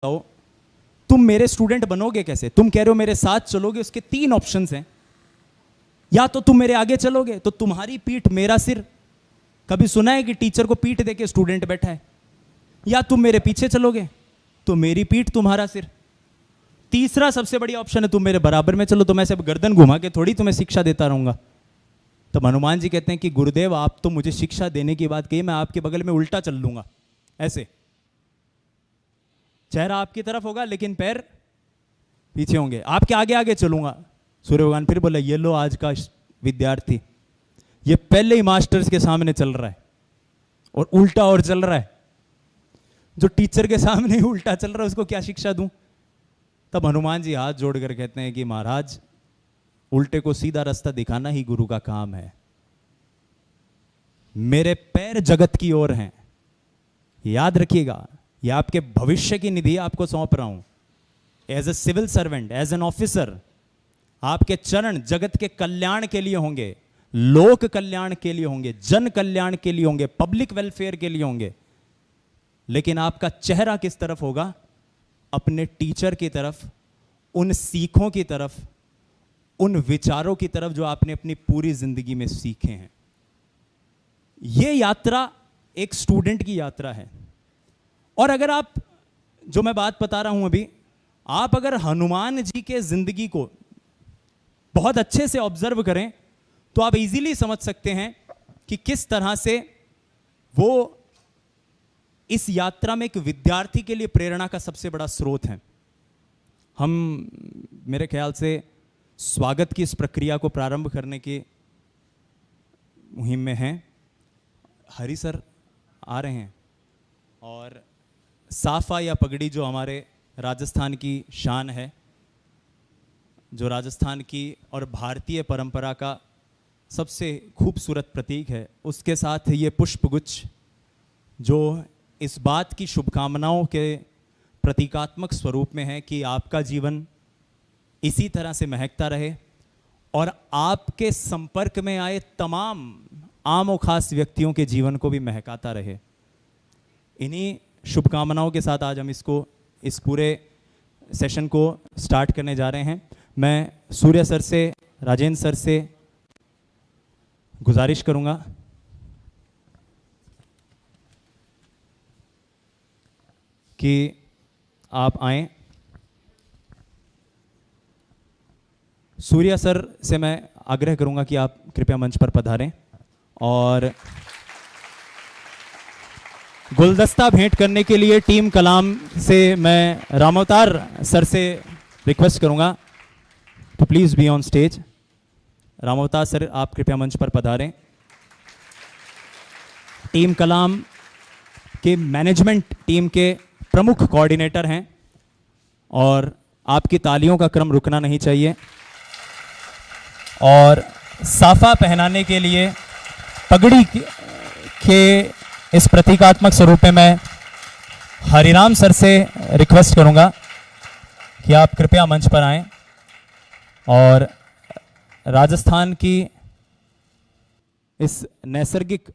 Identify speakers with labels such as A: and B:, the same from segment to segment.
A: बताओ, तुम मेरे स्टूडेंट बनोगे कैसे? तुम कह रहे हो मेरे साथ चलोगे, उसके तीन ऑप्शंस हैं। या तो तुम मेरे आगे चलोगे तो तुम्हारी पीठ मेरा सिर। कभी सुना है कि टीचर को पीठ देके स्टूडेंट बैठा है? या तुम मेरे पीछे चलोगे तो मेरी पीठ तुम्हारा सिर। तीसरा सबसे बड़ी ऑप्शन है तुम मेरे बराबर में चलो, तो मैं सिर्फ गर्दन घुमा के थोड़ी तुम्हें शिक्षा देता रहूंगा। तब हनुमान जी कहते हैं कि गुरुदेव आप तो मुझे शिक्षा देने की बात कही, मैं आपके बगल में उल्टा चल लूंगा। ऐसे चेहरा आपकी तरफ होगा लेकिन पैर पीछे होंगे, आपके आगे आगे चलूंगा। सूर्य भगवान फिर बोले, ये लो आज का विद्यार्थी, ये पहले ही मास्टर्स के सामने चल रहा है और उल्टा और चल रहा है। जो टीचर के सामने ही उल्टा चल रहा है उसको क्या शिक्षा दूं? तब हनुमान जी हाथ जोड़कर कहते हैं कि महाराज, उल्टे को सीधा रास्ता दिखाना ही गुरु का काम है। मेरे पैर जगत की ओर हैं, याद रखिएगा। यह आपके भविष्य की निधि आपको सौंप रहा हूं। As a civil servant, as an officer, आपके चरण जगत के कल्याण के लिए होंगे, लोक कल्याण के लिए होंगे, जन कल्याण के लिए होंगे, पब्लिक वेलफेयर के लिए होंगे। लेकिन आपका चेहरा किस तरफ होगा? अपने टीचर की तरफ, उन सीखों की तरफ, उन विचारों की तरफ जो आपने अपनी पूरी जिंदगी में सीखे हैं। यह यात्रा एक स्टूडेंट की यात्रा है। और अगर आप, जो मैं बात बता रहा हूं अभी, आप अगर हनुमान जी के जिंदगी को बहुत अच्छे से ऑब्जर्व करें तो आप इजीली समझ सकते हैं कि किस तरह से वो इस यात्रा में एक विद्यार्थी के लिए प्रेरणा का सबसे बड़ा स्रोत है। हम मेरे ख्याल से स्वागत की इस प्रक्रिया को प्रारंभ करने की मुहिम में हैं। हरि सर आ रहे हैं और साफा या पगड़ी जो हमारे राजस्थान की शान है, जो राजस्थान की और भारतीय परंपरा का सबसे खूबसूरत प्रतीक है, उसके साथ ये पुष्पगुच्छ जो इस बात की शुभकामनाओं के प्रतीकात्मक स्वरूप में है कि आपका जीवन इसी तरह से महकता रहे और आपके संपर्क में आए तमाम आम और खास व्यक्तियों के जीवन को भी महकाता रहे। इन्हीं शुभकामनाओं के साथ आज हम इस पूरे सेशन को स्टार्ट करने जा रहे हैं। मैं सूर्य सर से, राजेंद्र सर से गुजारिश करूंगा कि आप आएं। सूर्य सर से मैं आग्रह करूंगा कि आप कृपया मंच पर पधारें और गुलदस्ता भेंट करने के लिए टीम कलाम से मैं रामावतार सर से रिक्वेस्ट करूंगा तो please be on stage. Ramavatar sir, आप कृपया मंच पर पधारें। टीम कलाम के मैनेजमेंट टीम के प्रमुख कोऑर्डिनेटर हैं और आपकी तालियों का क्रम रुकना नहीं चाहिए। और साफा पहनाने के लिए पगड़ी के इस प्रतीकात्मक स्वरूप में मैं हरिराम सर से रिक्वेस्ट करूंगा कि आप कृपया मंच पर आएं और राजस्थान की इस नैसर्गिक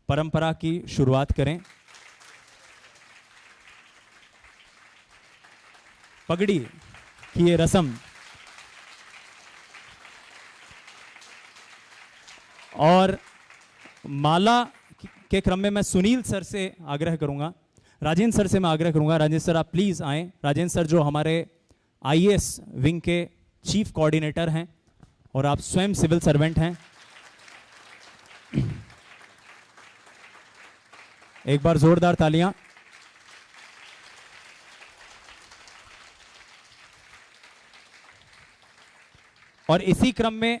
A: परंपरा की शुरुआत करें। पगड़ी की ये रस्म और माला के क्रम में मैं सुनील सर से आग्रह करूंगा, राजेंद्र सर से मैं आग्रह करूंगा। राजेंद्र सर, आप प्लीज आएं। राजेंद्र सर जो हमारे आईएएस विंग के चीफ कोऑर्डिनेटर हैं और आप स्वयं सिविल सर्वेंट हैं। एक बार जोरदार तालियां। और इसी क्रम में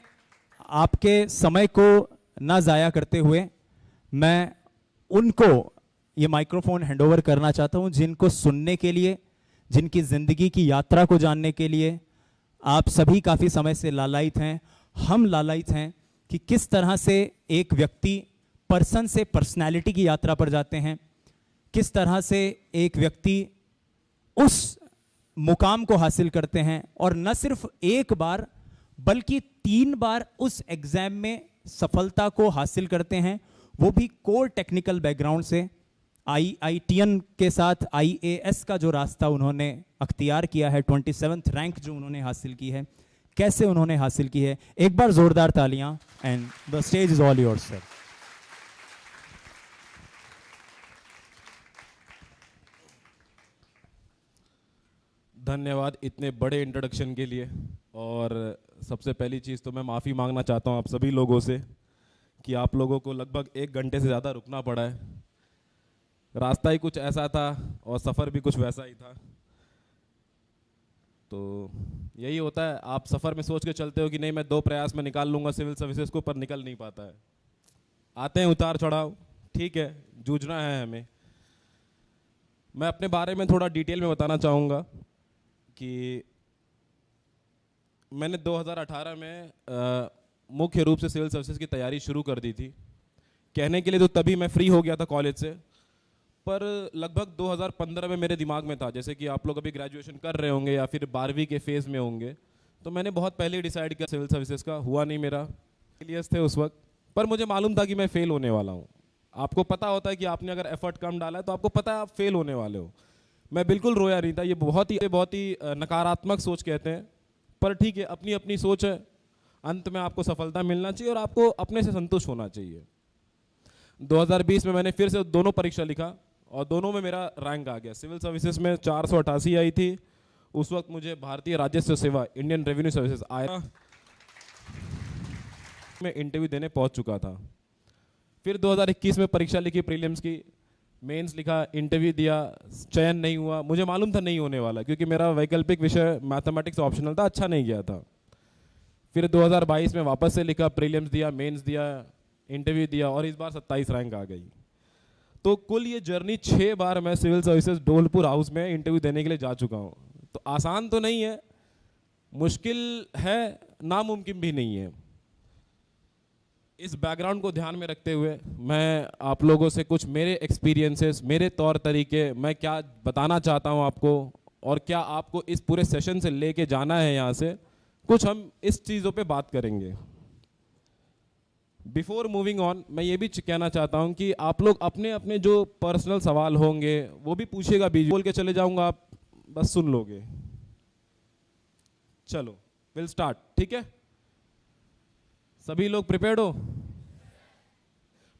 A: आपके समय को ना जाया करते हुए मैं उनको ये माइक्रोफोन हैंडओवर करना चाहता हूं जिनको सुनने के लिए, जिनकी जिंदगी की यात्रा को जानने के लिए आप सभी काफी समय से लालायित हैं। हम लालायित हैं कि किस तरह से एक व्यक्ति पर्सन से पर्सनैलिटी की यात्रा पर जाते हैं, किस तरह से एक व्यक्ति उस मुकाम को हासिल करते हैं और न सिर्फ एक बार बल्कि 3 बार उस एग्जाम में सफलता को हासिल करते हैं, वो भी कोर टेक्निकल बैकग्राउंड से। IITN के साथ IAS का जो रास्ता उन्होंने अख्तियार किया है, 27th रैंक जो उन्होंने हासिल की है, कैसे उन्होंने हासिल की है, एक बार जोरदार तालियां। And the stage is all yours sir.
B: धन्यवाद इतने बड़े इंट्रोडक्शन के लिए। और सबसे पहली चीज़ तो मैं माफ़ी मांगना चाहता हूँ आप सभी लोगों से कि आप लोगों को लगभग 1 घंटे से ज़्यादा रुकना पड़ा है। रास्ता ही कुछ ऐसा था और सफ़र भी कुछ वैसा ही था। तो यही होता है, आप सफ़र में सोच के चलते हो कि नहीं मैं 2 प्रयास में निकाल लूँगा सिविल सर्विसेज को, पर निकल नहीं पाता है। आते हैं उतार चढ़ाव, ठीक है, जूझना है हमें। मैं अपने बारे में थोड़ा डिटेल में बताना चाहूँगा कि मैंने 2018 में मुख्य रूप से सिविल सर्विसेज की तैयारी शुरू कर दी थी। कहने के लिए तो तभी मैं फ्री हो गया था कॉलेज से, पर लगभग 2015 में मेरे दिमाग में था, जैसे कि आप लोग अभी ग्रेजुएशन कर रहे होंगे या फिर 12वीं के फेज़ में होंगे, तो मैंने बहुत पहले डिसाइड किया सिविल सर्विसेज का। हुआ नहीं मेरा, फेलियर्स थे उस वक्त, पर मुझे मालूम था कि मैं फ़ेल होने वाला हूँ। आपको पता होता है कि आपने अगर एफर्ट कम डाला है तो आपको पता है आप फेल होने वाले हो। मैं बिल्कुल रोया नहीं था। ये बहुत ही नकारात्मक सोच कहते हैं, पर ठीक है, अपनी अपनी सोच है। अंत में आपको सफलता मिलना चाहिए और आपको अपने से संतुष्ट होना चाहिए। 2020 में मैंने फिर से दोनों परीक्षा लिखा और दोनों में मेरा रैंक आ गया। सिविल सर्विसेज में 488 आई थी। उस वक्त मुझे भारतीय राजस्व सेवा, इंडियन रेवेन्यू सर्विसेज आया, मैं इंटरव्यू देने पहुंच चुका था। फिर 2021 में परीक्षा लिखी प्रीलिम्स की, मेंस लिखा, इंटरव्यू दिया, चयन नहीं हुआ। मुझे मालूम था नहीं होने वाला, क्योंकि मेरा वैकल्पिक विषय मैथमेटिक्स ऑप्शनल था, अच्छा नहीं गया था। फिर 2022 में वापस से लिखा, प्रीलिम्स दिया, मेंस दिया, इंटरव्यू दिया और इस बार 27 रैंक आ गई। तो कुल ये जर्नी 6 बार मैं सिविल सर्विसेज धौलपुर हाउस में इंटरव्यू देने के लिए जा चुका हूँ। तो आसान तो नहीं है, मुश्किल है, नामुमकिन भी नहीं है। इस बैकग्राउंड को ध्यान में रखते हुए मैं आप लोगों से कुछ मेरे एक्सपीरियंसेस, मेरे तौर तरीके, मैं क्या बताना चाहता हूँ आपको और क्या आपको इस पूरे सेशन से लेके जाना है यहाँ से, कुछ हम इस चीज़ों पे बात करेंगे। बिफोर मूविंग ऑन, मैं ये भी कहना चाहता हूँ कि आप लोग अपने अपने जो पर्सनल सवाल होंगे वो भी पूछिएगा, बीच बोल के चले जाऊँगा, आप बस सुन लोगे। चलो विल स्टार्ट, ठीक है? सभी लोग प्रिपेयर्ड हो?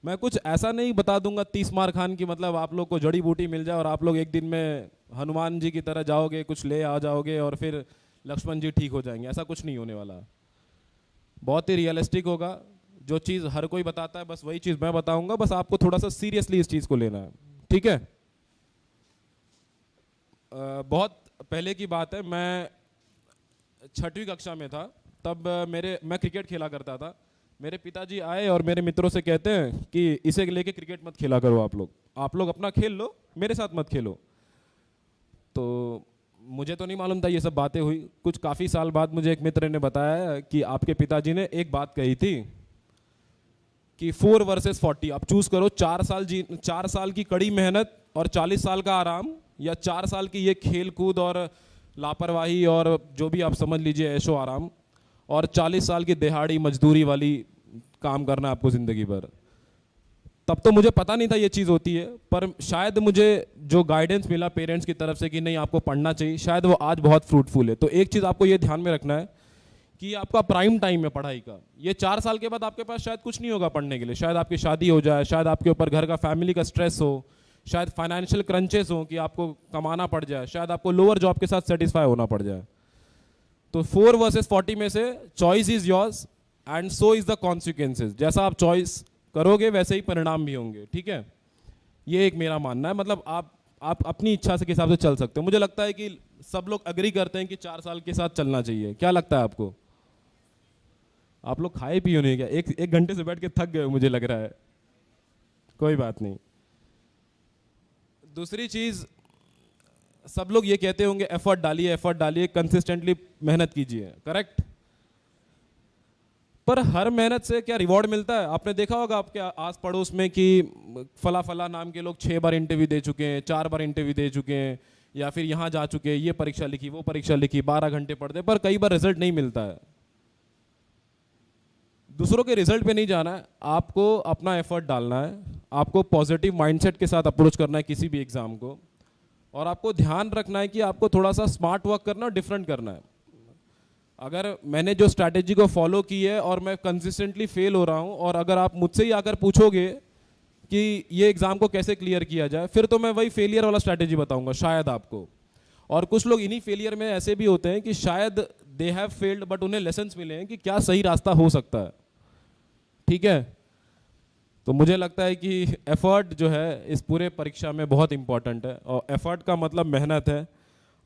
B: मैं कुछ ऐसा नहीं बता दूंगा 30 मार खान की, मतलब आप लोग को जड़ी बूटी मिल जाए और आप लोग एक दिन में हनुमान जी की तरह जाओगे, कुछ ले आ जाओगे और फिर लक्ष्मण जी ठीक हो जाएंगे। ऐसा कुछ नहीं होने वाला। बहुत ही रियलिस्टिक होगा। जो चीज़ हर कोई बताता है बस वही चीज़ मैं बताऊंगा, बस आपको थोड़ा सा सीरियसली इस चीज़ को लेना है, ठीक है? बहुत पहले की बात है, मैं 6वीं कक्षा में था, तब मैं क्रिकेट खेला करता था। मेरे पिताजी आए और मेरे मित्रों से कहते हैं कि इसे लेके क्रिकेट मत खेला करो, आप लोग अपना खेल लो, मेरे साथ मत खेलो। तो मुझे तो नहीं मालूम था ये सब बातें हुई। कुछ काफ़ी साल बाद मुझे एक मित्र ने बताया कि आपके पिताजी ने एक बात कही थी कि 4 वर्सेस 40, आप चूज करो, 4 साल की कड़ी मेहनत और 40 साल का आराम, या 4 साल की ये खेल कूद और लापरवाही और जो भी आप समझ लीजिए ऐशो आराम, और 40 साल की दिहाड़ी मजदूरी वाली काम करना आपको ज़िंदगी भर। तब तो मुझे पता नहीं था ये चीज़ होती है, पर शायद मुझे जो गाइडेंस मिला पेरेंट्स की तरफ से कि नहीं आपको पढ़ना चाहिए, शायद वो आज बहुत फ्रूटफुल है। तो एक चीज़ आपको ये ध्यान में रखना है कि आपका प्राइम टाइम है पढ़ाई का। ये 4 साल के बाद आपके पास शायद कुछ नहीं होगा पढ़ने के लिए, शायद आपकी शादी हो जाए, शायद आपके ऊपर घर का फैमिली का स्ट्रेस हो, शायद फाइनेंशियल क्रंचेस हो कि आपको कमाना पड़ जाए, शायद आपको लोअर जॉब के साथ सेटिस्फाई होना पड़ जाए। तो 4 वर्सेस 40 में से choice is yours and so is the consequences. जैसा आप चॉइस करोगे वैसे ही परिणाम भी होंगे, ठीक है? ये एक मेरा मानना है। मतलब आप अपनी इच्छा से के हिसाब से चल सकते हो। मुझे लगता है कि सब लोग अग्री करते हैं कि 4 साल के साथ चलना चाहिए। क्या लगता है आपको? आप लोग खाए पिए नहीं क्या? एक घंटे से बैठ के थक गए मुझे लग रहा है। कोई बात नहीं। दूसरी चीज, सब लोग ये कहते होंगे एफर्ट डालिए, कंसिस्टेंटली मेहनत कीजिए, करेक्ट? पर हर मेहनत से क्या रिवॉर्ड मिलता है? आपने देखा होगा आपके आस पड़ोस में कि फला नाम के लोग 6 बार इंटरव्यू दे चुके हैं, 4 बार इंटरव्यू दे चुके हैं, या फिर यहाँ जा चुके हैं, ये परीक्षा लिखी, वो परीक्षा लिखी, 12 घंटे पढ़ते, पर कई बार रिजल्ट नहीं मिलता है। दूसरों के रिजल्ट पे नहीं जाना है, आपको अपना एफर्ट डालना है, आपको पॉजिटिव माइंडसेट के साथ अप्रोच करना है किसी भी एग्ज़ाम को, और आपको ध्यान रखना है कि आपको थोड़ा सा स्मार्ट वर्क करना और डिफरेंट करना है। अगर मैंने जो स्ट्रैटेजी को फॉलो की है और मैं कंसिस्टेंटली फेल हो रहा हूँ, और अगर आप मुझसे ही आकर पूछोगे कि ये एग्ज़ाम को कैसे क्लियर किया जाए, फिर तो मैं वही फेलियर वाला स्ट्रैटेजी बताऊंगा शायद आपको। और कुछ लोग इन्हीं फेलियर में ऐसे भी होते हैं कि शायद दे हैव फेल्ड बट उन्हें लेसन्स मिले हैं कि क्या सही रास्ता हो सकता है। ठीक है, तो मुझे लगता है कि एफर्ट जो है इस पूरे परीक्षा में बहुत इंपॉर्टेंट है, और एफर्ट का मतलब मेहनत है।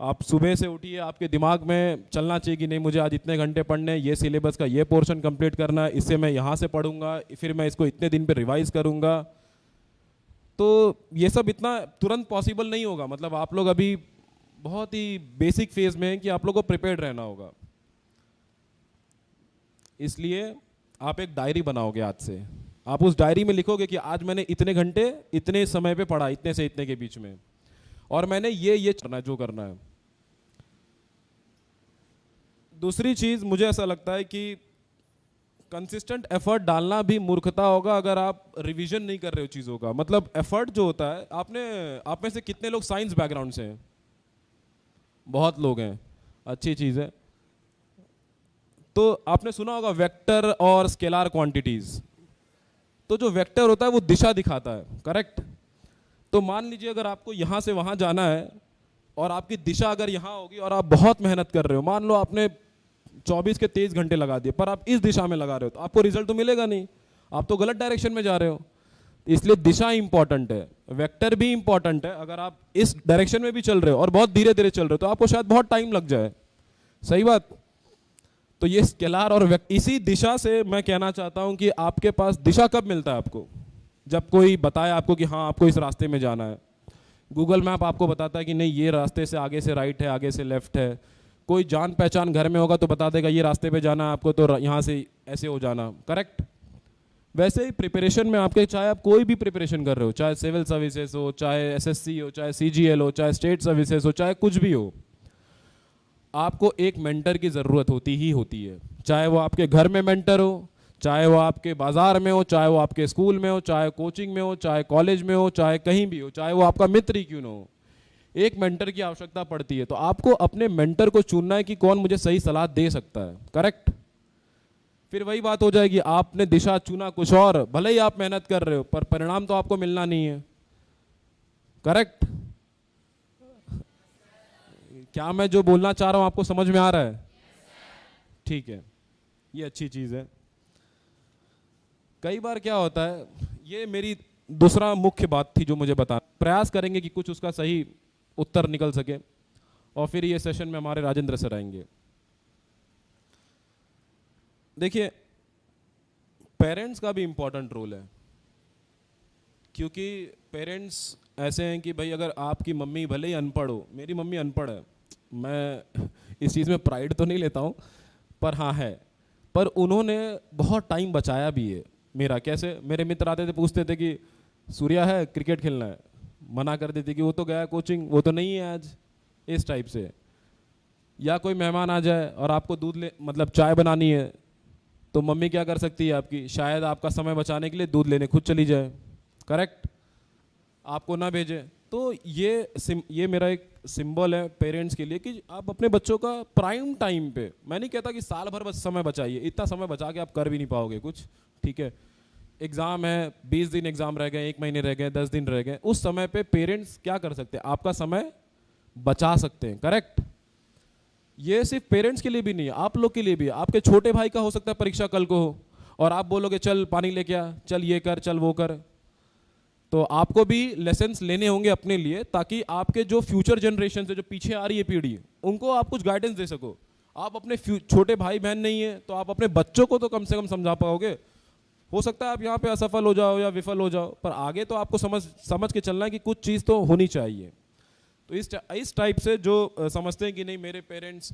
B: आप सुबह से उठिए, आपके दिमाग में चलना चाहिए कि नहीं मुझे आज इतने घंटे पढ़ने हैं, ये सिलेबस का ये पोर्शन कंप्लीट करना है, इससे मैं यहाँ से पढ़ूंगा, फिर मैं इसको इतने दिन पे रिवाइज करूंगा। तो ये सब इतना तुरंत पॉसिबल नहीं होगा, मतलब आप लोग अभी बहुत ही बेसिक फेज में हैं कि आप लोग को प्रिपेयर्ड रहना होगा। इसलिए आप एक डायरी बनाओगे आज से, आप उस डायरी में लिखोगे कि आज मैंने इतने घंटे इतने समय पे पढ़ा, इतने से इतने के बीच में, और मैंने ये करना है जो करना है। दूसरी चीज मुझे ऐसा लगता है कि कंसिस्टेंट एफर्ट डालना भी मूर्खता होगा अगर आप रिवीजन नहीं कर रहे हो चीज़ों का। मतलब एफर्ट जो होता है, आप में से कितने लोग साइंस बैकग्राउंड से हैं? बहुत लोग हैं, अच्छी चीज़ है। तो आपने सुना होगा वेक्टर और स्केलार क्वांटिटीज। तो जो वेक्टर होता है वो दिशा दिखाता है, करेक्ट? तो मान लीजिए अगर आपको यहाँ से वहाँ जाना है और आपकी दिशा अगर यहाँ होगी और आप बहुत मेहनत कर रहे हो, मान लो आपने 24 के 23 घंटे लगा दिए, पर आप इस दिशा में लगा रहे हो, तो आपको रिजल्ट तो मिलेगा नहीं, आप तो गलत डायरेक्शन में जा रहे हो। इसलिए दिशा इंपॉर्टेंट है, वेक्टर भी इंपॉर्टेंट है। अगर आप इस डायरेक्शन में भी चल रहे हो और बहुत धीरे धीरे चल रहे हो तो आपको शायद बहुत टाइम लग जाए, सही बात। तो ये स्केलार और इसी दिशा से मैं कहना चाहता हूं कि आपके पास दिशा कब मिलता है? आपको जब कोई बताए आपको कि हाँ आपको इस रास्ते में जाना है। गूगल मैप आपको बताता है कि नहीं ये रास्ते से आगे से राइट है, आगे से लेफ्ट है। कोई जान पहचान घर में होगा तो बता देगा ये रास्ते पे जाना है आपको, तो यहाँ से ऐसे हो जाना, करेक्ट? वैसे ही प्रिपरेशन में आपके, चाहे आप कोई भी प्रिपरेशन कर रहे हो, चाहे सिविल सर्विसेज हो, चाहे एसएससी हो, चाहे सीजीएल हो, चाहे स्टेट सर्विसेज हो, चाहे कुछ भी हो, आपको एक मेंटर की ज़रूरत होती ही होती है। चाहे वो आपके घर में मेंटर हो, चाहे वो आपके बाजार में हो, चाहे वो आपके स्कूल में हो, चाहे कोचिंग में हो, चाहे कॉलेज में हो, चाहे कहीं भी हो, चाहे वो आपका मित्र ही क्यों ना हो, एक मेंटर की आवश्यकता पड़ती है। तो आपको अपने मेंटर को चुनना है कि कौन मुझे सही सलाह दे सकता है, करेक्ट? फिर वही बात हो जाएगी, आपने दिशा चुना कुछ और, भले ही आप मेहनत कर रहे हो पर परिणाम तो आपको मिलना नहीं है, करेक्ट? क्या मैं जो बोलना चाह रहा हूं आपको समझ में आ रहा है? ठीक है, ये अच्छी चीज है। कई बार क्या होता है, ये मेरी दूसरा मुख्य बात थी जो मुझे बता, प्रयास करेंगे कि कुछ उसका सही उत्तर निकल सके, और फिर ये सेशन में हमारे राजेंद्र सर आएंगे। देखिए, पेरेंट्स का भी इंपॉर्टेंट रोल है, क्योंकि पेरेंट्स ऐसे हैं कि भाई अगर आपकी मम्मी भले ही अनपढ़ हो, मेरी मम्मी अनपढ़ है, मैं इस चीज़ में प्राइड तो नहीं लेता हूँ, पर हाँ है, पर उन्होंने बहुत टाइम बचाया भी है मेरा। कैसे? मेरे मित्र आते थे, पूछते थे कि सूर्या है क्रिकेट खेलना है, मना कर देती कि वो तो गया कोचिंग, वो तो नहीं है आज, इस टाइप से। या कोई मेहमान आ जाए और आपको दूध ले, मतलब चाय बनानी है, तो मम्मी क्या कर सकती है आपकी, शायद आपका समय बचाने के लिए दूध लेने खुद चली जाए, करेक्ट? आपको ना भेजे। तो ये मेरा एक सिंबल है पेरेंट्स के लिए कि आप अपने बच्चों का प्राइम टाइम पे, मैं नहीं कहता कि साल भर बस समय बचाइए, इतना समय बचा के आप कर भी नहीं पाओगे कुछ, ठीक है? एग्जाम है, 20 दिन एग्जाम रह गए, 1 महीने रह गए, 10 दिन रह गए, उस समय पे पेरेंट्स क्या कर सकते हैं? आपका समय बचा सकते हैं, करेक्ट? ये सिर्फ पेरेंट्स के लिए भी नहीं है, आप लोग के लिए भी है। आपके छोटे भाई का हो सकता है परीक्षा कल को हो, और आप बोलोगे चल पानी लेके आ, चल ये कर, चल वो कर, तो आपको भी लेसन्स लेने होंगे अपने लिए, ताकि आपके जो फ्यूचर जनरेशन है, जो पीछे आ रही है पीढ़ी, उनको आप कुछ गाइडेंस दे सको। आप अपने छोटे भाई बहन नहीं है तो आप अपने बच्चों को तो कम से कम समझा पाओगे। हो सकता है आप यहाँ पे असफल हो जाओ या विफल हो जाओ, पर आगे तो आपको समझ के चलना है कि कुछ चीज़ तो होनी चाहिए। तो इस टाइप से जो समझते हैं कि नहीं मेरे पेरेंट्स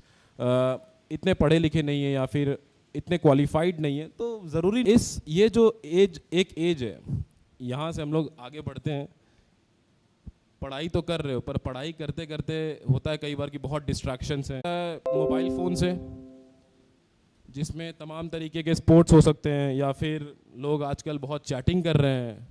B: इतने पढ़े लिखे नहीं है या फिर इतने क्वालिफाइड नहीं है, तो ज़रूरी ये जो एक एज है, यहाँ से हम लोग आगे बढ़ते हैं। पढ़ाई तो कर रहे हो, पर पढ़ाई करते करते होता है कई बार कि बहुत डिस्ट्रैक्शंस हैं मोबाइल फ़ोन से, जिसमें तमाम तरीके के स्पोर्ट्स हो सकते हैं, या फिर लोग आजकल बहुत चैटिंग कर रहे हैं,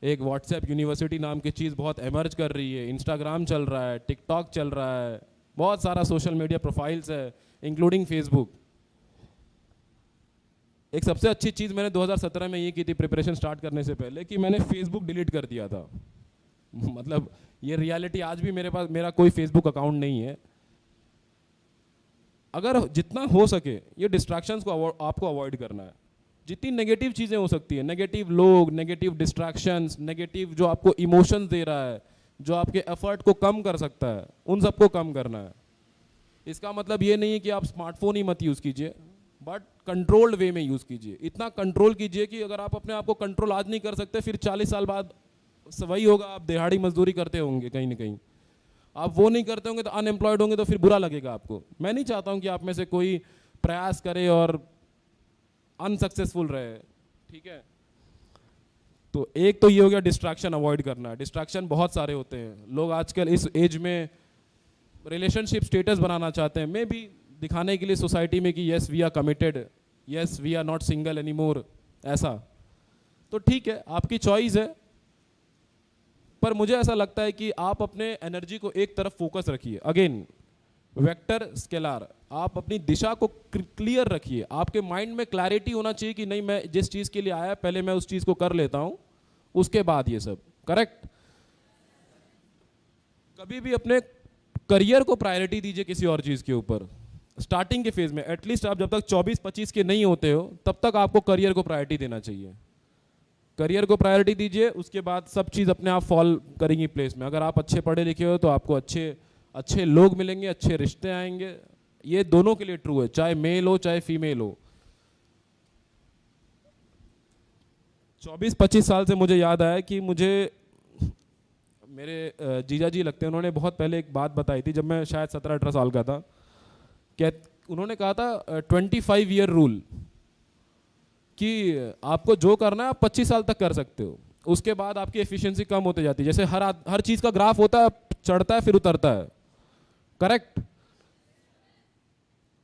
B: एक व्हाट्सएप यूनिवर्सिटी नाम की चीज़ बहुत एमर्ज कर रही है, इंस्टाग्राम चल रहा है, टिकटॉक चल रहा है, बहुत सारा सोशल मीडिया प्रोफाइल्स है इंक्लूडिंग फेसबुक। एक सबसे अच्छी चीज़ मैंने 2017 में ये की थी प्रिपरेशन स्टार्ट करने से पहले कि मैंने फेसबुक डिलीट कर दिया था। मतलब ये रियलिटी, आज भी मेरे पास मेरा कोई फेसबुक अकाउंट नहीं है। अगर जितना हो सके ये डिस्ट्रैक्शंस को आपको अवॉइड करना है। जितनी नेगेटिव चीज़ें हो सकती है, नेगेटिव लोग, नेगेटिव डिस्ट्रैक्शंस, नेगेटिव जो आपको इमोशंस दे रहा है, जो आपके एफर्ट को कम कर सकता है, उन सबको कम करना है। इसका मतलब ये नहीं है कि आप स्मार्टफोन ही मत यूज़ कीजिए, बट कंट्रोल्ड वे में यूज़ कीजिए। इतना कंट्रोल कीजिए कि अगर आप अपने आप को कंट्रोल आज नहीं कर सकते, फिर 40 साल बाद वही होगा, आप दिहाड़ी मजदूरी करते होंगे कहीं ना कहीं। आप वो नहीं करते होंगे तो अनएम्प्लॉयड होंगे, तो फिर बुरा लगेगा आपको। मैं नहीं चाहता हूँ कि आप में से कोई प्रयास करे और अनसक्सेसफुल रहे, ठीक है। तो एक तो ये हो गया डिस्ट्रैक्शन अवॉइड करना। डिस्ट्रैक्शन बहुत सारे होते हैं। लोग आजकल इस एज में रिलेशनशिप स्टेटस बनाना चाहते हैं, मे बी दिखाने के लिए सोसाइटी में कि yes we are committed, yes we are not single any more, ऐसा। तो ठीक है, आपकी चॉइस है, पर मुझे ऐसा लगता है कि आप अपने एनर्जी को एक तरफ फोकस रखिए। अगेन वेक्टर स्केलार, आप अपनी दिशा को क्लियर रखिए। आपके माइंड में क्लैरिटी होना चाहिए कि नहीं, मैं जिस चीज़ के लिए आया पहले मैं उस चीज़ को कर लेता हूँ, उसके बाद ये सब। करेक्ट। कभी भी अपने करियर को प्रायोरिटी दीजिए किसी और चीज़ के ऊपर। स्टार्टिंग के फेज में एटलीस्ट आप जब तक 24-25 के नहीं होते हो तब तक आपको करियर को प्रायोरिटी देना चाहिए। करियर को प्रायोरिटी दीजिए, उसके बाद सब चीज़ अपने आप फॉल करेंगी प्लेस में। अगर आप अच्छे पढ़े लिखे हो तो आपको अच्छे लोग मिलेंगे, अच्छे रिश्ते आएंगे। ये दोनों के लिए ट्रू है, चाहे मेल हो चाहे फीमेल हो। 24-25 साल से मुझे याद आया कि मुझे मेरे जीजा जी लगते हैं, उन्होंने बहुत पहले एक बात बताई थी जब मैं शायद 17-18 साल का था। क्या उन्होंने कहा था 25 ईयर रूल, कि आपको जो करना है आप 25 साल तक कर सकते हो, उसके बाद आपकी एफिशिएंसी कम होते जाती है। जैसे हर चीज़ का ग्राफ होता है, चढ़ता है फिर उतरता है। करेक्ट।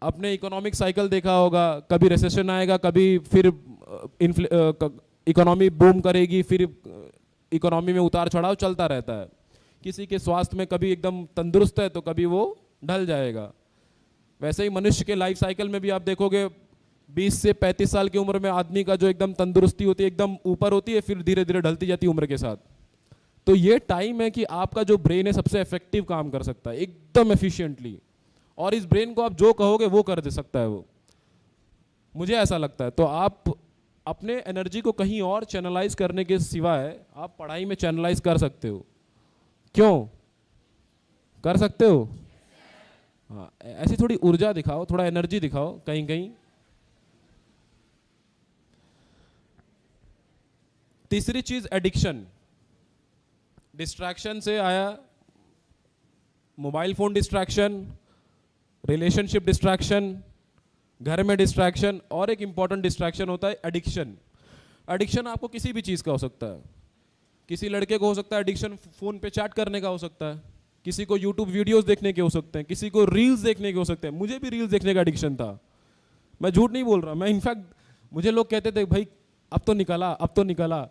B: आपने इकोनॉमिक साइकिल देखा होगा, कभी रिसेशन आएगा, कभी फिर इकोनॉमी बूम करेगी, फिर इकोनॉमी में उतार चढ़ाव चलता रहता है। किसी के स्वास्थ्य में कभी एकदम तंदुरुस्त है तो कभी वो ढल जाएगा। वैसे ही मनुष्य के लाइफ साइकिल में भी आप देखोगे 20 से 35 साल की उम्र में आदमी का जो एकदम तंदुरुस्ती होती है एकदम ऊपर होती है, फिर धीरे धीरे ढलती जाती है उम्र के साथ। तो ये टाइम है कि आपका जो ब्रेन है सबसे इफेक्टिव काम कर सकता है एकदम एफिशिएंटली, और इस ब्रेन को आप जो कहोगे वो कर दे सकता है वो, मुझे ऐसा लगता है। तो आप अपने एनर्जी को कहीं और चैनलाइज करने के सिवाय आप पढ़ाई में चैनलाइज कर सकते हो। क्यों कर सकते हो? हाँ, ऐसी थोड़ी ऊर्जा दिखाओ, थोड़ा एनर्जी दिखाओ कहीं कहीं। तीसरी चीज एडिक्शन। डिस्ट्रैक्शन से आया mobile phone distraction, relationship distraction, घर में डिस्ट्रैक्शन, और एक इंपॉर्टेंट डिस्ट्रैक्शन होता है एडिक्शन। एडिक्शन आपको किसी भी चीज़ का हो सकता है। किसी लड़के को हो सकता है एडिक्शन फ़ोन पे चैट करने का हो सकता है, किसी को यूट्यूब वीडियोस देखने के हो सकते हैं, किसी को रील्स देखने के हो सकते हैं। मुझे भी रील्स देखने का एडिक्शन था, मैं झूठ नहीं बोल रहा। मैं इनफैक्ट मुझे लोग कहते थे भाई अब तो निकला, अब तो निकला।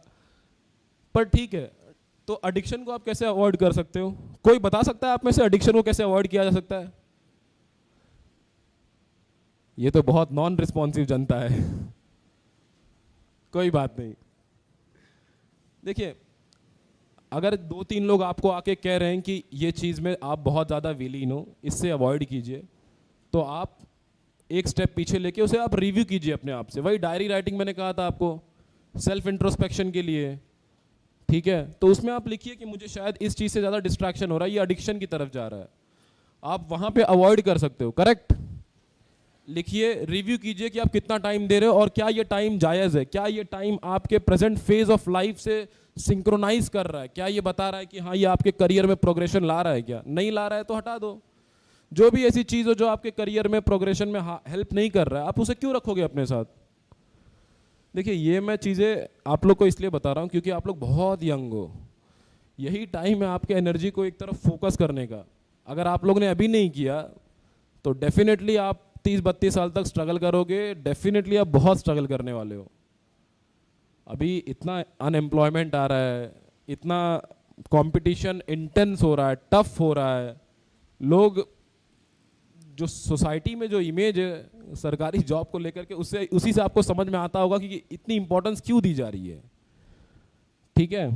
B: पर ठीक है, तो एडिक्शन को आप कैसे अवॉइड कर सकते हो? कोई बता सकता है आप में से एडिक्शन को कैसे अवॉइड किया जा सकता है? ये तो बहुत नॉन रिस्पॉन्सिव जनता है। कोई बात नहीं। देखिए, अगर 2-3 लोग आपको आके कह रहे हैं कि ये चीज़ में आप बहुत ज़्यादा विलीन हो, इससे अवॉइड कीजिए, तो आप एक स्टेप पीछे लेके उसे आप रिव्यू कीजिए अपने आप से। वही डायरी राइटिंग मैंने कहा था आपको, सेल्फ इंट्रोस्पेक्शन के लिए, ठीक है। तो उसमें आप लिखिए कि मुझे शायद इस चीज़ से ज़्यादा डिस्ट्रैक्शन हो रहा है, ये एडिक्शन की तरफ जा रहा है। आप वहाँ पे अवॉइड कर सकते हो। करेक्ट। लिखिए, रिव्यू कीजिए कि आप कितना टाइम दे रहे हो और क्या ये टाइम जायज़ है, क्या ये टाइम आपके प्रेजेंट फेज ऑफ लाइफ से सिंक्रोनाइज कर रहा है, क्या ये बता रहा है कि हाँ ये आपके करियर में प्रोग्रेशन ला रहा है। क्या नहीं ला रहा है तो हटा दो। जो भी ऐसी चीज़ हो जो आपके करियर में प्रोग्रेशन में हेल्प नहीं कर रहा है, आप उसे क्यों रखोगे अपने साथ? देखिए, ये मैं चीज़ें आप लोग को इसलिए बता रहा हूँ क्योंकि आप लोग बहुत यंग हो। यही टाइम है आपके एनर्जी को एक तरफ फोकस करने का। अगर आप लोग ने अभी नहीं किया तो डेफिनेटली आप 30-32 साल तक स्ट्रगल करोगे। डेफिनेटली आप बहुत स्ट्रगल करने वाले हो। अभी इतना अनएम्प्लॉयमेंट आ रहा है, इतना कंपटीशन इंटेंस हो रहा है, टफ हो रहा है, लोग जो सोसाइटी में जो इमेज है सरकारी जॉब को लेकर के, उससे उसी से आपको समझ में आता होगा कि इतनी इंपॉर्टेंस क्यों दी जा रही है। ठीक है,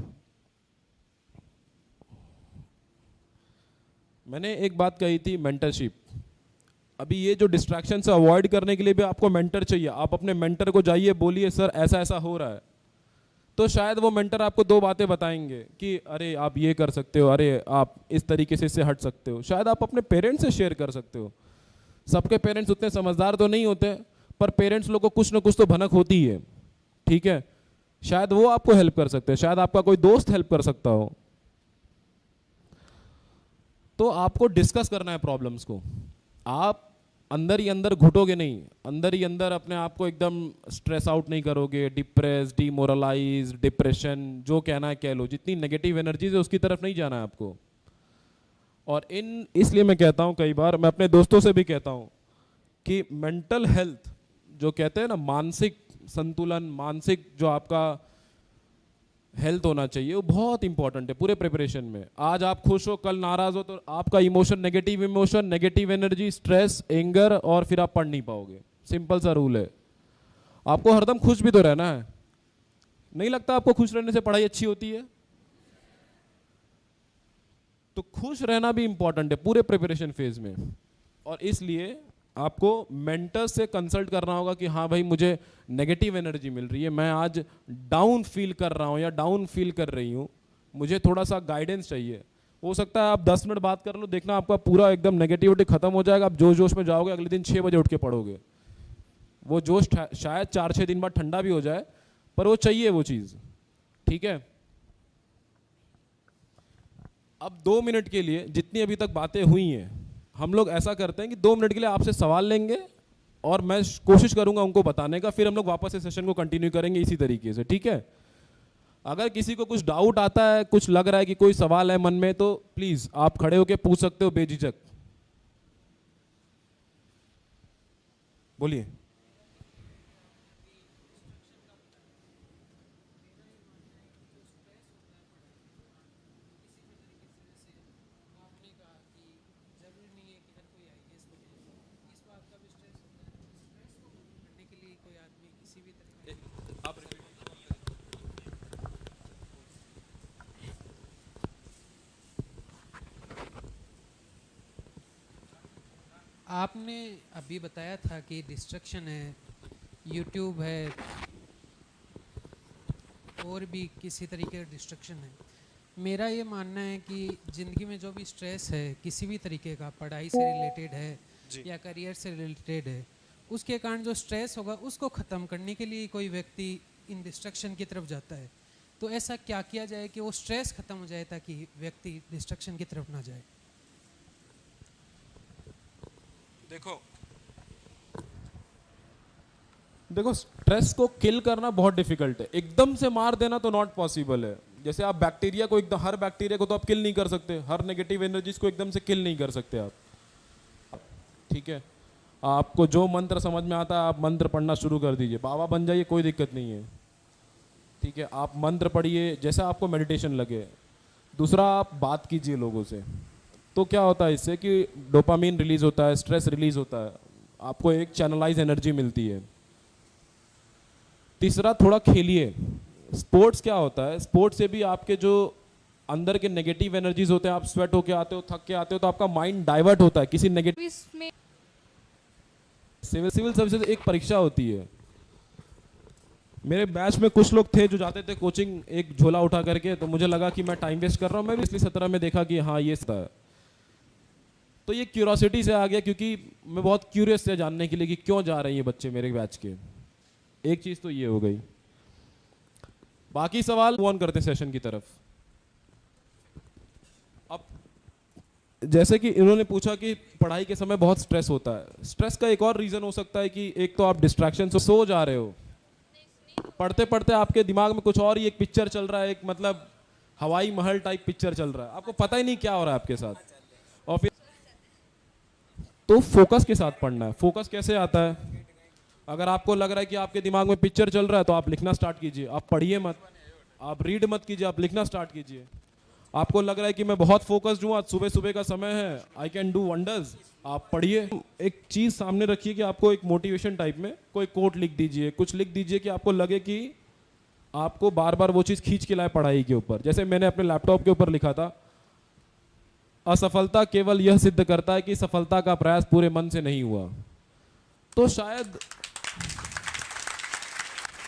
B: मैंने एक बात कही थी, मेंटरशिप। अभी ये जो डिस्ट्रैक्शन से अवॉइड करने के लिए भी आपको मेंटर चाहिए। आप अपने मेंटर को जाइए, बोलिए सर ऐसा ऐसा हो रहा है, तो शायद वो मेंटर आपको दो बातें बताएंगे कि अरे आप ये कर सकते हो, अरे आप इस तरीके से इससे हट सकते हो। शायद आप अपने पेरेंट्स से शेयर कर सकते हो। सबके पेरेंट्स उतने समझदार तो नहीं होते, पर पेरेंट्स लोग को कुछ ना कुछ तो भनक होती है। ठीक है, शायद वो आपको हेल्प कर सकते हैं, शायद आपका कोई दोस्त हेल्प कर सकता हो। तो आपको डिस्कस करना है प्रॉब्लम्स को। आप अंदर ही अंदर घुटोगे नहीं, अंदर ही अंदर अपने आप को एकदम स्ट्रेस आउट नहीं करोगे, डिप्रेस, डिमोरलाइज, डिप्रेशन, जो कहना है कह लो। जितनी नेगेटिव एनर्जीज है उसकी तरफ नहीं जाना है आपको। और इसलिए मैं कहता हूँ, कई बार मैं अपने दोस्तों से भी कहता हूँ कि मेंटल हेल्थ जो कहते हैं ना, मानसिक संतुलन, मानसिक जो आपका हेल्थ होना चाहिए, वो बहुत इंपॉर्टेंट है पूरे प्रिपरेशन में। आज आप खुश हो, कल नाराज हो, तो आपका emotion, negative energy, stress, anger, और फिर आप पढ़ नहीं पाओगे। सिंपल सा रूल है। आपको हरदम खुश भी तो रहना है। नहीं लगता आपको खुश रहने से पढ़ाई अच्छी होती है? तो खुश रहना भी इंपॉर्टेंट है पूरे प्रिपरेशन फेज में। और इसलिए आपको मेंटर से कंसल्ट करना होगा कि हाँ भाई, मुझे नेगेटिव एनर्जी मिल रही है, मैं आज डाउन फील कर रहा हूँ या डाउन फील कर रही हूँ, मुझे थोड़ा सा गाइडेंस चाहिए। हो सकता है आप 10 मिनट बात कर लो, देखना आपका पूरा एकदम नेगेटिविटी खत्म हो जाएगा, आप जोश जोश में जाओगे, अगले दिन 6 बजे उठ के पढ़ोगे। वो जोश शायद 4-6 दिन बाद ठंडा भी हो जाए, पर वो चाहिए वो चीज़। ठीक है, अब 2 मिनट के लिए जितनी अभी तक बातें हुई हैं, हम लोग ऐसा करते हैं कि 2 मिनट के लिए आपसे सवाल लेंगे और मैं कोशिश करूंगा उनको बताने का, फिर हम लोग वापस इस सेशन को कंटिन्यू करेंगे इसी तरीके से। ठीक है, अगर किसी को कुछ डाउट आता है, कुछ लग रहा है कि कोई सवाल है मन में, तो प्लीज आप खड़े होकर पूछ सकते हो बेझिझक। बोलिए।
C: आपने अभी बताया था कि डिस्ट्रक्शन है, यूट्यूब है, और भी किसी तरीके का डिस्ट्रक्शन है। मेरा ये मानना है कि ज़िंदगी में जो भी स्ट्रेस है किसी भी तरीके का, पढ़ाई से रिलेटेड है या करियर से रिलेटेड है, उसके कारण जो स्ट्रेस होगा उसको ख़त्म करने के लिए कोई व्यक्ति इन डिस्ट्रक्शन की तरफ जाता है। तो ऐसा क्या किया जाए कि वो स्ट्रेस ख़त्म हो जाए ताकि व्यक्ति डिस्ट्रक्शन की तरफ ना जाए?
B: देखो स्ट्रेस को किल करना बहुत डिफिकल्ट है, एकदम से मार देना तो नॉट पॉसिबल है। जैसे आप बैक्टीरिया को एकदम, हर बैक्टीरिया को तो आप किल नहीं कर सकते, हर नेगेटिव एनर्जीज को एकदम से किल नहीं कर सकते आप। ठीक है, आपको जो मंत्र समझ में आता है आप मंत्र पढ़ना शुरू कर दीजिए, बाबा बन जाइए, कोई दिक्कत नहीं है। ठीक है, आप मंत्र पढ़िए जैसा आपको मेडिटेशन लगे। दूसरा, आप बात कीजिए लोगों से, तो क्या होता है इससे कि डोपामीन रिलीज होता है, स्ट्रेस रिलीज होता है, आपको एक चैनलाइज एनर्जी मिलती है। तीसरा, थोड़ा खेलिए। स्पोर्ट्स क्या होता है, स्पोर्ट्स से भी आपके जो अंदर के नेगेटिव एनर्जीज होते हैं, आप स्वेट होके आते हो, थक के आते हो, तो आपका माइंड डाइवर्ट होता है किसी नेगेटिव। सिविल सर्विसेज एक परीक्षा होती है। मेरे बैच में कुछ लोग थे जो जाते थे कोचिंग एक झोला उठा करके, तो मुझे लगा कि मैं टाइम वेस्ट कर रहा हूँ। मैं भी इसलिए 17 में देखा कि हाँ ये है, तो ये क्यूरियोसिटी से आ गया, क्योंकि मैं बहुत क्यूरियस था जानने के लिए कि क्यों जा रहे हैं ये बच्चे मेरे बैच के। एक चीज तो ये हो गई। बाकी सवाल ऑन करते हैं सेशन की तरफ। अब जैसे कि इन्होंने पूछा कि पढ़ाई के समय बहुत स्ट्रेस होता है। स्ट्रेस का एक और रीजन हो सकता है कि एक तो आप डिस्ट्रैक्शन से सो जा रहे हो, पढ़ते पढ़ते आपके दिमाग में कुछ और ही एक पिक्चर चल रहा है, एक मतलब हवाई महल टाइप पिक्चर चल रहा है, आपको पता ही नहीं क्या हो रहा है आपके साथ। और फिर तो फोकस के साथ पढ़ना है। फोकस कैसे आता है? अगर आपको लग रहा है कि आपके दिमाग में पिक्चर चल रहा है तो आप लिखना स्टार्ट कीजिए, आप पढ़िए मत, आप रीड मत कीजिए, आप लिखना स्टार्ट कीजिए। आपको लग रहा है कि मैं बहुत फोकस्ड हूँ, आज सुबह सुबह का समय है, आई कैन डू वंडर्स, आप पढ़िए। एक चीज़ सामने रखिए कि आपको एक मोटिवेशन टाइप में कोई कोट लिख दीजिए, कुछ लिख दीजिए कि आपको लगे कि आपको बार बार वो चीज़ खींच के लाए पढ़ाई के ऊपर। जैसे मैंने अपने लैपटॉप के ऊपर लिखा था, असफलता केवल यह सिद्ध करता है कि सफलता का प्रयास पूरे मन से नहीं हुआ। तो शायद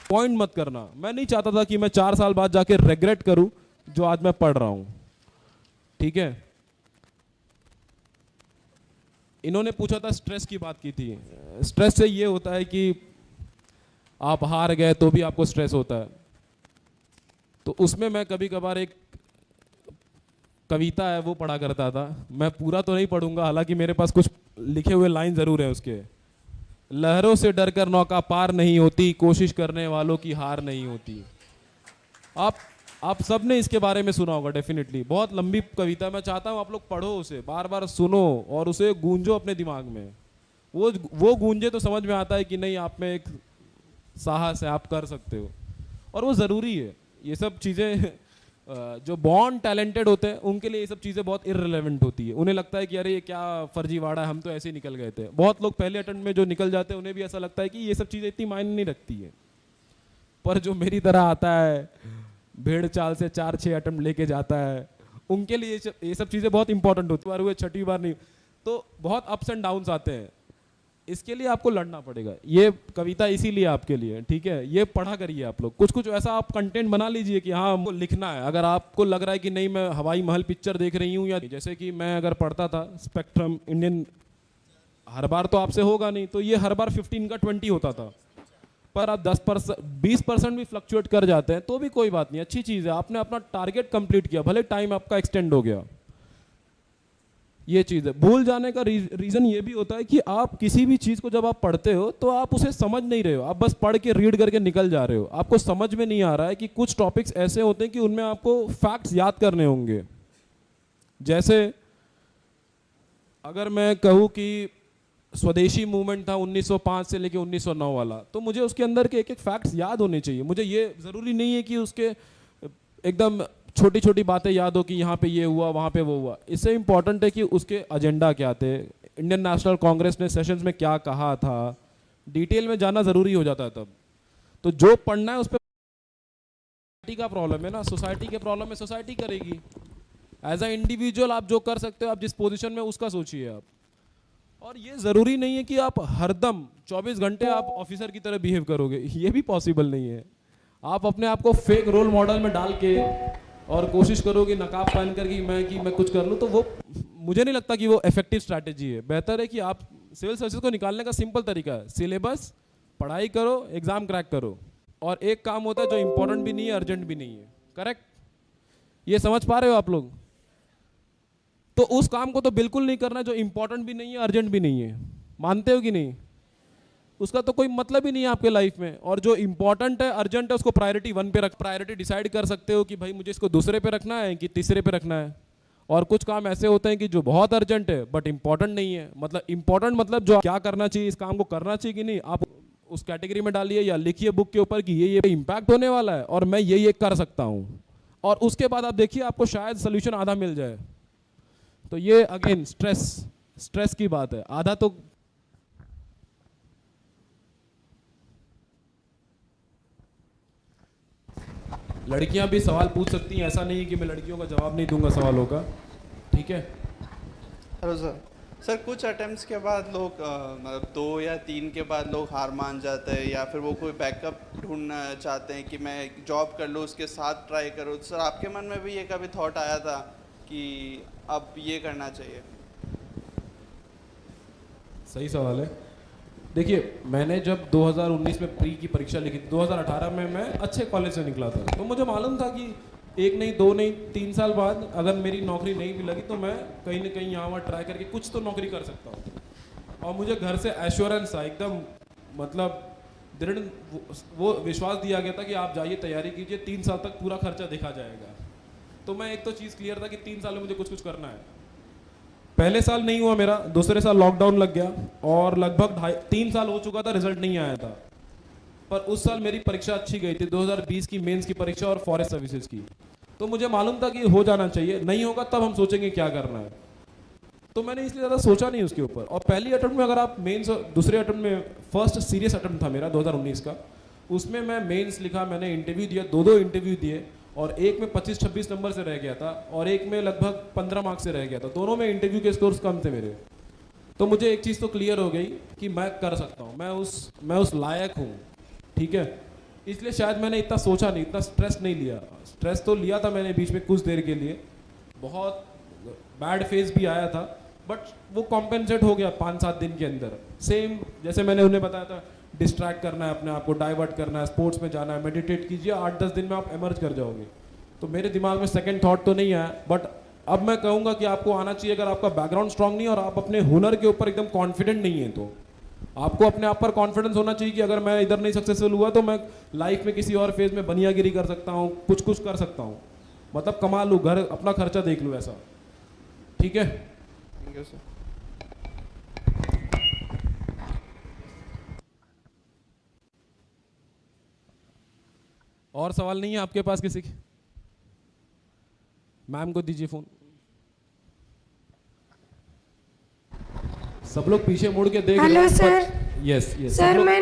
B: पॉइंट मत करना। मैं नहीं चाहता था कि मैं 4 साल बाद जाके रिग्रेट करूं जो आज मैं पढ़ रहा हूं, ठीक है। इन्होंने पूछा था, स्ट्रेस की बात की थी। स्ट्रेस से ये होता है कि आप हार गए तो भी आपको स्ट्रेस होता है। तो उसमें मैं कभी कभार एक कविता है वो पढ़ा करता था। मैं पूरा तो नहीं पढ़ूंगा, हालांकि मेरे पास कुछ लिखे हुए लाइन जरूर है उसके। लहरों से डरकर नौका पार नहीं होती, कोशिश करने वालों की हार नहीं होती। आप सब ने इसके बारे में सुना होगा डेफिनेटली। बहुत लंबी कविता, मैं चाहता हूँ आप लोग पढ़ो उसे, बार बार सुनो और उसे गूंजो अपने दिमाग में। वो गूंजे तो समझ में आता है कि नहीं, आप में एक साहस है, आप कर सकते हो। और वो ज़रूरी है। ये सब चीज़ें जो बॉर्न टैलेंटेड होते हैं उनके लिए ये सब चीज़ें बहुत इररिलेवेंट होती है। उन्हें लगता है कि अरे ये क्या फर्जीवाड़ा है, हम तो ऐसे ही निकल गए थे। बहुत लोग पहले अटेम्प्ट में जो निकल जाते हैं उन्हें भी ऐसा लगता है कि ये सब चीज़ें इतनी मायने नहीं रखती है। पर जो मेरी तरह आता है, भेड़ चाल से 4-6 अटेम्प्ट लेके जाता है, उनके लिए ये सब चीज़ें बहुत इंपॉर्टेंट होती है। बार हुए, छठी बार नहीं, तो बहुत अप्स एंड डाउन्स आते हैं। इसके लिए आपको लड़ना पड़ेगा। ये कविता इसीलिए आपके लिए, ठीक है। ये पढ़ा करिए आप लोग, कुछ कुछ ऐसा आप कंटेंट बना लीजिए कि हाँ हमको लिखना है। अगर आपको लग रहा है कि नहीं मैं हवाई महल पिक्चर देख रही हूँ, या जैसे कि मैं अगर पढ़ता था स्पेक्ट्रम इंडियन, हर बार तो आपसे होगा नहीं, तो ये हर बार 15 का 20 होता था। पर आप 10% 20% भी फ्लक्चुएट कर जाते हैं तो भी कोई बात नहीं, अच्छी चीज़ है। आपने अपना टारगेट कंप्लीट किया, भले टाइम आपका एक्सटेंड हो गया। ये चीज़ है। भूल जाने का रीज़न ये भी होता है कि आप किसी भी चीज़ को जब आप पढ़ते हो तो आप उसे समझ नहीं रहे हो, आप बस पढ़ के रीड करके निकल जा रहे हो। आपको समझ में नहीं आ रहा है कि कुछ टॉपिक्स ऐसे होते हैं कि उनमें आपको फैक्ट्स याद करने होंगे। जैसे अगर मैं कहूँ कि स्वदेशी मूवमेंट था 1905 से लेके 1909 वाला, तो मुझे उसके अंदर के एक एक फैक्ट्स याद होने चाहिए। मुझे ये ज़रूरी नहीं है कि उसके एकदम छोटी छोटी बातें याद हो कि यहाँ पे ये हुआ, वहाँ पे वो हुआ। इससे इम्पॉर्टेंट है कि उसके एजेंडा क्या थे, इंडियन नेशनल कांग्रेस ने सेशंस में क्या कहा था, डिटेल में जाना ज़रूरी हो जाता है तब। तो जो पढ़ना है उस पर, सोसाइटी का प्रॉब्लम है ना, सोसाइटी के प्रॉब्लम में सोसाइटी करेगी। एज अ इंडिविजुअल आप जो कर सकते हो, आप जिस पोजिशन में उसका सोचिए आप। और ये ज़रूरी नहीं है कि आप हरदम 24 घंटे आप ऑफिसर की तरह बिहेव करोगे, ये भी पॉसिबल नहीं है। आप अपने आप को फेक रोल मॉडल में डाल के और कोशिश करोगे नकाब पहन कर कि मैं कुछ कर लूँ, तो वो मुझे नहीं लगता कि वो इफेक्टिव स्ट्रैटेजी है। बेहतर है कि आप सिविल सर्विसेज को निकालने का सिंपल तरीका है, सिलेबस, पढ़ाई करो, एग्जाम क्रैक करो। और एक काम होता है जो इंपॉर्टेंट भी नहीं है, अर्जेंट भी नहीं है। करेक्ट? ये समझ पा रहे हो आप लोग? तो उस काम को तो बिल्कुल नहीं करना जो इंपॉर्टेंट भी नहीं है, अर्जेंट भी नहीं है। मानते हो कि नहीं? उसका तो कोई मतलब ही नहीं है आपके लाइफ में। और जो इंपॉर्टेंट है, अर्जेंट है, उसको प्रायोरिटी 1 पे रख। प्रायोरिटी डिसाइड कर सकते हो कि भाई मुझे इसको दूसरे पे रखना है कि तीसरे पे रखना है। और कुछ काम ऐसे होते हैं कि जो बहुत अर्जेंट है बट इंपॉर्टेंट नहीं है। मतलब इंपॉर्टेंट मतलब जो क्या करना चाहिए, इस काम को करना चाहिए कि नहीं, आप उस कैटेगरी में डालिए या लिखिए बुक के ऊपर कि ये इम्पैक्ट होने वाला है और मैं ये कर सकता हूँ। और उसके बाद आप देखिए आपको शायद सोल्यूशन आधा मिल जाए। तो ये अगेन स्ट्रेस की बात है। आधा तो लड़कियां भी सवाल पूछ सकती हैं, ऐसा नहीं है कि मैं लड़कियों का जवाब नहीं दूंगा सवालों का, ठीक है?
D: Hello sir. सर कुछ अटेम्प्ट्स के बाद लोग मतलब 2 या 3 के बाद लोग हार मान जाते हैं, या फिर वो कोई बैकअप ढूंढना चाहते हैं कि मैं जॉब कर लूँ उसके साथ ट्राई करूँ। सर आपके मन में भी ये कभी थॉट आया था कि अब ये करना चाहिए?
B: सही सवाल है। देखिए, मैंने जब 2019 में प्री की परीक्षा लिखी थी, 2018 में मैं अच्छे कॉलेज से निकला था, तो मुझे मालूम था कि 1 नहीं 2 नहीं 3 साल बाद अगर मेरी नौकरी नहीं भी लगी तो मैं कहीं ना कहीं यहाँ वहाँ ट्राई करके कुछ तो नौकरी कर सकता हूँ। और मुझे घर से एश्योरेंस था एकदम, मतलब दृढ़ वो विश्वास दिया गया था कि आप जाइए, तैयारी कीजिए, 3 साल तक पूरा खर्चा देखा जाएगा। तो मैं एक तो चीज़ क्लियर था कि 3 साल में मुझे कुछ करना है। पहले साल नहीं हुआ मेरा, दूसरे साल लॉकडाउन लग गया और लगभग 3 साल हो चुका था, रिजल्ट नहीं आया था। पर उस साल मेरी परीक्षा अच्छी गई थी, 2020 की मेंस की परीक्षा और फॉरेस्ट सर्विसेज की। तो मुझे मालूम था कि हो जाना चाहिए, नहीं होगा तब हम सोचेंगे क्या करना है। तो मैंने इसलिए ज़्यादा सोचा नहीं उसके ऊपर। और पहली अटेम्प्ट में अगर आप मेंस, दूसरे अटेम्प्ट में, फर्स्ट सीरियस अटेम्प्ट था मेरा 2019 का, उसमें मैं मेंस लिखा, मैंने इंटरव्यू दिया, 2 इंटरव्यू दिए, और एक में 25-26 नंबर से रह गया था और एक में लगभग 15 मार्क्स से रह गया था। दोनों में इंटरव्यू के स्कोर्स कम थे मेरे। तो मुझे एक चीज़ तो क्लियर हो गई कि मैं कर सकता हूँ, मैं उस लायक हूँ, ठीक है। इसलिए शायद मैंने इतना सोचा नहीं, इतना स्ट्रेस नहीं लिया। स्ट्रेस तो लिया था मैंने बीच में कुछ देर के लिए, बहुत बैड फेज भी आया था, बट वो कॉम्पेंसेट हो गया 5-7 दिन के अंदर। सेम जैसे मैंने उन्हें बताया था, डिस्ट्रैक्ट करना है अपने आप को, डाइवर्ट करना है, स्पोर्ट्स में जाना है, मेडिटेट कीजिए, 8-10 दिन में आप एमर्ज कर जाओगे। तो मेरे दिमाग में सेकंड थॉट तो नहीं आया, बट अब मैं कहूँगा कि आपको आना चाहिए। अगर आपका बैकग्राउंड स्ट्रांग नहीं है और आप अपने हुनर के ऊपर एकदम कॉन्फिडेंट नहीं है, तो आपको अपने आप पर कॉन्फिडेंस होना चाहिए कि अगर मैं इधर नहीं सक्सेसफुल हुआ तो मैं लाइफ में किसी और फेज में बनियागिरी कर सकता हूँ, कुछ कर सकता हूँ, मतलब कमा लूँ, घर अपना खर्चा देख लूँ, ऐसा। ठीक है,
D: थैंक यू सर।
B: और सवाल नहीं है आपके पास किसी के? मैम को दीजिए फोन। सब लोग पीछे मुड़ के देख रहे हैं।
E: Hello sir.
B: Yes yes
E: sir मैं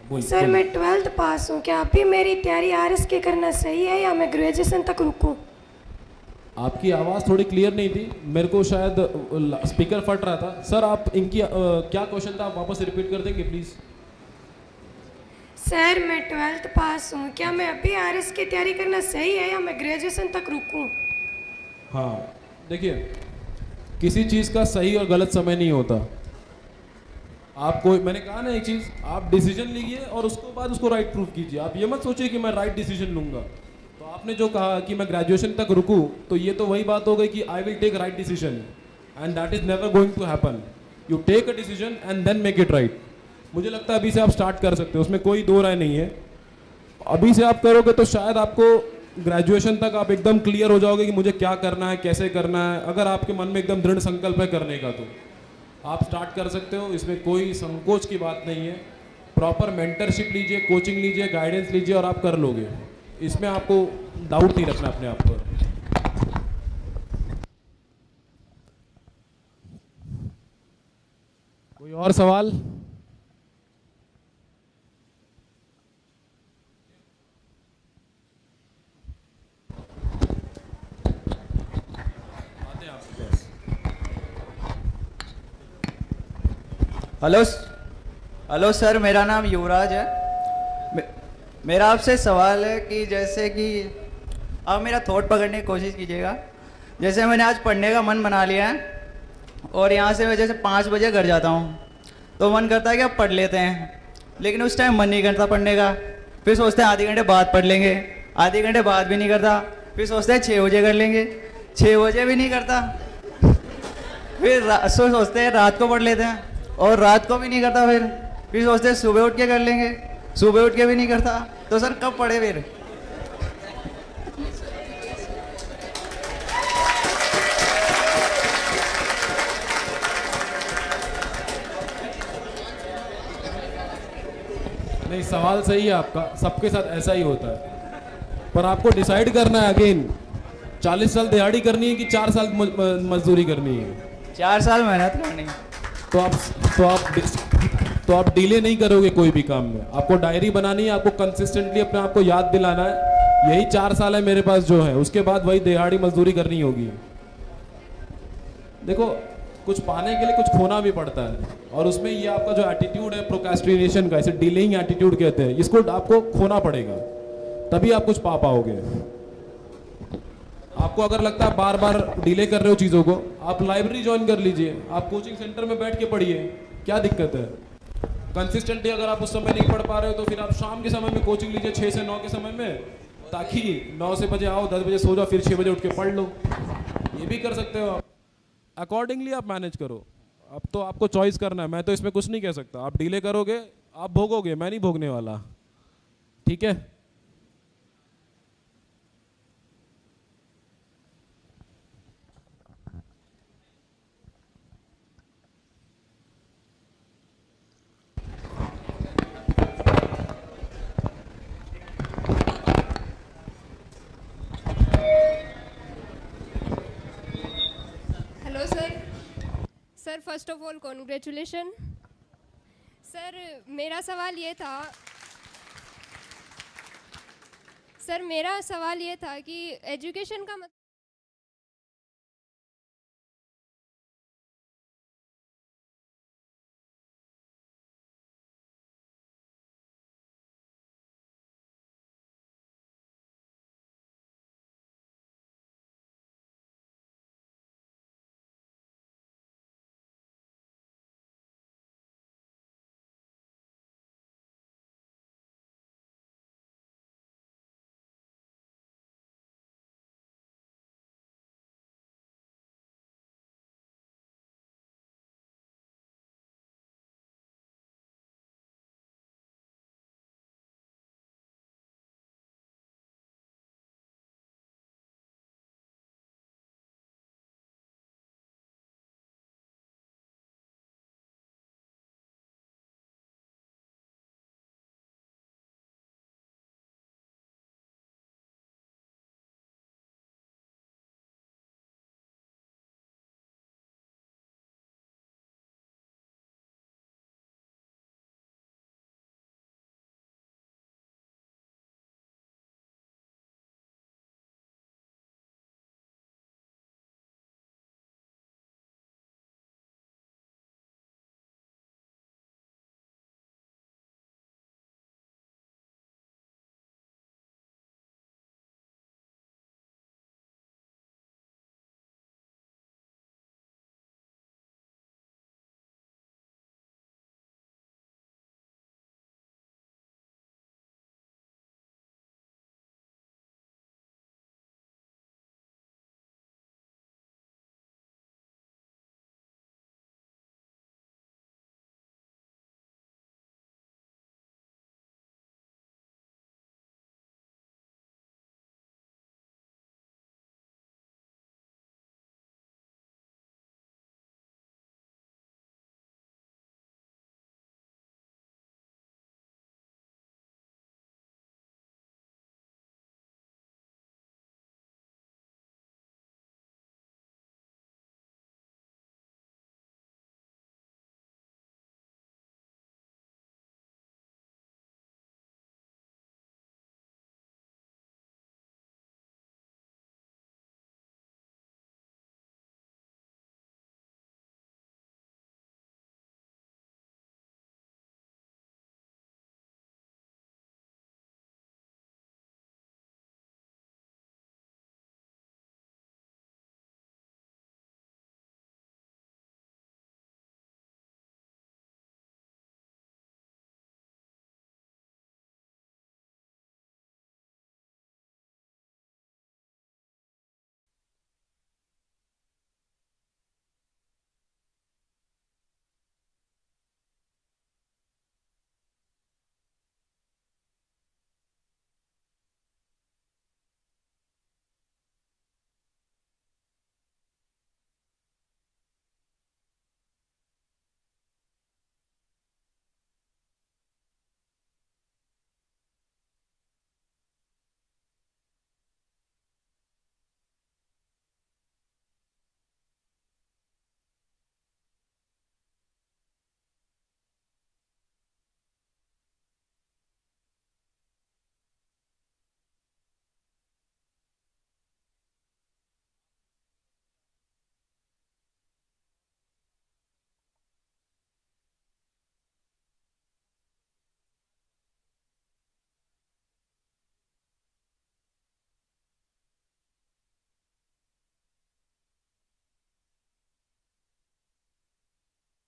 B: बोलिए,
E: सर मैं 12th पास हूँ, क्या अभी मेरी तैयारी आरएस के करना सही है या मैं ग्रेजुएशन तक रुकूँ?
B: आपकी आवाज़ थोड़ी क्लियर नहीं थी, मेरे को शायद स्पीकर फट रहा था। सर आप इनकी क्या क्वेश्चन था, आप वापस रिपीट कर देंगे प्लीज़?
E: सर मैं 12th पास हूँ, क्या मैं अभी आरएस की तैयारी करना सही है या मैं ग्रेजुएशन तक रुकूँ?
B: हाँ, देखिए, किसी चीज़ का सही और गलत समय नहीं होता। आपको मैंने कहा ना एक चीज़, आप डिसीजन लीजिए और उसको बाद उसको राइट प्रूव कीजिए। आप ये मत सोचिए कि मैं राइट डिसीजन लूँगा। तो आपने जो कहा कि मैं ग्रेजुएशन तक रुकूँ, तो ये तो वही बात हो गई कि I will take right decision, and that is never going to happen. You take a decision and then make it right. मुझे लगता है अभी से आप स्टार्ट कर सकते हो, उसमें कोई दो राय नहीं है। अभी से आप करोगे तो शायद आपको ग्रेजुएशन तक आप एकदम क्लियर हो जाओगे कि मुझे क्या करना है, कैसे करना है। अगर आपके मन में एकदम दृढ़ संकल्प है करने का, तो आप स्टार्ट कर सकते हो, इसमें कोई संकोच की बात नहीं है। प्रॉपर मेंटरशिप लीजिए, कोचिंग लीजिए, गाइडेंस लीजिए और आप कर लोगे। इसमें आपको डाउट नहीं रखना अपने आप पर। कोई और सवाल?
F: हेलो हेलो सर, मेरा नाम युवराज है। मेरा आपसे सवाल है कि जैसे कि आप मेरा थॉट पकड़ने की कोशिश कीजिएगा। जैसे मैंने आज पढ़ने का मन बना लिया है और यहाँ से मैं जैसे 5 बजे घर जाता हूँ, तो मन करता है कि अब पढ़ लेते हैं, लेकिन उस टाइम मन नहीं करता पढ़ने का। फिर सोचते हैं आधे घंटे बाद पढ़ लेंगे, आधे घंटे बाद भी नहीं करता। फिर सोचते हैं 6 बजे कर लेंगे, 6 बजे भी नहीं करता। फिर सोचते हैं रात को पढ़ लेते हैं और रात को भी नहीं करता। फिर सोचते हैं सुबह उठ के कर लेंगे, सुबह उठ के भी नहीं करता। तो सर कब पढ़े फिर?
B: नहीं, सवाल सही है आपका, सबके साथ ऐसा ही होता है। पर आपको डिसाइड करना है अगेन, 40 साल दिहाड़ी करनी है कि 4 साल मजदूरी करनी है?
F: 4 साल मेहनत करनी।
B: तो आप डिले नहीं करोगे कोई भी काम में। आपको डायरी बनानी है, आपको कंसिस्टेंटली अपने आप को याद दिलाना है यही 4 साल है मेरे पास जो है, उसके बाद वही दिहाड़ी मजदूरी करनी होगी। देखो, कुछ पाने के लिए कुछ खोना भी पड़ता है, और उसमें ये आपका जो एटीट्यूड है प्रोक्रेस्टिनेशन का, इसे डिलेइंग एटीट्यूड कहते हैं, इसको आपको खोना पड़ेगा, तभी आप कुछ पा पाओगे। आपको अगर लगता है बार बार डिले कर रहे हो चीज़ों को, आप लाइब्रेरी ज्वाइन कर लीजिए, आप कोचिंग सेंटर में बैठ के पढ़िए, क्या दिक्कत है? कंसिस्टेंटली अगर आप उस समय नहीं पढ़ पा रहे हो तो फिर आप शाम के समय में कोचिंग लीजिए, 6 से 9 के समय में, ताकि 9 से बजे आओ, 10 बजे सो जाओ, फिर 6 बजे उठ के पढ़ लो। ये भी कर सकते हो आप। अकॉर्डिंगली आप मैनेज करो। अब तो आपको चॉइस करना है, मैं तो इसमें कुछ नहीं कह सकता। आप डिले करोगे, आप भोगोगे, मैं नहीं भोगने वाला। ठीक है?
G: Sir first of all congratulation. Sir मेरा सवाल ये था कि एजुकेशन का मतलब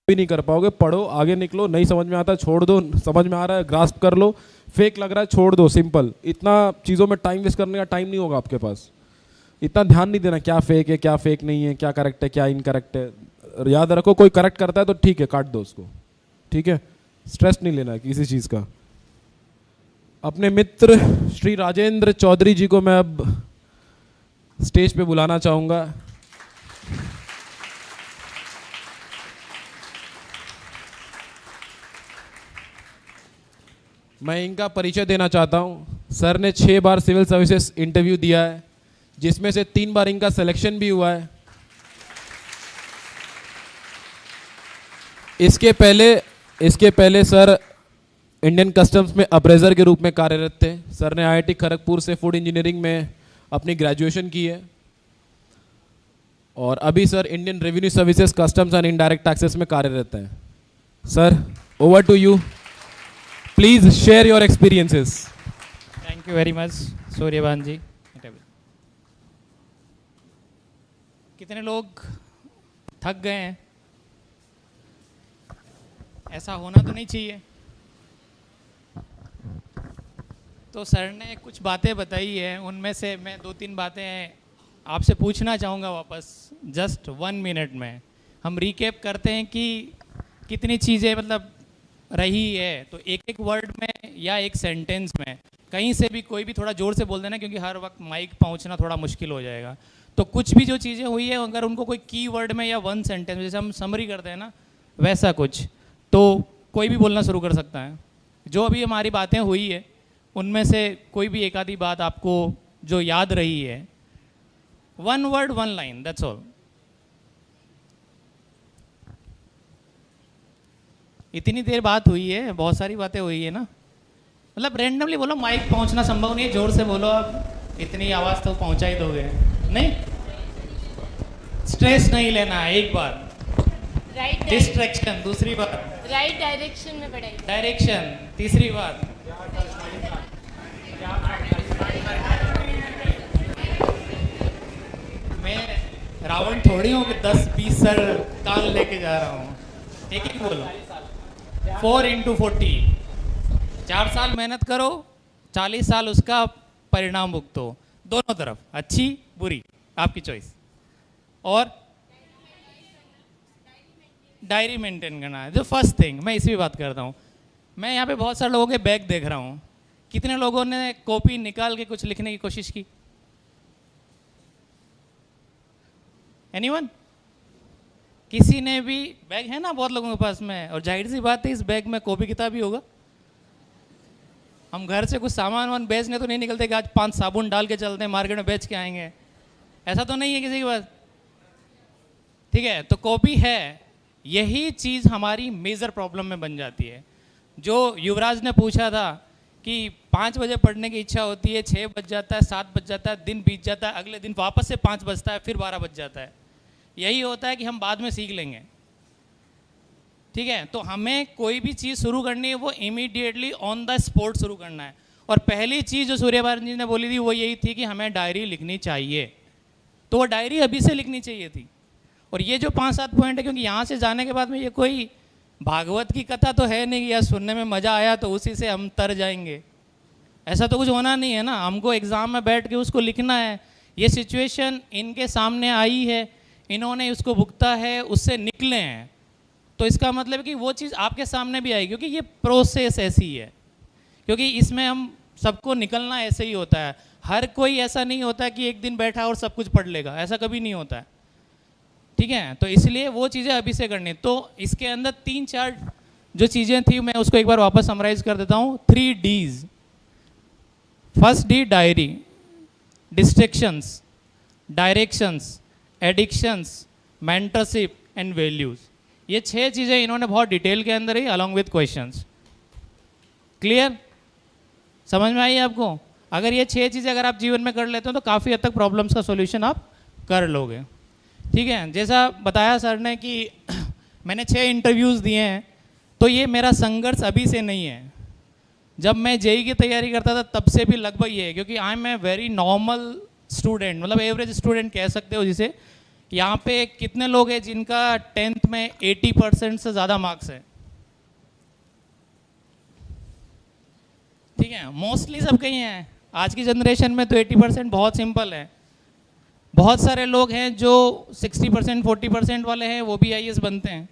B: भी नहीं कर पाओगे। पढ़ो, आगे निकलो, नहीं समझ में आता छोड़ दो, समझ में आ रहा है ग्रास्प कर लो, फेक लग रहा है छोड़ दो, सिंपल। इतना चीज़ों में टाइम वेस्ट करने का टाइम नहीं होगा आपके पास। इतना ध्यान नहीं देना क्या फेक है क्या फेक नहीं है, क्या करेक्ट है क्या इनकरेक्ट है। याद रखो कोई करेक्ट करता है तो ठीक है, काट दो उसको, ठीक है। स्ट्रेस नहीं लेना है किसी चीज़ का। अपने मित्र श्री राजेंद्र चौधरी जी को मैं अब स्टेज पे बुलाना चाहूँगा। मैं इनका परिचय देना चाहता हूँ। सर ने 6 बार सिविल सर्विसेज इंटरव्यू दिया है, जिसमें से 3 बार इनका सिलेक्शन भी हुआ है। इसके पहले सर इंडियन कस्टम्स में अप्रेजर के रूप में कार्यरत थे। सर ने आईआईटी खड़गपुर से फूड इंजीनियरिंग में अपनी ग्रेजुएशन की है और अभी sir Indian revenue services customs and indirect taxes में कार्यरत हैं। Sir over to you, please share your experiences.
H: Thank you very much Suryabhan ji. कितने लोग थक गए हैं? ऐसा होना तो नहीं चाहिए। तो सर ने कुछ बातें बताई है, उनमें से मैं 2-3 बातें आपसे पूछना चाहूँगा वापस, जस्ट 1 मिनट में। हम रिकैप करते हैं कि कितनी चीज़ें मतलब रही है, तो एक एक वर्ड में या एक सेंटेंस में कहीं से भी कोई भी थोड़ा ज़ोर से बोल देना, क्योंकि हर वक्त माइक पहुंचना थोड़ा मुश्किल हो जाएगा। तो कुछ भी जो चीज़ें हुई है अगर उनको कोई की वर्ड में या 1 सेंटेंस, जैसे हम समरी करते हैं ना वैसा कुछ, तो कोई भी बोलना शुरू कर सकता है। जो अभी हमारी बातें हुई है उनमें से कोई भी एक आधी बात आपको जो याद रही है, 1 वर्ड 1 लाइन, दैट्स ऑल। इतनी देर बात हुई है, बहुत सारी बातें हुई है ना, मतलब रैंडमली बोलो, माइक पहुंचना संभव नहीं है, जोर से बोलो, आप इतनी आवाज़ तो पहुंचा ही दोगे नहीं। स्ट्रेस नहीं लेना है, एक बार
I: राइट
H: डिस्ट्रैक्शन, दूसरी बार
I: राइट डायरेक्शन में पढ़ाई,
H: डायरेक्शन, तीसरी बार मैं रावण थोड़ी हूँ कि 10-20 सर कान लेके जा रहा हूँ, एक एक बोलो। 4 into 40, 4 साल मेहनत करो, 40 साल उसका परिणाम भुगतो, दोनों तरफ, अच्छी बुरी, आपकी चॉइस। और डायरी मेंटेन करना है, जो फर्स्ट थिंग मैं इसी भी बात करता हूँ। मैं यहाँ पे बहुत सारे लोगों के बैग देख रहा हूँ, कितने लोगों ने कॉपी निकाल के कुछ लिखने की कोशिश की? एनीवन? किसी ने भी? बैग है ना बहुत लोगों के पास में, और जाहिर सी बात है इस बैग में कॉपी किताब ही होगा। हम घर से कुछ सामान वान बेचने तो नहीं निकलते कि आज 5 साबुन डाल के चलते हैं मार्केट में बेच के आएंगे, ऐसा तो नहीं है किसी के पास, ठीक है? तो कॉपी है, यही चीज़ हमारी मेजर प्रॉब्लम में बन जाती है। जो युवराज ने पूछा था कि 5 बजे पढ़ने की इच्छा होती है, 6 बज जाता है, 7 बज जाता है, दिन बीत जाता है, अगले दिन वापस से 5 बजता है, फिर 12 बज जाता है। यही होता है कि हम बाद में सीख लेंगे, ठीक है? तो हमें कोई भी चीज़ शुरू करनी है वो इमीडिएटली ऑन द स्पॉट शुरू करना है। और पहली चीज़ जो सूर्यभान जी ने बोली थी वो यही थी कि हमें डायरी लिखनी चाहिए, तो वो डायरी अभी से लिखनी चाहिए थी। और ये जो 5-7 पॉइंट है, क्योंकि यहाँ से जाने के बाद में ये कोई भागवत की कथा तो है नहीं कि यार सुनने में मज़ा आया तो उसी से हम तर जाएंगे, ऐसा तो कुछ होना नहीं है ना। हमको एग्ज़ाम में बैठ के उसको लिखना है। ये सिचुएशन इनके सामने आई है, इन्होंने उसको भुगता है, उससे निकले हैं, तो इसका मतलब है कि वो चीज़ आपके सामने भी आएगी, क्योंकि ये प्रोसेस ऐसी है, क्योंकि इसमें हम सबको निकलना ऐसे ही होता है। हर कोई ऐसा नहीं होता कि एक दिन बैठा और सब कुछ पढ़ लेगा, ऐसा कभी नहीं होता है, ठीक है? तो इसलिए वो चीज़ें अभी से करनी। तो इसके अंदर 3-4 जो चीज़ें थी मैं उसको एक बार वापस समराइज कर देता हूँ। 3 Ds। First D diary, distractions, directions, addictions, mentorship and values. ये 6 चीज़ें इन्होंने बहुत डिटेल के अंदर ही अलॉन्ग विद क्वेश्चंस। क्लियर? समझ में आई आपको? अगर ये 6 चीज़ें अगर आप जीवन में कर लेते हो तो काफ़ी हद तक प्रॉब्लम्स का सॉल्यूशन आप कर लोगे, ठीक है? जैसा बताया सर ने कि मैंने 6 इंटरव्यूज़ दिए हैं, तो ये मेरा संघर्ष अभी से नहीं है, जब मैं जेई की तैयारी करता था तब से भी लगभग ये है, क्योंकि I am a very normal student, मतलब एवरेज स्टूडेंट कह सकते हो जिसे। यहाँ पे कितने लोग हैं जिनका 10th में 80% से ज़्यादा मार्क्स है, ठीक है? मोस्टली सब कहीं हैं, आज की जनरेशन में तो 80% बहुत सिंपल है। बहुत सारे लोग हैं जो 60% 40% वाले हैं, वो भी आईएएस बनते हैं।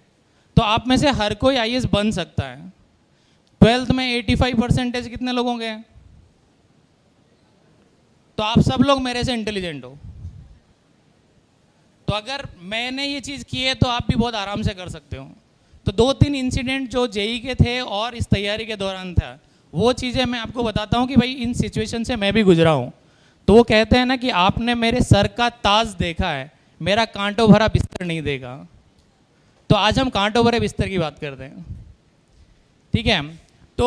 H: तो आप में से हर कोई आईएएस बन सकता है। 12th में 85% कितने लोगों के हैं? तो आप सब लोग मेरे से इंटेलिजेंट हो। तो अगर मैंने ये चीज़ की है तो आप भी बहुत आराम से कर सकते हो। तो 2-3 इंसिडेंट जो जेई के थे और इस तैयारी के दौरान था, वो चीज़ें मैं आपको बताता हूँ कि भाई इन सिचुएशन से मैं भी गुजरा हूँ। तो वो कहते हैं ना कि आपने मेरे सर का ताज देखा है, मेरा कांटों भरा बिस्तर नहीं देखा। तो आज हम कांटों भरे बिस्तर की बात करते हैं, ठीक है। तो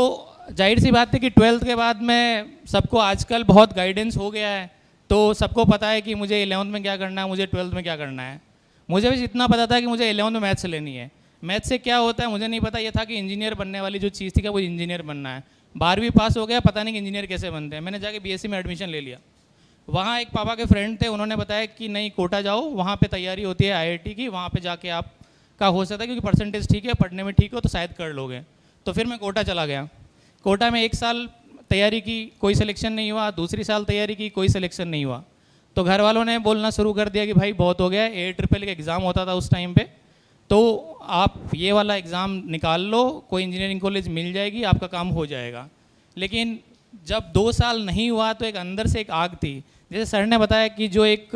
H: जाहिर सी बात है कि 12th के बाद में सबको आजकल बहुत गाइडेंस हो गया है, तो सबको पता है कि मुझे 11th में क्या करना है, मुझे 12th में क्या करना है। मुझे बस इतना पता था कि मुझे 11th में मैथ्स लेनी है। मैथ्स से क्या होता है मुझे नहीं पता, ये था कि इंजीनियर बनने वाली जो चीज़ थी कि वो इंजीनियर बनना है। 12वीं पास हो गया, पता नहीं कि इंजीनियर कैसे बनते हैं। मैंने जाके बीएससी में एडमिशन ले लिया। वहाँ एक पापा के फ्रेंड थे, उन्होंने बताया कि नहीं कोटा जाओ, वहाँ पे तैयारी होती है आईआईटी की, वहाँ पे जाके आप का हो सकता है क्योंकि परसेंटेज ठीक है, पढ़ने में ठीक हो तो शायद कर लोगे। तो फिर मैं कोटा चला गया। कोटा में 1 साल तैयारी की, कोई सिलेक्शन नहीं हुआ। दूसरी साल तैयारी की, कोई सिलेक्शन नहीं हुआ। तो घर वालों ने बोलना शुरू कर दिया कि भाई बहुत हो गया है, AAA का एग्ज़ाम होता था उस टाइम पे, तो आप ये वाला एग्ज़ाम निकाल लो, कोई इंजीनियरिंग कॉलेज मिल जाएगी, आपका काम हो जाएगा। लेकिन जब 2 साल नहीं हुआ तो एक अंदर से एक आग थी। जैसे सर ने बताया कि जो एक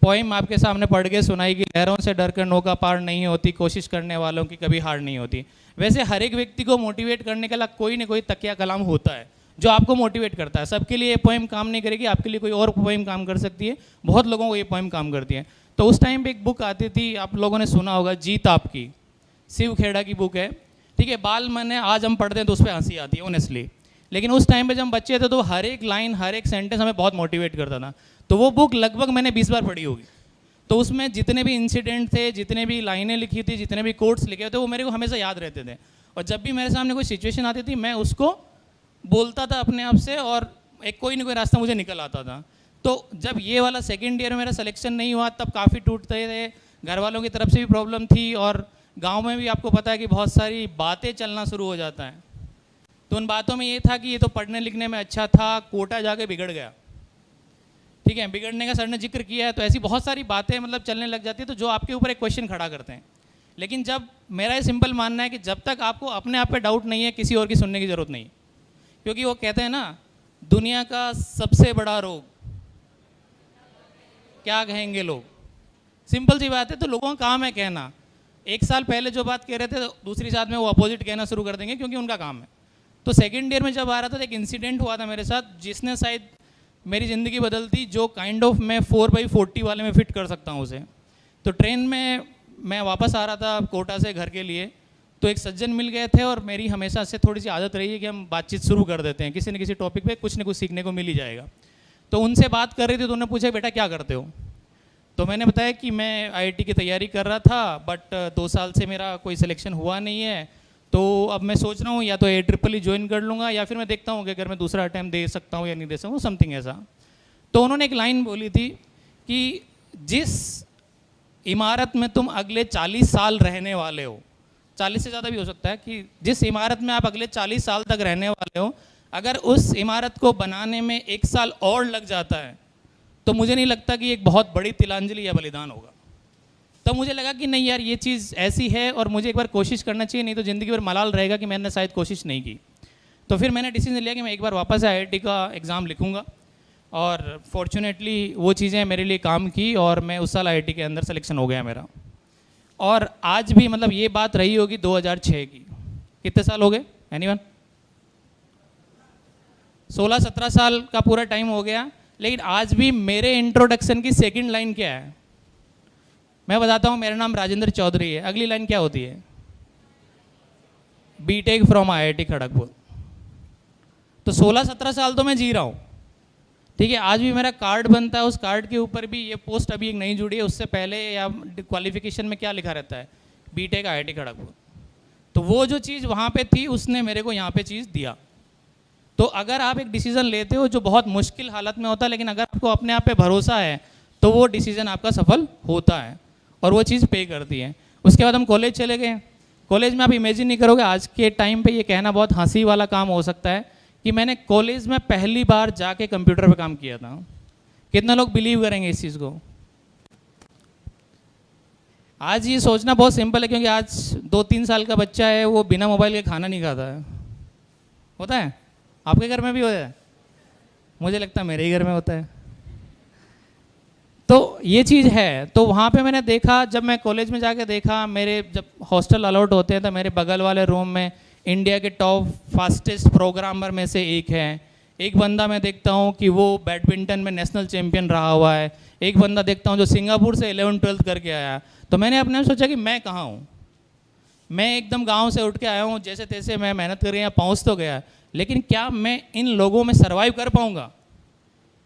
H: पोइम आपके सामने पढ़ के सुनाई कि लहरों से डर कर नौका पार नहीं होती, कोशिश करने वालों की कभी हार नहीं होती। वैसे हर एक व्यक्ति को मोटिवेट करने के लिए कोई ना कोई तकिया कलाम होता है जो आपको मोटिवेट करता है। सबके लिए ये पोइम काम नहीं करेगी, आपके लिए कोई और पोइम काम कर सकती है, बहुत लोगों को ये पोइम काम करती है। तो उस टाइम पे एक बुक आती थी, आप लोगों ने सुना होगा, जीत आपकी, शिव खेड़ा की बुक है, ठीक है। बाल मन है, आज हम पढ़ते हैं तो उस पर हंसी आती है ऑनेस्टली, लेकिन उस टाइम पे जब हम बच्चे थे तो हर एक लाइन, हर एक सेंटेंस हमें बहुत मोटिवेट करता था। तो वो बुक लगभग मैंने 20 बार पढ़ी होगी। तो उसमें जितने भी इंसिडेंट थे, जितने भी लाइनें लिखी थी, जितने भी कोट्स लिखे थे, वो मेरे को हमेशा याद रहते थे। और जब भी मेरे सामने कोई सिचुएशन आती थी मैं उसको बोलता था अपने आप से और एक कोई ना कोई रास्ता मुझे निकल आता था। तो जब ये वाला सेकेंड ईयर में मेरा सिलेक्शन नहीं हुआ तब काफ़ी टूटते थे, घर वालों की तरफ से भी प्रॉब्लम थी और गांव में भी आपको पता है कि बहुत सारी बातें चलना शुरू हो जाता है। तो उन बातों में ये था कि ये तो पढ़ने लिखने में अच्छा था, कोटा जाके बिगड़ गया, ठीक है। बिगड़ने का सर ने जिक्र किया है, तो ऐसी बहुत सारी बातें मतलब चलने लग जाती है तो जो आपके ऊपर एक क्वेश्चन खड़ा करते हैं। लेकिन जब मेरा ये सिंपल मानना है कि जब तक आपको अपने आप पे डाउट नहीं है, किसी और की सुनने की ज़रूरत नहीं, क्योंकि वो कहते हैं ना, दुनिया का सबसे बड़ा रोग क्या कहेंगे लोग। सिंपल सी बात है। तो लोगों का काम है कहना। 1 साल पहले जो बात कह रहे थे दूसरी साथ में वो अपोजिट कहना शुरू कर देंगे क्योंकि उनका काम है। तो सेकेंड ईयर में जब आ रहा था तो एक इंसिडेंट हुआ था मेरे साथ जिसने शायद मेरी ज़िंदगी बदल दी, जो काइंड ऑफ मैं 4x40 वाले में फिट कर सकता हूँ उसे। तो ट्रेन में मैं वापस आ रहा था कोटा से घर के लिए, तो एक सज्जन मिल गए थे और मेरी हमेशा से थोड़ी सी आदत रही है कि हम बातचीत शुरू कर देते हैं, किसी न किसी टॉपिक पे कुछ न कुछ सीखने को मिल ही जाएगा। तो उनसे बात कर रही थी तो उन्होंने पूछा बेटा क्या करते हो। तो मैंने बताया कि मैं आईआईटी की तैयारी कर रहा था बट 2 साल से मेरा कोई सिलेक्शन हुआ नहीं है, तो अब मैं सोच रहा हूँ या तो AAA ज्वाइन कर लूँगा या फिर मैं देखता हूँ कि अगर मैं दूसरा अटैम्प्ट दे सकता हूँ या नहीं दे सकता हूँ, समथिंग ऐसा। तो उन्होंने एक लाइन बोली थी कि जिस इमारत में तुम अगले 40 साल रहने वाले हो, 40 से ज़्यादा भी हो सकता है, कि जिस इमारत में आप अगले 40 साल तक रहने वाले हो, अगर उस इमारत को बनाने में 1 साल और लग जाता है तो मुझे नहीं लगता कि एक बहुत बड़ी तिलांजलि या बलिदान होगा। तो मुझे लगा कि नहीं यार ये चीज़ ऐसी है और मुझे एक बार कोशिश करना चाहिए, नहीं तो ज़िंदगी भर मलाल रहेगा कि मैंने शायद कोशिश नहीं की। तो फिर मैंने डिसीजन लिया कि मैं एक बार वापस से आईआईटी का एग्ज़ाम लिखूंगा और फॉर्चुनेटली वो चीज़ें मेरे लिए काम की और मैं उस साल आईआईटी के अंदर सिलेक्शन हो गया मेरा। और आज भी मतलब ये बात रही होगी 2006 की, कितने साल हो गए एनीवन? 16-17 साल का पूरा टाइम हो गया। लेकिन आज भी मेरे इंट्रोडक्शन की सेकंड लाइन क्या है मैं बताता हूँ। मेरा नाम राजेंद्र चौधरी है, अगली लाइन क्या होती है? BTech from IIT Kharagpur. तो 16-17 साल तो मैं जी रहा हूँ, ठीक है। आज भी मेरा कार्ड बनता है, उस कार्ड के ऊपर भी ये पोस्ट अभी एक नई जुड़ी है, उससे पहले या क्वालिफिकेशन में क्या लिखा रहता है? BTech IIT Kharagpur. तो वो जो चीज़ वहाँ पे थी उसने मेरे को यहाँ पे चीज़ दिया। तो अगर आप एक डिसीज़न लेते हो जो बहुत मुश्किल हालत में होता है, लेकिन अगर आपको अपने आप पे भरोसा है तो वो डिसीज़न आपका सफल होता है और वो चीज़ पे करती है। उसके बाद हम कॉलेज चले गए। कॉलेज में आप इमेजिन नहीं करोगे, आज के टाइम पे ये कहना बहुत हंसी वाला काम हो सकता है कि मैंने कॉलेज में पहली बार जाके कंप्यूटर पे काम किया था। कितना लोग बिलीव करेंगे इस चीज़ को? आज ये सोचना बहुत सिंपल है क्योंकि आज 2-3 साल का बच्चा है वो बिना मोबाइल के खाना नहीं खाता है। होता है? आपके घर में भी होता है? मुझे लगता है मेरे ही घर में होता है। तो ये चीज़ है। तो वहाँ पे मैंने देखा, जब मैं कॉलेज में जाके देखा, मेरे जब हॉस्टल अलॉट होते हैं तो मेरे बगल वाले रूम में इंडिया के टॉप फास्टेस्ट प्रोग्रामर में से एक है, एक बंदा मैं देखता हूँ कि वो बैडमिंटन में नेशनल चैंपियन रहा हुआ है, एक बंदा देखता हूँ जो सिंगापुर से 11th-12th करके आया। तो मैंने अपने आप सोचा कि मैं कहाँ हूँ, मैं एकदम गांव से उठ के आया हूँ, जैसे तैसे मैं मेहनत कर यहाँ पहुँच तो गया, लेकिन क्या मैं इन लोगों में सर्वाइव कर पाऊँगा,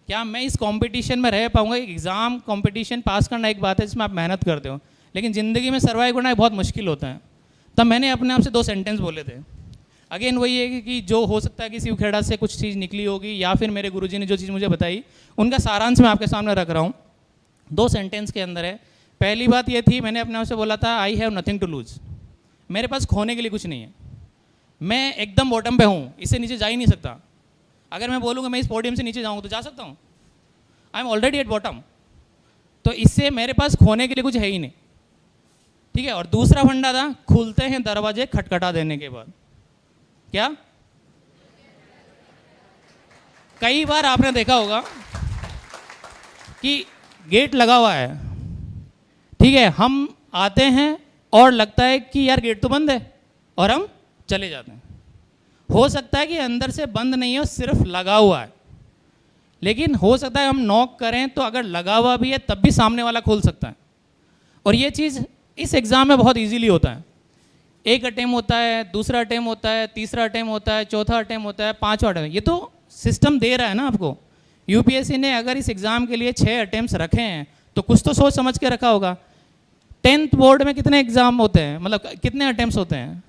H: क्या मैं इस कंपटीशन में रह पाऊँगा। एक एग्ज़ाम कंपटीशन पास करना एक बात है जिसमें आप मेहनत करते हो, लेकिन ज़िंदगी में सर्वाइव करना बहुत मुश्किल होता है। तब मैंने अपने आप से 2 सेंटेंस बोले थे। अगेन वही है कि जो हो सकता है कि शिव खेड़ा से कुछ चीज़ निकली होगी या फिर मेरे गुरुजी ने जो चीज़ मुझे बताई उनका सारांश मैं आपके सामने रख रहा हूँ। 2 सेंटेंस के अंदर है। पहली बात ये थी, मैंने अपने आप से बोला था I have nothing to lose, मेरे पास खोने के लिए कुछ नहीं है, मैं एकदम बॉटम पे हूँ, इससे नीचे जा ही नहीं सकता। अगर मैं बोलूँगा मैं इस पोडियम से नीचे जाऊँगा तो जा सकता हूँ, I am already at bottom, तो इससे मेरे पास खोने के लिए कुछ है ही नहीं, ठीक है। और दूसरा फंडा था, खुलते हैं दरवाजे खटखटा देने के बाद। क्या कई बार आपने देखा होगा कि गेट लगा हुआ है, ठीक है, हम आते हैं और लगता है कि यार गेट तो बंद है और हम चले जाते हैं। हो सकता है कि अंदर से बंद नहीं है, सिर्फ लगा हुआ है, लेकिन हो सकता है हम नॉक करें तो अगर लगा हुआ भी है तब भी सामने वाला खोल सकता है। और ये चीज़ इस एग्ज़ाम में बहुत इजीली होता है। एक अटेम्प्ट होता है, दूसरा अटेम्प्ट होता है, तीसरा अटेम्प्ट होता है, चौथा अटेम्प्ट होता है, 5वां अटेम्प्ट। ये तो सिस्टम दे रहा है ना आपको। यूपीएससी ने अगर इस एग्ज़ाम के लिए 6 अटेम्प्ट्स रखे हैं तो कुछ तो सोच समझ के रखा होगा। 10th बोर्ड में कितने एग्ज़ाम होते हैं, मतलब कितने अटेम्प्ट्स होते हैं?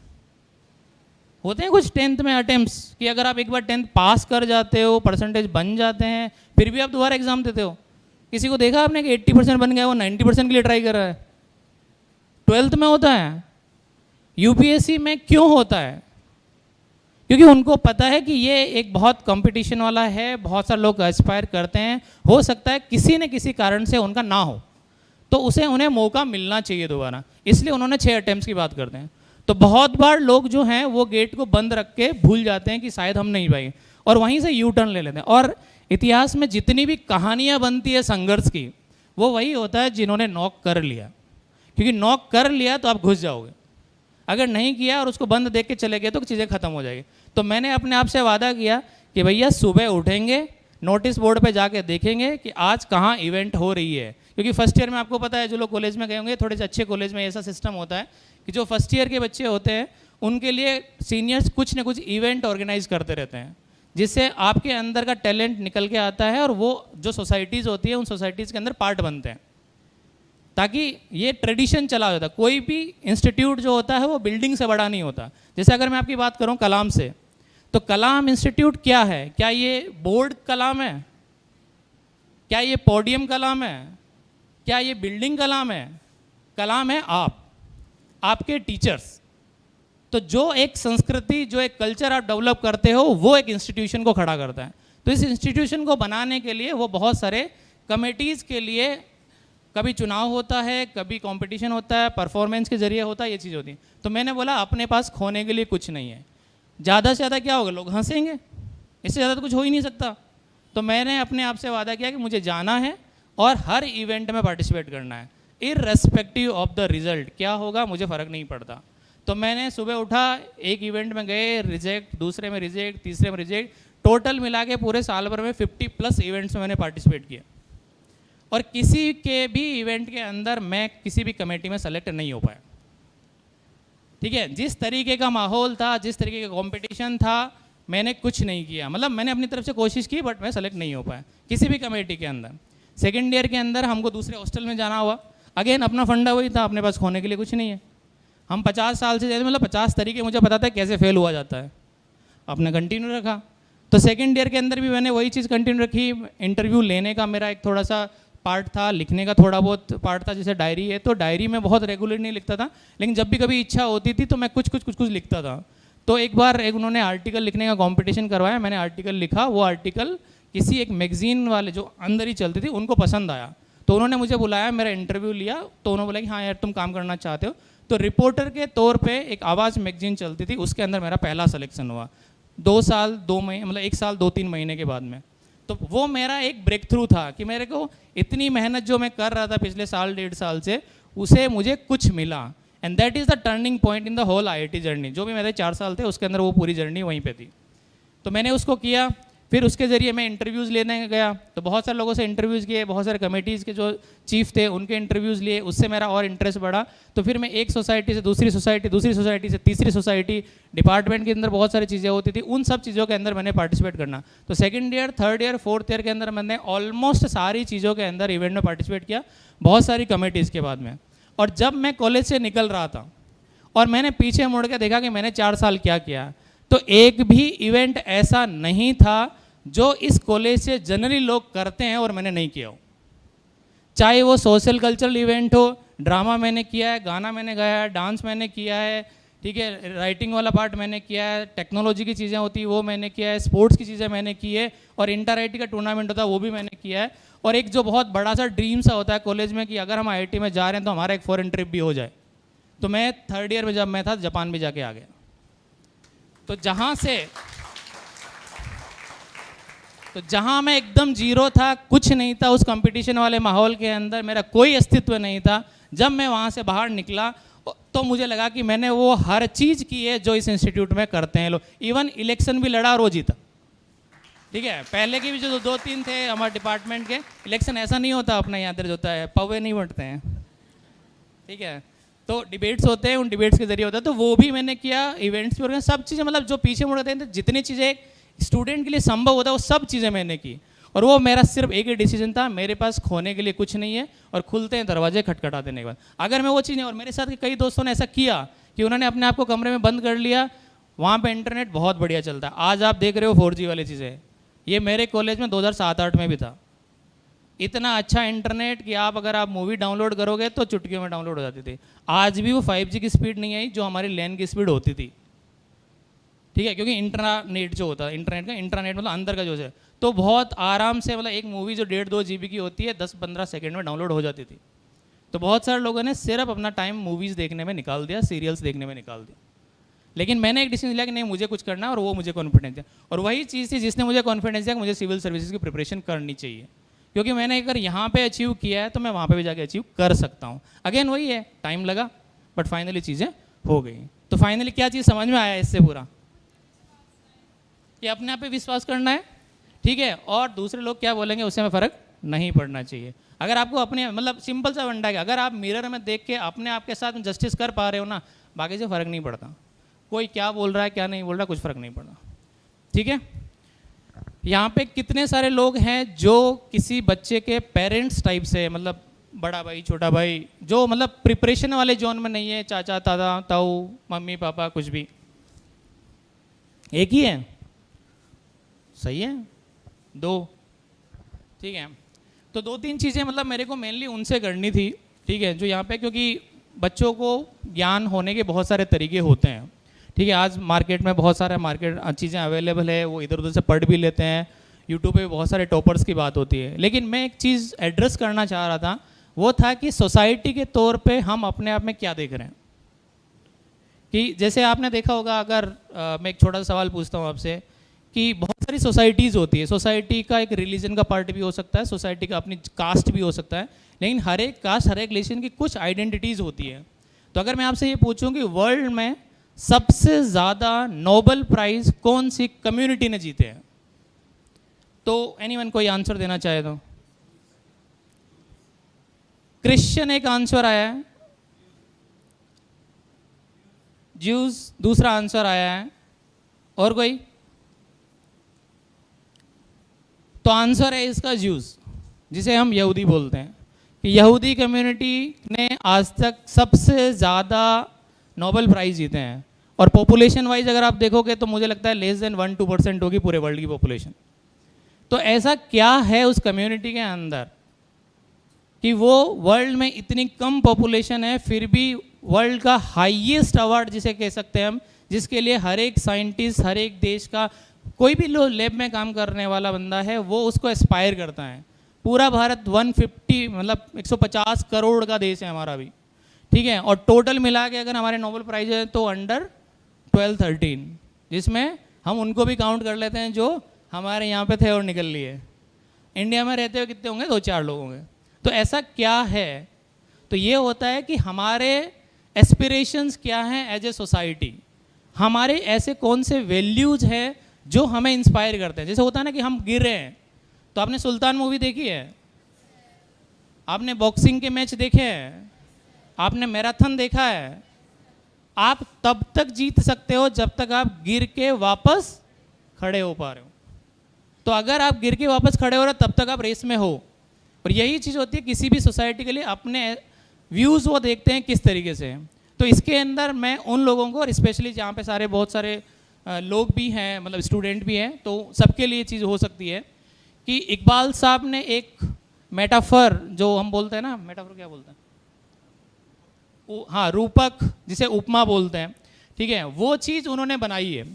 H: होते हैं कुछ 10th में अटेम्प्ट्स कि अगर आप एक बार 10th पास कर जाते हो, परसेंटेज बन जाते हैं, फिर भी आप दोबारा एग्ज़ाम देते हो। किसी को देखा आपने कि 80% बन गया, वो 90% के लिए ट्राई कर रहा है? 12th में होता है। यूपीएससी में क्यों होता है? क्योंकि उनको पता है कि ये एक बहुत कंपटीशन वाला है, बहुत सारे लोग एस्पायर करते हैं, हो सकता है किसी न किसी कारण से उनका ना हो, तो उन्हें मौका मिलना चाहिए दोबारा, इसलिए उन्होंने 6 अटेम्प्ट्स की बात करते हैं। तो बहुत बार लोग जो हैं वो गेट को बंद रख के भूल जाते हैं कि शायद हम नहीं पाएंगे और वहीं से यू टर्न ले लेते हैं। और इतिहास में जितनी भी कहानियाँ बनती है संघर्ष की, वो वही होता है जिन्होंने नॉक कर लिया, क्योंकि नॉक कर लिया तो आप घुस जाओगे, अगर नहीं किया और उसको बंद देख के चले गए तो चीज़ें खत्म हो जाएगी। तो मैंने अपने आप से वादा किया कि भैया सुबह उठेंगे, नोटिस बोर्ड पे जाके देखेंगे कि आज कहाँ इवेंट हो रही है। क्योंकि फर्स्ट ईयर में आपको पता है, जो लोग कॉलेज में गए होंगे, थोड़े से अच्छे कॉलेज में ऐसा सिस्टम होता है कि जो फर्स्ट ईयर के बच्चे होते हैं उनके लिए सीनियर्स कुछ ना कुछ इवेंट ऑर्गेनाइज करते रहते हैं, जिससे आपके अंदर का टैलेंट निकल के आता है और वो जो सोसाइटीज़ होती है उन सोसाइटीज़ के अंदर पार्ट बनते हैं, ताकि ये ट्रेडिशन चला जाता है। कोई भी इंस्टीट्यूट जो होता है वो बिल्डिंग से बड़ा नहीं होता। जैसे अगर मैं आपकी बात करूं कलाम से, तो कलाम इंस्टीट्यूट क्या है? क्या ये बोर्ड कलाम है? क्या ये पोडियम कलाम है? क्या ये बिल्डिंग कलाम है? कलाम है आपके टीचर्स। तो जो एक संस्कृति, जो एक कल्चर आप डेवलप करते हो, वो एक इंस्टीट्यूशन को खड़ा करता है। तो इस इंस्टीट्यूशन को बनाने के लिए वो बहुत सारे कमेटीज़ के लिए कभी चुनाव होता है, कभी कंपटीशन होता है, परफॉर्मेंस के जरिए होता है, ये चीज़ होती है। तो मैंने बोला अपने पास खोने के लिए कुछ नहीं है, ज़्यादा से ज़्यादा क्या होगा, लोग हंसेंगे, इससे ज़्यादा तो कुछ हो ही नहीं सकता। तो मैंने अपने आप से वादा किया कि मुझे जाना है और हर इवेंट में पार्टिसिपेट करना है, इररेस्पेक्टिव ऑफ द रिजल्ट, क्या होगा मुझे फ़र्क नहीं पड़ता। तो मैंने सुबह उठा, एक इवेंट में गए, रिजेक्ट, दूसरे में रिजेक्ट, तीसरे में रिजेक्ट, टोटल मिला के पूरे साल भर में 50+ इवेंट्स में मैंने पार्टिसिपेट किया। और किसी के भी इवेंट के अंदर मैं किसी भी कमेटी में सेलेक्ट नहीं हो पाया, ठीक है। जिस तरीके का माहौल था, जिस तरीके का कंपटीशन था, मैंने कुछ नहीं किया, मतलब मैंने अपनी तरफ से कोशिश की बट मैं सेलेक्ट नहीं हो पाया किसी भी कमेटी के अंदर। सेकेंड ईयर के अंदर हमको दूसरे हॉस्टल में जाना हुआ, अगेन अपना फंडा वही था, अपने पास खोने के लिए कुछ नहीं है। हम 50 साल से जाते, मतलब 50 तरीके मुझे पता था कैसे फेल हुआ जाता है, अपने कंटिन्यू रखा। तो सेकेंड ईयर के अंदर भी मैंने वही चीज़ कंटिन्यू रखी। इंटरव्यू लेने का मेरा एक थोड़ा सा पार्ट था, लिखने का थोड़ा बहुत पार्ट था, जैसे डायरी है, तो डायरी में बहुत रेगुलर नहीं लिखता था, लेकिन जब भी कभी इच्छा होती थी तो मैं कुछ लिखता था। तो एक बार उन्होंने आर्टिकल लिखने का कंपटीशन करवाया, मैंने आर्टिकल लिखा, वो आर्टिकल किसी एक मैगजीन वाले जो अंदर ही चलती थी उनको पसंद आया, तो उन्होंने मुझे बुलाया, मेरा इंटरव्यू लिया, तो उन्होंने बोला कि हाँ यार तुम काम करना चाहते हो। तो रिपोर्टर के तौर पे एक आवाज़ मैगजीन चलती थी, उसके अंदर मेरा पहला सिलेक्शन हुआ 2 साल 2 महीने, मतलब 1 साल 2-3 महीने के बाद में। तो वो मेरा एक ब्रेक थ्रू था कि मेरे को इतनी मेहनत जो मैं कर रहा था पिछले साल 1.5 साल से, उसे मुझे कुछ मिला, and that is the turning point in the whole IIT journey. जो भी मेरे 4 साल थे उसके अंदर वो पूरी जर्नी वहीं पे थी। तो मैंने उसको किया, फिर उसके ज़रिए मैं इंटरव्यूज़ लेने गया, तो बहुत सारे लोगों से इंटरव्यूज़ किए, बहुत सारे कमेटीज़ के जो चीफ थे उनके इंटरव्यूज़ लिए, उससे मेरा और इंटरेस्ट बढ़ा। तो फिर मैं एक सोसाइटी से दूसरी सोसाइटी, दूसरी सोसाइटी से तीसरी सोसाइटी, डिपार्टमेंट के अंदर बहुत सारी चीज़ें होती थी, उन सब चीज़ों के अंदर मैंने पार्टिसिपेट करना। तो second year, third year, fourth year के अंदर मैंने ऑलमोस्ट सारी चीज़ों के अंदर इवेंट में पार्टिसिपेट किया, बहुत सारी कमेटीज़ के बाद में। और जब मैं कॉलेज से निकल रहा था और मैंने पीछे मुड़ के देखा कि मैंने 4 साल क्या किया, तो एक भी इवेंट ऐसा नहीं था जो इस कॉलेज से जनरली लोग करते हैं और मैंने नहीं किया हो। चाहे वो सोशल कल्चरल इवेंट हो, ड्रामा मैंने किया है, गाना मैंने गाया है, डांस मैंने किया है, ठीक है, राइटिंग वाला पार्ट मैंने किया है, टेक्नोलॉजी की चीज़ें होती वो मैंने किया है, स्पोर्ट्स की चीज़ें मैंने की है, और इंटर आई का टूर्नामेंट होता है वो भी मैंने किया है। और एक जो बहुत बड़ा सा ड्रीम सा होता है कॉलेज में कि अगर हम IIT में जा रहे हैं तो हमारा एक फॉरेन ट्रिप भी हो जाए। तो मैं थर्ड ईयर में जब मैं था जापान भी जाके आ गया। तो जहाँ मैं एकदम जीरो था, कुछ नहीं था, उस कंपटीशन वाले माहौल के अंदर मेरा कोई अस्तित्व नहीं था, जब मैं वहाँ से बाहर निकला तो मुझे लगा कि मैंने वो हर चीज़ की है जो इस इंस्टीट्यूट में करते हैं लोग। इवन इलेक्शन भी लड़ा और वो जीता, ठीक है। पहले के भी जो 2-3 थे हमारे डिपार्टमेंट के, इलेक्शन ऐसा नहीं होता अपना यहाँ दर्ज होता है, पवे नहीं बढ़ते हैं, ठीक है। तो डिबेट्स होते हैं, उन डिबेट्स के जरिए होता है, तो वो भी मैंने किया, इवेंट्स भी, सब चीज़ें, मतलब जो पीछे मुड़ते हैं जितनी चीज़ें स्टूडेंट के लिए संभव होता है वो सब चीज़ें मैंने की। और वो मेरा सिर्फ एक ही डिसीजन था, मेरे पास खोने के लिए कुछ नहीं है और खुलते हैं दरवाजे खटखटा देने के बाद। अगर मैं वो चीज़ नहीं, और मेरे साथ कई दोस्तों ने ऐसा किया कि उन्होंने अपने आप को कमरे में बंद कर लिया, वहाँ पे इंटरनेट बहुत बढ़िया चलता है। आज आप देख रहे हो 4G वाली चीज़ें, ये मेरे कॉलेज में 2007-8 में भी था। इतना अच्छा इंटरनेट कि अगर आप मूवी डाउनलोड करोगे तो चुटकियों में डाउनलोड हो जाती थी। आज भी वो 5G की स्पीड नहीं आई जो हमारी लैन की स्पीड होती थी, ठीक है, क्योंकि इंटरनेट जो होता है, इंटरनेट मतलब अंदर का जो है, तो बहुत आराम से, मतलब एक मूवी जो 1.5-2 GB की होती है 10-15 सेकंड में डाउनलोड हो जाती थी। तो बहुत सारे लोगों ने सिर्फ अपना टाइम मूवीज़ देखने में निकाल दिया, सीरियल्स देखने में निकाल दिया। लेकिन मैंने एक डिसीजन लिया कि नहीं, मुझे कुछ करना है, और वो मुझे कॉन्फिडेंस दिया। और वही चीज़ थी जिसने मुझे कॉन्फिडेंस दिया कि मुझे सिविल सर्विसेज की प्रिपरेशन करनी चाहिए, क्योंकि मैंने अगर यहाँ पे अचीव किया है तो मैं वहाँ पे भी जाके अचीव कर सकता हूँ। अगेन वही है, टाइम लगा बट फाइनली चीज़ें हो गई। तो फाइनली क्या चीज़ समझ में आया इससे पूरा, कि अपने आप पे विश्वास करना है, ठीक है, और दूसरे लोग क्या बोलेंगे उससे हमें फ़र्क नहीं पड़ना चाहिए। अगर आपको अपने, मतलब सिंपल सा फंडा है, अगर आप मिरर में देख के अपने आप के साथ जस्टिस कर पा रहे हो ना, बाकी से फ़र्क नहीं पड़ता, कोई क्या बोल रहा है क्या नहीं बोल रहा, कुछ फ़र्क नहीं पड़ता, ठीक है। यहाँ पे कितने सारे लोग हैं जो किसी बच्चे के पेरेंट्स टाइप से, मतलब बड़ा भाई छोटा भाई, जो मतलब प्रिपरेशन वाले जोन में नहीं है, चाचा दादा ताऊ मम्मी पापा कुछ भी, एक ही है, सही है, 2, ठीक है। तो 2-3 चीज़ें मतलब मेरे को मेनली उनसे करनी थी, ठीक है, जो यहाँ पे, क्योंकि बच्चों को ज्ञान होने के बहुत सारे तरीके होते हैं, ठीक है। आज मार्केट में बहुत सारे चीज़ें अवेलेबल है, वो इधर उधर से पढ़ भी लेते हैं, यूट्यूब पे बहुत सारे टॉपर्स की बात होती है। लेकिन मैं एक चीज़ एड्रेस करना चाह रहा था, वो था कि सोसाइटी के तौर पे हम अपने आप में क्या देख रहे हैं। कि जैसे आपने देखा होगा, अगर मैं एक छोटा सा सवाल पूछता हूँ आपसे, कि बहुत सारी सोसाइटीज़ होती है, सोसाइटी का एक रिलीजन का पार्ट भी हो सकता है, सोसाइटी का अपनी कास्ट भी हो सकता है, लेकिन हर एक कास्ट, हर एक रिलीजन की कुछ आइडेंटिटीज़ होती है। तो अगर मैं आपसे ये पूछूं कि वर्ल्ड में सबसे ज़्यादा नोबेल प्राइज़ कौन सी कम्युनिटी ने जीते हैं, तो एनीवन कोई आंसर देना चाहे तो? क्रिश्चियन एक आंसर आया है, ज्यूज दूसरा आंसर आया है, और कोई? तो आंसर है इसका ज्यूज, जिसे हम यहूदी बोलते हैं, कि यहूदी कम्युनिटी ने आज तक सबसे ज़्यादा नोबेल प्राइज़ जीते हैं। और पॉपुलेशन वाइज अगर आप देखोगे तो मुझे लगता है लेस देन 1-2% होगी पूरे वर्ल्ड की पॉपुलेशन। तो ऐसा क्या है उस कम्युनिटी के अंदर कि वो वर्ल्ड में इतनी कम पॉपुलेशन है, फिर भी वर्ल्ड का हाईएस्ट अवार्ड जिसे कह सकते हैं हम, जिसके लिए हर एक साइंटिस्ट, हर एक देश का कोई भी लैब में काम करने वाला बंदा है, वो उसको एस्पायर करता है। पूरा भारत 150 मतलब 150 करोड़ का देश है हमारा भी, ठीक है। और टोटल मिला के अगर हमारे नोबेल प्राइज है तो अंडर 12-13, जिसमें हम उनको भी काउंट कर लेते हैं जो हमारे यहाँ पे थे और निकल लिए। इंडिया में रहते हुए कितने होंगे? 2-4 लोग होंगे। तो ऐसा क्या है? तो ये होता है कि हमारे एस्पिरेशंस क्या हैं एज ए सोसाइटी, हमारे ऐसे कौन से वैल्यूज़ हैं जो हमें इंस्पायर करते हैं। जैसे होता है ना कि हम गिर रहे हैं, तो आपने सुल्तान मूवी देखी है, आपने बॉक्सिंग के मैच देखे हैं, आपने मैराथन देखा है, आप तब तक जीत सकते हो जब तक आप गिर के वापस खड़े हो पा रहे हो। तो अगर आप गिर के वापस खड़े हो रहे हो तब तक आप रेस में हो। और यही चीज़ होती है किसी भी सोसाइटी के लिए, अपने व्यूज़ वो देखते हैं किस तरीके से। तो इसके अंदर मैं उन लोगों को, और स्पेशली जहाँ पे सारे बहुत सारे लोग भी हैं, मतलब स्टूडेंट भी हैं, तो सबके लिए चीज़ हो सकती है कि इकबाल साहब ने एक मेटाफर, जो हम बोलते हैं ना, मेटाफर क्या बोलते हैं, हाँ रूपक, जिसे उपमा बोलते हैं, ठीक है, वो चीज़ उन्होंने बनाई है।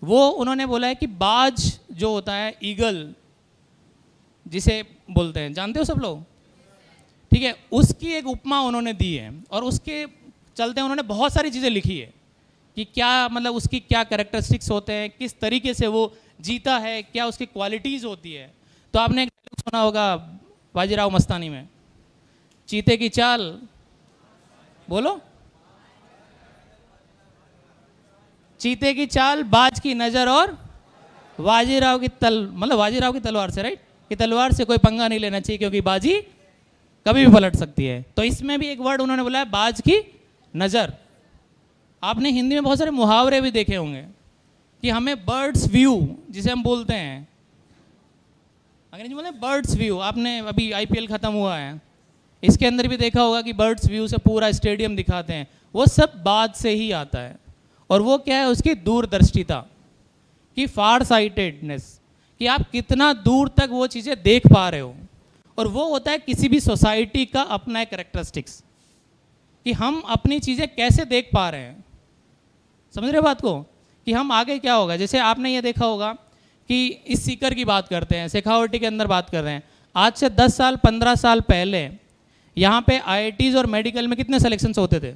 H: वो उन्होंने बोला है कि बाज जो होता है, ईगल जिसे बोलते हैं, जानते हो सब लोग, ठीक है, उसकी एक उपमा उन्होंने दी है। और उसके चलते उन्होंने बहुत सारी चीज़ें लिखी है कि क्या मतलब उसकी क्या कैरेक्टरिस्टिक्स होते हैं, किस तरीके से वो जीता है, क्या उसकी क्वालिटीज़ होती है। तो आपने एक सुना होगा बाजीराव मस्तानी में, चीते की चाल, बोलो, चीते की चाल, बाज की नज़र और बाजीराव की मतलब बाजीराव की तलवार से, राइट, कि तलवार से कोई पंगा नहीं लेना चाहिए क्योंकि बाजी कभी भी पलट सकती है। तो इसमें भी एक वर्ड उन्होंने बोला है, बाज की नज़र। आपने हिंदी में बहुत सारे मुहावरे भी देखे होंगे कि हमें बर्ड्स व्यू, जिसे हम बोलते हैं, अंग्रेजी बोलते हैं बर्ड्स व्यू। आपने अभी आईपीएल ख़त्म हुआ है, इसके अंदर भी देखा होगा कि बर्ड्स व्यू से पूरा स्टेडियम दिखाते हैं, वो सब बाज से ही आता है। और वो क्या है, उसकी दूरदर्शिता की फार साइटेडनेस, कि आप कितना दूर तक वो चीज़ें देख पा रहे हो। और वो होता है किसी भी सोसाइटी का अपना एक कैरेक्टरिस्टिक्स, कि हम अपनी चीज़ें कैसे देख पा रहे हैं। समझ रहे बात को, कि हम आगे क्या होगा। जैसे आपने ये देखा होगा कि इस सीकर की बात करते हैं, शेखावटी के अंदर बात कर रहे हैं, आज से 10 साल 15 साल पहले यहाँ पे आईआईटीज़ और मेडिकल में कितने सिलेक्शंस होते थे?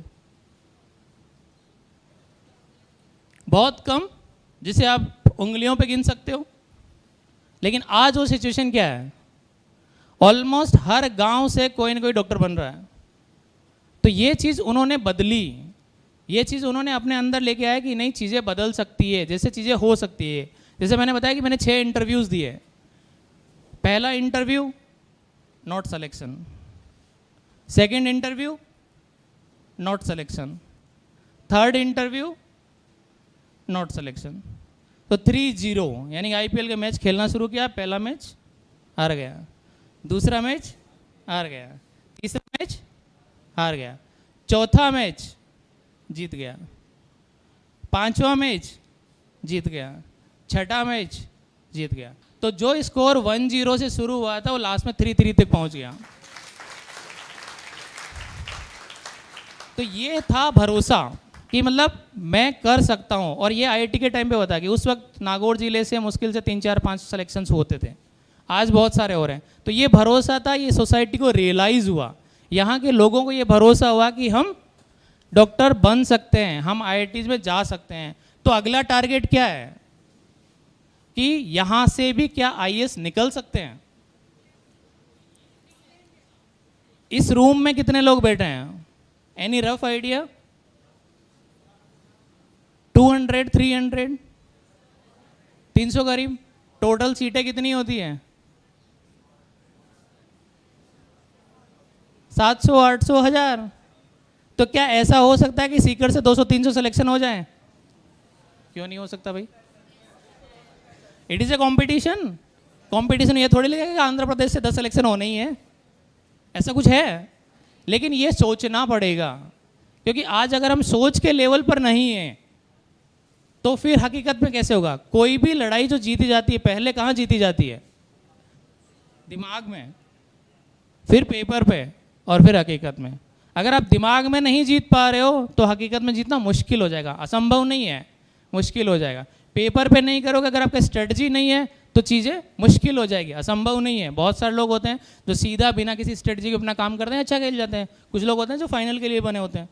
H: बहुत कम, जिसे आप उंगलियों पे गिन सकते हो। लेकिन आज वो सिचुएशन क्या है, ऑलमोस्ट हर गांव से कोई ना कोई डॉक्टर बन रहा है। तो ये चीज़ उन्होंने बदली, ये चीज़ उन्होंने अपने अंदर लेके आया कि नहीं, चीज़ें बदल सकती है, जैसे चीज़ें हो सकती है। जैसे मैंने बताया कि मैंने 6 इंटरव्यूज़ दिए। पहला interview not selection, second interview not selection, third interview not selection. तो 3-0, यानी आईपीएल का मैच खेलना शुरू किया, पहला मैच हार गया, दूसरा मैच हार गया, तीसरा मैच हार गया, चौथा मैच जीत गया, पांचवा मैच जीत गया, छठा मैच जीत गया। तो जो स्कोर 1-0 से शुरू हुआ था वो लास्ट में 3-3 तक पहुंच गया। तो ये था भरोसा कि मतलब मैं कर सकता हूँ। और ये आईआईटी के टाइम पे होता है कि उस वक्त नागौर जिले से मुश्किल से 3-4-5 सिलेक्शंस होते थे, आज बहुत सारे हो रहे हैं। तो ये भरोसा था, ये सोसाइटी को रियलाइज़ हुआ, यहाँ के लोगों को ये भरोसा हुआ कि हम डॉक्टर बन सकते हैं, हम आईआईटीज़ में जा सकते हैं। तो अगला टारगेट क्या है कि यहाँ से भी क्या आईएएस निकल सकते हैं। इस रूम में कितने लोग बैठे हैं, एनी रफ आइडिया? 200, 300, 300 करीब। टोटल सीटें कितनी होती हैं? 700, 800, 1000। तो क्या ऐसा हो सकता है कि सीकर से 200-300 सिलेक्शन हो जाए? क्यों नहीं हो सकता भाई? It is a competition. Competition ये थोड़ी लगेगा कि आंध्र प्रदेश से 10 सिलेक्शन होने ही है, ऐसा कुछ है। लेकिन ये सोचना पड़ेगा, क्योंकि आज अगर हम सोच के लेवल पर नहीं हैं तो फिर हकीकत में कैसे होगा। कोई भी लड़ाई जो जीती जाती है, पहले कहाँ जीती जाती है? दिमाग में, फिर पेपर पे, और फिर हकीकत में। अगर आप दिमाग में नहीं जीत पा रहे हो तो हकीकत में जीतना मुश्किल हो जाएगा। असंभव नहीं है, मुश्किल हो जाएगा। पेपर पे नहीं करोगे, अगर आपका स्ट्रेटजी नहीं है तो चीज़ें मुश्किल हो जाएगी, असंभव नहीं है। बहुत सारे लोग होते हैं जो सीधा बिना किसी स्ट्रेटजी के अपना काम करते हैं, अच्छा खेल जाते हैं। कुछ लोग होते हैं जो फाइनल के लिए बने होते हैं,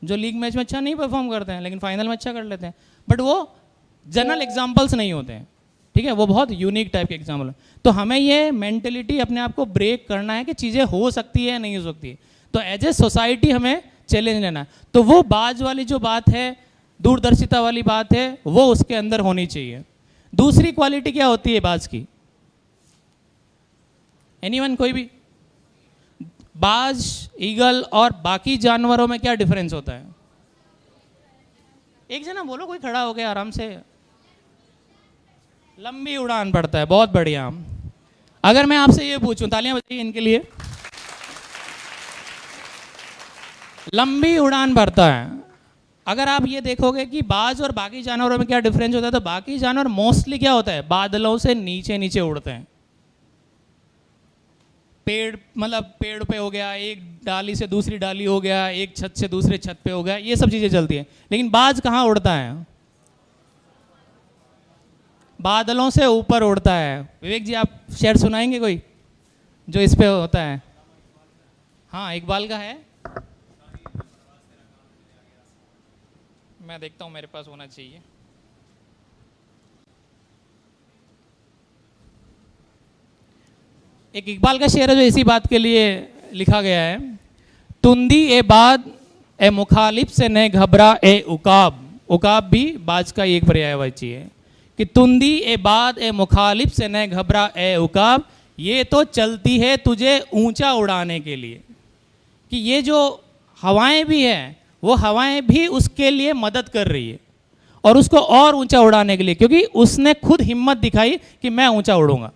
H: जो लीग मैच में अच्छा नहीं परफॉर्म करते हैं लेकिन फाइनल में अच्छा कर लेते हैं। बट वो जनरल एग्जाम्पल्स नहीं होते हैं, ठीक है, वो बहुत यूनिक टाइप के एग्जाम्पल है। तो हमें ये मेंटेलिटी अपने आप को ब्रेक करना है कि चीज़ें हो सकती है, नहीं हो सकती। तो एज ए सोसाइटी हमें चैलेंज लेना है। तो वो बाज वाली जो बात है, दूरदर्शिता वाली बात है, वो उसके अंदर होनी चाहिए। दूसरी क्वालिटी क्या होती है बाज की? एनीवन, कोई भी? बाज, ईगल और बाकी जानवरों में क्या डिफरेंस होता है? एक जना बोलो, कोई खड़ा हो गया आराम से। लंबी उड़ान भरता है, बहुत बढ़िया। अगर मैं आपसे ये पूछूं, तालियां बजाइए इनके लिए, लंबी उड़ान भरता है, अगर आप ये देखोगे कि बाज और बाकी जानवरों में क्या डिफरेंस होता है, तो बाकी जानवर मोस्टली क्या होता है, बादलों से नीचे नीचे उड़ते हैं। पेड़, मतलब पेड़ पे हो गया, एक डाली से दूसरी डाली हो गया, एक छत से दूसरे छत पे हो गया, ये सब चीजें चलती हैं। लेकिन बाज कहाँ उड़ता है? बादलों से ऊपर उड़ता है। विवेक जी, आप शेर सुनाएंगे कोई जो इस पे होता है? हाँ, इकबाल का है, मैं देखता हूँ, मेरे पास होना चाहिए। एक इकबाल का शेर है जो इसी बात के लिए लिखा गया है। तुंदी ए बाद ए मुखालिफ से न घबरा ए उकाब। उकाब भी बाज का एक पर्यायवाची है कि तुंदी ए बाद ए मुखालिफ से न घबरा ए उकाब, ये तो चलती है तुझे ऊंचा उड़ाने के लिए। कि ये जो हवाएं भी हैं, वो हवाएं भी उसके लिए मदद कर रही है और उसको और ऊंचा उड़ाने के लिए, क्योंकि उसने खुद हिम्मत दिखाई कि मैं ऊंचा उड़ूंगा,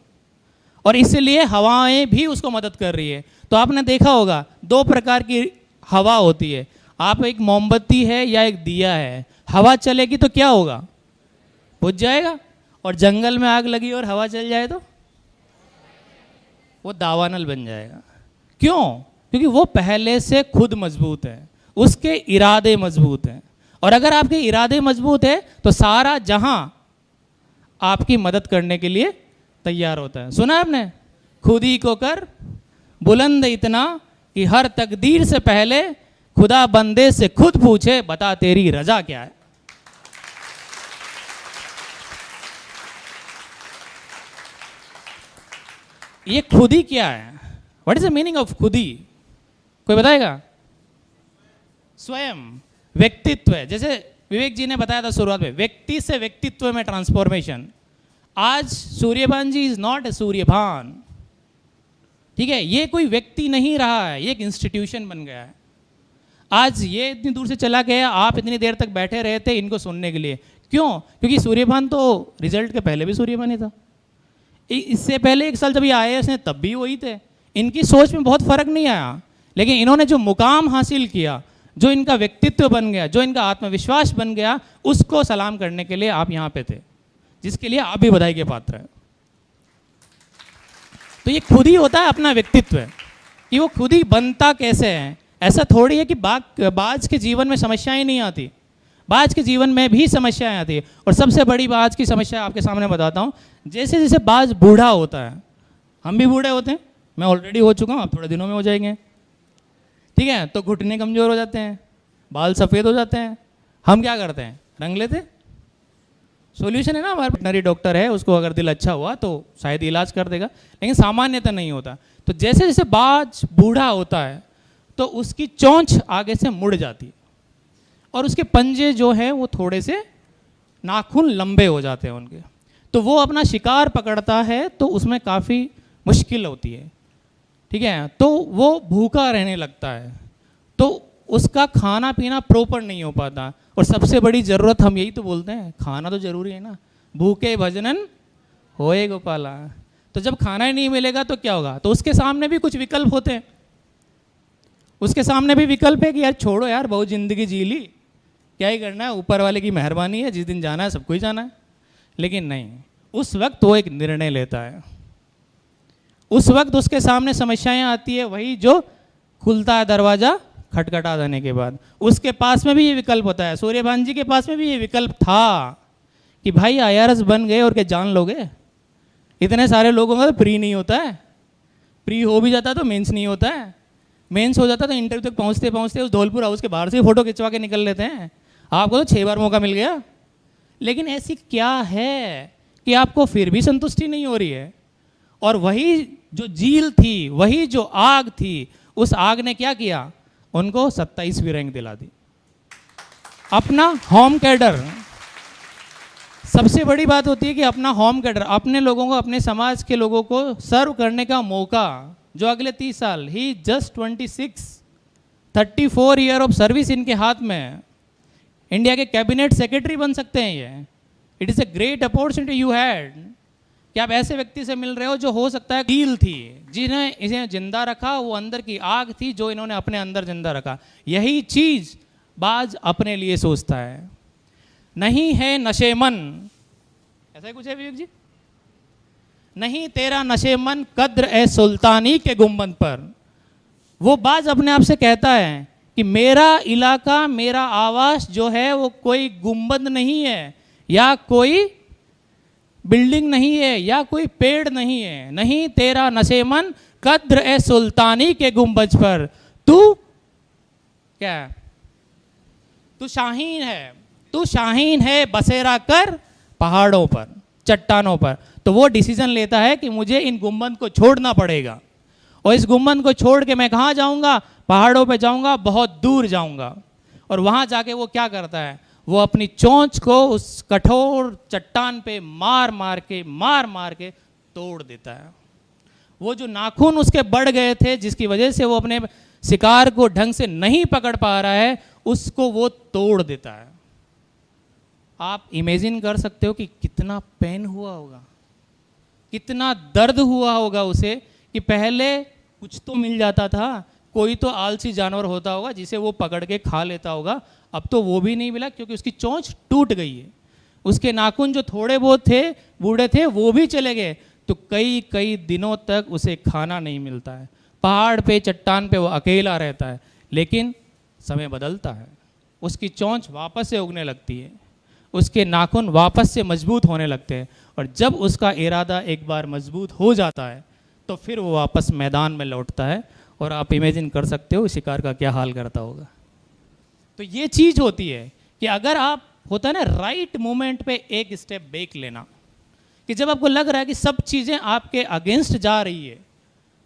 H: और इसलिए हवाएं भी उसको मदद कर रही है। तो आपने देखा होगा दो प्रकार की हवा होती है। आप एक मोमबत्ती है या एक दिया है, हवा चलेगी तो क्या होगा? बुझ जाएगा। और जंगल में आग लगी और हवा चल जाए तो वो दावानल बन जाएगा। क्यों? क्योंकि वो पहले से खुद मजबूत है, उसके इरादे मजबूत हैं। और अगर आपके इरादे मजबूत है तो सारा जहां आपकी मदद करने के लिए तैयार होता है। सुना आपने? खुद ही को कर बुलंद इतना कि हर तकदीर से पहले खुदा बंदे से खुद पूछे, बता तेरी रजा क्या है। ये खुदी क्या है? What is the meaning of खुदी? कोई बताएगा? स्वयं, व्यक्तित्व है। जैसे विवेक जी ने बताया था शुरुआत में, व्यक्ति से व्यक्तित्व में ट्रांसफॉर्मेशन। आज सूर्यभान जी इज नॉट ए सूर्यभान, ठीक है? ये कोई व्यक्ति नहीं रहा है, ये एक इंस्टीट्यूशन बन गया है। आज ये इतनी दूर से चला गया, आप इतनी देर तक बैठे रहे थे इनको सुनने के लिए। क्यों? क्योंकि सूर्यभान तो रिजल्ट के पहले भी सूर्यभान ही था। इससे पहले एक साल जब ये आए इसने तब भी वही थे। इनकी सोच में बहुत फर्क नहीं आया, लेकिन इन्होंने जो मुकाम हासिल किया, जो इनका व्यक्तित्व बन गया, जो इनका आत्मविश्वास बन गया, उसको सलाम करने के लिए आप यहाँ पे थे, जिसके लिए आप भी बधाई के पात्र हैं। तो ये खुद ही होता है अपना व्यक्तित्व, कि वो खुद ही बनता कैसे है। ऐसा थोड़ी है कि बाज के जीवन में समस्याएं नहीं आती, बाज के जीवन में भी समस्याएं आती है। और सबसे बड़ी बाज की समस्या आपके सामने बताता हूँ। जैसे जैसे बाज बूढ़ा होता है, हम भी बूढ़े होते हैं, मैं ऑलरेडी हो चुका हूँ, अब थोड़े दिनों में हो जाएंगे, ठीक है? तो घुटने कमज़ोर हो जाते हैं, बाल सफ़ेद हो जाते हैं, हम क्या करते हैं? रंग लेते। सॉल्यूशन है ना, हमारे वेटनरी डॉक्टर है, उसको अगर दिल अच्छा हुआ तो शायद इलाज कर देगा, लेकिन सामान्यतः नहीं होता। तो जैसे जैसे बाज बूढ़ा होता है तो उसकी चोंच आगे से मुड़ जाती है और उसके पंजे जो हैं वो थोड़े से नाखून लंबे हो जाते हैं उनके। तो वो अपना शिकार पकड़ता है तो उसमें काफ़ी मुश्किल होती है, ठीक है? तो वो भूखा रहने लगता है, तो उसका खाना पीना प्रॉपर नहीं हो पाता। और सबसे बड़ी ज़रूरत हम यही तो बोलते हैं, खाना तो ज़रूरी है ना, भूखे भजनन होए गोपाला। तो जब खाना ही नहीं मिलेगा तो क्या होगा? तो उसके सामने भी कुछ विकल्प होते हैं, उसके सामने भी विकल्प है कि यार छोड़ो यार, बहुत ज़िंदगी जी ली, क्या ही करना है, ऊपर वाले की मेहरबानी है, जिस दिन जाना है सबको ही जाना है। लेकिन नहीं, उस वक्त वो एक निर्णय लेता है, उस वक्त उसके सामने समस्याएं आती है, वही जो खुलता है दरवाज़ा खटखटा देने के बाद। उसके पास में भी ये विकल्प होता है, सूर्यभान जी के पास में भी ये विकल्प था कि भाई IRS बन गए और क्या जान लोगे? इतने सारे लोगों का तो प्री नहीं होता है, प्री हो भी जाता तो मेंस नहीं होता है, मेंस हो जाता तो इंटरव्यू तक पहुंचते पहुंचते उस धौलपुर हाउस के बाहर से फ़ोटो खिंचवा के निकल लेते हैं। आपको तो 6 बार मौका मिल गया, लेकिन ऐसी क्या है कि आपको फिर भी संतुष्टि नहीं हो रही है? और वही जो झील थी, वही जो आग थी, उस आग ने क्या किया? उनको 27वीं रैंक दिला दी। अपना होम कैडर सबसे बड़ी बात होती है कि अपना होम का डर, अपने लोगों को, अपने समाज के लोगों को सर्व करने का मौका, जो अगले 30 साल, ही जस्ट 34 ईयर ऑफ सर्विस इनके हाथ में है। इंडिया के कैबिनेट सेक्रेटरी बन सकते हैं ये। It is a great opportunity you had कि आप ऐसे व्यक्ति से मिल रहे हो जो हो सकता है कील थी, जिन्हें इसे जिंदा रखा, वो अंदर की आग थी जो इन्होंने अपने अंदर जिंदा रखा। यही चीज बाज अपने लिए सोचता है। नहीं है नशेमन, ऐसा ही कुछ है विवेक जी, नहीं तेरा नशेमन कद्र ए सुल्तानी के गुंबद पर। वो बाज अपने आप से कहता है कि मेरा इलाका, मेरा आवास जो है वो कोई गुंबद नहीं है, या कोई बिल्डिंग नहीं है, या कोई पेड़ नहीं है। नहीं तेरा नशेमन कद्र ए सुल्तानी के गुंबज पर। तू क्या है? तू शाहीन है, तू शाहीन है बसेरा कर पहाड़ों पर, चट्टानों पर। तो वो डिसीजन लेता है कि मुझे इन गुंबद को छोड़ना पड़ेगा, और इस गुंबद को छोड़ के मैं कहाँ जाऊँगा? पहाड़ों पे जाऊँगा, बहुत दूर जाऊँगा। और वहाँ जाके वो क्या करता है? वो अपनी चोंच को उस कठोर चट्टान पे मार मार के तोड़ देता है। वो जो नाखून उसके बढ़ गए थे, जिसकी वजह से वो अपने शिकार को ढंग से नहीं पकड़ पा रहा है, उसको वो तोड़ देता है। आप इमेजिन कर सकते हो कि कितना पेन हुआ होगा, कितना दर्द हुआ होगा उसे, कि पहले कुछ तो मिल जाता था, कोई तो आलसी जानवर होता होगा जिसे वो पकड़ के खा लेता होगा। अब तो वो भी नहीं मिला, क्योंकि उसकी चोंच टूट गई है, उसके नाखून जो थोड़े बहुत थे, बूढ़े थे, वो भी चले गए। तो कई कई दिनों तक उसे खाना नहीं मिलता है, पहाड़ पे, चट्टान पे वो अकेला रहता है। लेकिन समय बदलता है, उसकी चोंच वापस से उगने लगती है, उसके नाखून वापस से मजबूत होने लगते हैं, और जब उसका इरादा एक बार मजबूत हो जाता है तो फिर वो वापस मैदान में लौटता है। और आप इमेजिन कर सकते हो शिकार का क्या हाल करता होगा। तो ये चीज़ होती है कि अगर आप, होता है ना, राइट मोमेंट पे एक स्टेप बैक लेना, कि जब आपको लग रहा है कि सब चीज़ें आपके अगेंस्ट जा रही है,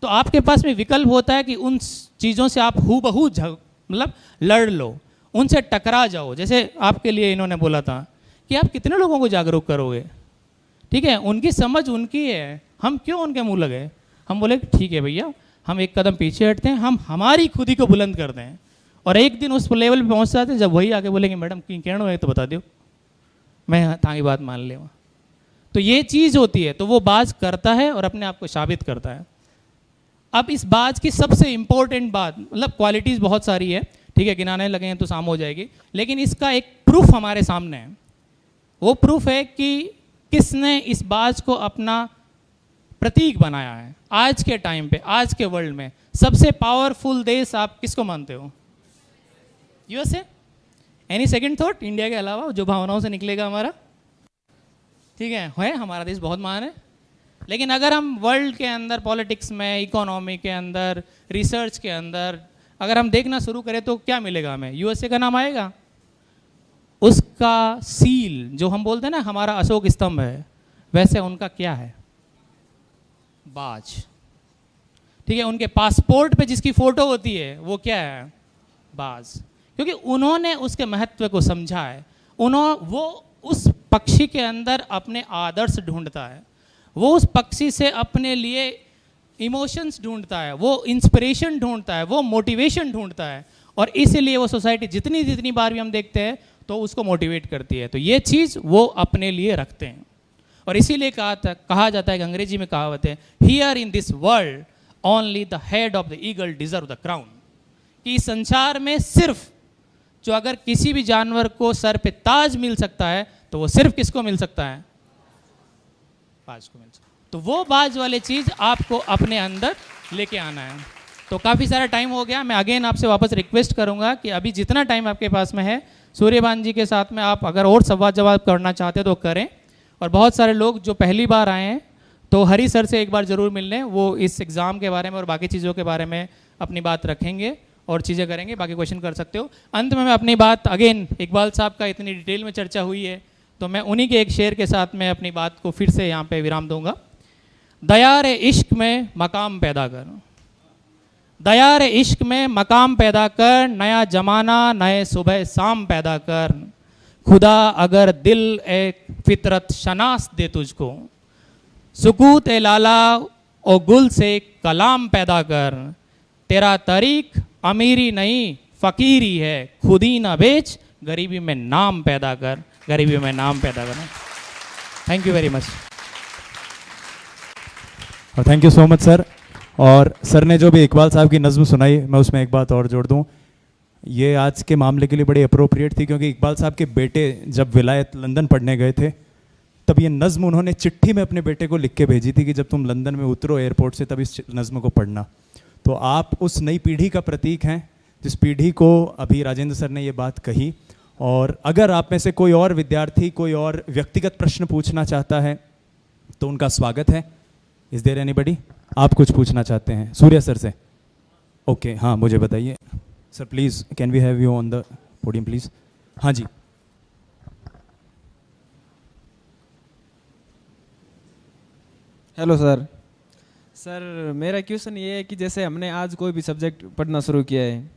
H: तो आपके पास में विकल्प होता है कि उन चीज़ों से आप हूबहू मतलब लड़ लो, उनसे टकरा जाओ। जैसे आपके लिए इन्होंने बोला था कि आप कितने लोगों को जागरूक करोगे, ठीक है, उनकी समझ उनकी है, हम क्यों उनके मुंह लगे। हम बोले ठीक है भैया, हम एक कदम पीछे हटते हैं, हम हमारी खुद ही को बुलंद करते हैं। और एक दिन उस लेवल पे पहुंच जाते हैं जब वही आके बोलेंगे मैडम की कहना है तो बता दो, मैं ताकि बात मान ले। तो ये चीज़ होती है। तो वो बाज करता है और अपने आप को साबित करता है। अब इस बाज की सबसे इंपॉर्टेंट बात, मतलब क्वालिटीज़ बहुत सारी है, ठीक है, गिनाने लगे हैं तो शाम हो जाएगी, लेकिन इसका एक प्रूफ हमारे सामने है। वो प्रूफ है कि किसने इस बाज को अपना प्रतीक बनाया है। आज के टाइम पे, आज के वर्ल्ड में सबसे पावरफुल देश आप किसको मानते हो? USA? Any second thought? India के अलावा जो भावनाओं से निकलेगा हमारा, ठीक है हमारा देश बहुत महान है। लेकिन अगर हम वर्ल्ड के अंदर, पॉलिटिक्स में, इकोनॉमी के अंदर, रिसर्च के अंदर अगर हम देखना शुरू करें तो क्या मिलेगा हमें? यूएसए का नाम आएगा। उसका सील, जो हम बोलते हैं ना हमारा अशोक स्तंभ है, वैसे उनका क्या है? बाज। ठीक है, उनके पासपोर्ट पे जिसकी फोटो होती है वो क्या है? बाज। क्योंकि उन्होंने उसके महत्व को समझा है। वो उस पक्षी के अंदर अपने आदर्श ढूंढता है, वो उस पक्षी से अपने लिए इमोशंस ढूंढता है, वो इंस्पिरेशन ढूंढता है, वो मोटिवेशन ढूंढता है। और इसीलिए वो सोसाइटी जितनी बार भी हम देखते हैं तो उसको मोटिवेट करती है। तो ये चीज़ वो अपने लिए रखते हैं। और इसीलिए कहा जाता है कि अंग्रेजी में कहावत है, here in this world only the head of the eagle deserve the crown. कि इस संसार में सिर्फ जो अगर किसी भी जानवर को सर पे ताज मिल सकता है तो वो सिर्फ किसको मिल सकता है? बाज को मिल सकता है। तो वो बाज वाली चीज़ आपको अपने अंदर लेके आना है। तो काफ़ी सारा टाइम हो गया। मैं अगेन आपसे वापस रिक्वेस्ट करूंगा कि अभी जितना टाइम आपके पास में है, सूर्यभान जी के साथ में आप अगर और सवाल जवाब करना चाहते तो करें। और बहुत सारे लोग जो पहली बार आए हैं तो हरी सर से एक बार ज़रूर मिल लें। वो इस एग्ज़ाम के बारे में और बाकी चीज़ों के बारे में अपनी बात रखेंगे और चीज़ें करेंगे। बाकी क्वेश्चन कर सकते हो। अंत में मैं अपनी बात, अगेन इकबाल साहब का इतनी डिटेल में चर्चा हुई है तो मैं उन्हीं के एक शेर के साथ में अपनी बात को फिर से यहाँ पे विराम दूंगा। दया रे इश्क में मकाम पैदा कर, दया रे इश्क में मकाम पैदा कर, नया जमाना नए सुबह शाम पैदा कर। खुदा अगर दिल एक फितरत शनास दे तुझको, सुकूत ए लाला ओ गुल से कलाम पैदा कर, तेरा तरीक अमीरी नहीं फ़कीरी है, खुद ही ना बेच गरीबी में नाम पैदा कर, गरीबी में नाम पैदा कर। Thank you very much.
A: Thank you so much sir. और सर ने जो भी इकबाल साहब की नज़्म सुनाई, मैं उसमें एक बात और जोड़ दूं, ये आज के मामले के लिए बड़ी अप्रोप्रिएट थी, क्योंकि इकबाल साहब के बेटे जब विलायत लंदन पढ़ने गए थे, तब ये नज़्म उन्होंने चिट्ठी में अपने बेटे को लिख के भेजी थी कि जब तुम लंदन में उतरो एयरपोर्ट से तब इस नज़्म को पढ़ना। तो आप उस नई पीढ़ी का प्रतीक हैं, जिस पीढ़ी को अभी राजेंद्र सर ने ये बात कही। और अगर आप में से कोई और विद्यार्थी कोई और व्यक्तिगत प्रश्न पूछना चाहता है तो उनका स्वागत है। Is there anybody? आप कुछ पूछना चाहते हैं सूर्या सर से? ओके, हाँ मुझे बताइए sir please, can we have you on the podium please? हाँ जी।
J: Hello sir. सर मेरा क्वेश्चन ये है कि जैसे हमने आज कोई भी सब्जेक्ट पढ़ना शुरू किया है,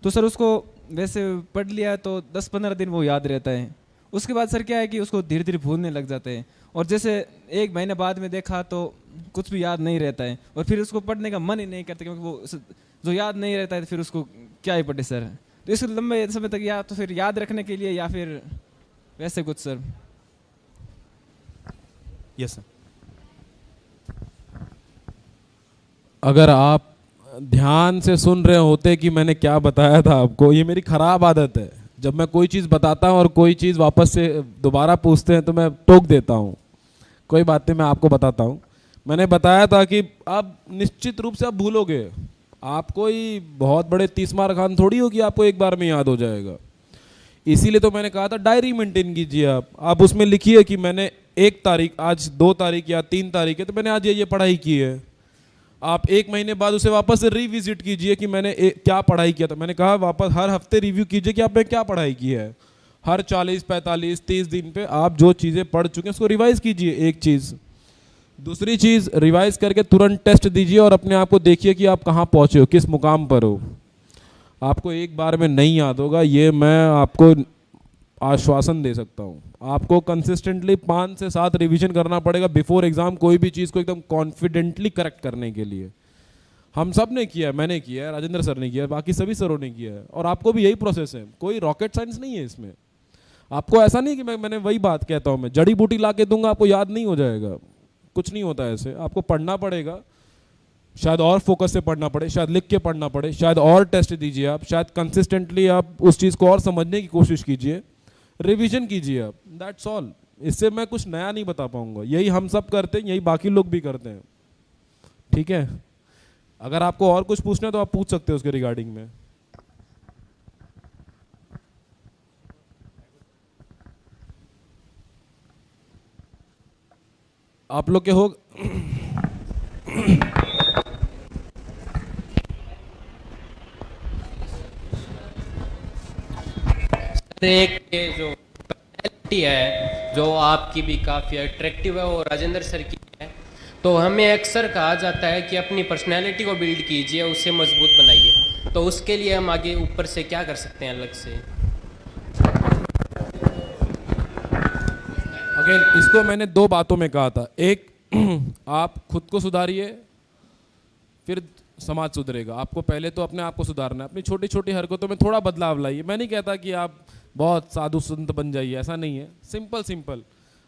J: तो सर उसको वैसे पढ़ लिया तो 10-15 दिन वो याद रहता है, उसके बाद सर क्या है कि उसको धीरे धीरे भूलने लग जाते हैं, और जैसे 1 महीने बाद में देखा तो कुछ भी याद नहीं रहता है, और फिर उसको पढ़ने का मन ही नहीं करता, क्योंकि वो जो याद नहीं रहता है फिर उसको क्या ही पढ़े सर। तो इसको लंबे समय तक या तो फिर याद रखने के लिए या फिर वैसे कुछ सर।
A: Yes sir.
B: अगर आप ध्यान से सुन रहे होते कि मैंने क्या बताया था आपको, ये मेरी ख़राब आदत है, जब मैं कोई चीज़ बताता हूँ और कोई चीज़ वापस से दोबारा पूछते हैं तो मैं टोक देता हूँ। कोई बात नहीं, मैं आपको बताता हूँ। मैंने बताया था कि आप निश्चित रूप से आप भूलोगे, आप कोई बहुत बड़े तीसमार खान थोड़ी हो कि आपको एक बार में याद हो जाएगा। इसीलिए तो मैंने कहा था डायरी मेंटेन कीजिए आप उसमें लिखिए कि मैंने 1 तारीख, आज 2 तारीख या 3 तारीख है तो मैंने आज ये पढ़ाई की है। आप 1 महीने बाद उसे वापस से रिविजिट कीजिए कि मैंने क्या पढ़ाई किया था। मैंने कहा वापस हर हफ्ते रिव्यू कीजिए कि आपने क्या पढ़ाई की है। हर 40, 45, 30 दिन पे आप जो चीज़ें पढ़ चुके हैं उसको रिवाइज कीजिए। एक चीज़। दूसरी चीज़, रिवाइज करके तुरंत टेस्ट दीजिए और अपने आप को देखिए कि आप कहाँ पहुँचे हो, किस मुकाम पर हो। आपको एक बार में नहीं याद होगा, ये मैं आपको आश्वासन दे सकता हूँ। आपको कंसिस्टेंटली 5 से 7 रिवीजन करना पड़ेगा बिफोर एग्जाम, कोई भी चीज़ को एकदम कॉन्फिडेंटली करेक्ट करने के लिए। हम सब ने किया है, मैंने किया है, राजेंद्र सर ने किया है, बाकी सभी सरों ने किया है, और आपको भी यही प्रोसेस है। कोई रॉकेट साइंस नहीं है इसमें। आपको ऐसा नहीं कि मैंने वही बात कहता हूँ, मैं जड़ी बूटी ला के दूंगा आपको याद नहीं हो जाएगा, कुछ नहीं होता ऐसे। आपको पढ़ना पड़ेगा, शायद और फोकस से पढ़ना पड़े, शायद लिख के पढ़ना पड़े, शायद और टेस्ट दीजिए आप, शायद कंसिस्टेंटली आप उस चीज़ को और समझने की कोशिश कीजिए, रिवीजन कीजिए आप। That's all. इससे मैं कुछ नया नहीं बता पाऊंगा। यही हम सब करते हैं, यही बाकी लोग भी करते हैं। ठीक है, अगर आपको और कुछ पूछना है तो आप पूछ सकते हो उसके रिगार्डिंग में। आप लोग के हो
K: एक ये जो पर्सनैलिटी है जो आपकी भी काफ़ी अट्रैक्टिव है और राजेंद्र सर की है, तो हमें अक्सर कहा जाता है कि अपनी पर्सनैलिटी को बिल्ड कीजिए, उसे मजबूत बनाइए। तो उसके लिए हम आगे ऊपर से क्या कर सकते हैं अलग से?
B: अगेन इसको मैंने 2 बातों में कहा था। एक, आप खुद को सुधारिए, फिर समाज सुधरेगा। आपको पहले तो अपने आप को सुधारना है, अपनी छोटी छोटी हरकतों में थोड़ा बदलाव लाइए। मैं नहीं कहता कि आप बहुत साधु संत बन जाइए, ऐसा नहीं है। सिंपल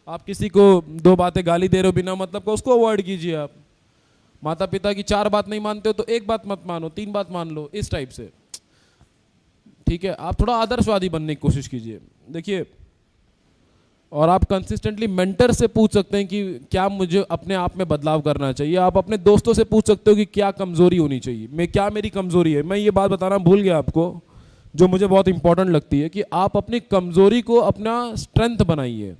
B: आप किसी को 2 बातें गाली दे रहे हो बिना मतलब का, उसको अवॉइड कीजिए। आप माता पिता की 4 बात नहीं मानते हो तो 1 बात मत मानो, 3 बात मान लो, इस टाइप से। ठीक है, आप थोड़ा आदर्शवादी बनने की कोशिश कीजिए। देखिए, और आप कंसिस्टेंटली मेंटर से पूछ सकते हैं कि क्या मुझे अपने आप में बदलाव करना चाहिए। आप अपने दोस्तों से पूछ सकते हो कि क्या कमजोरी होनी चाहिए, क्या मेरी कमजोरी है। मैं ये बात बताना भूल गया आपको, जो मुझे बहुत इंपॉर्टेंट लगती है, कि आप अपनी कमजोरी को अपना स्ट्रेंथ बनाइए,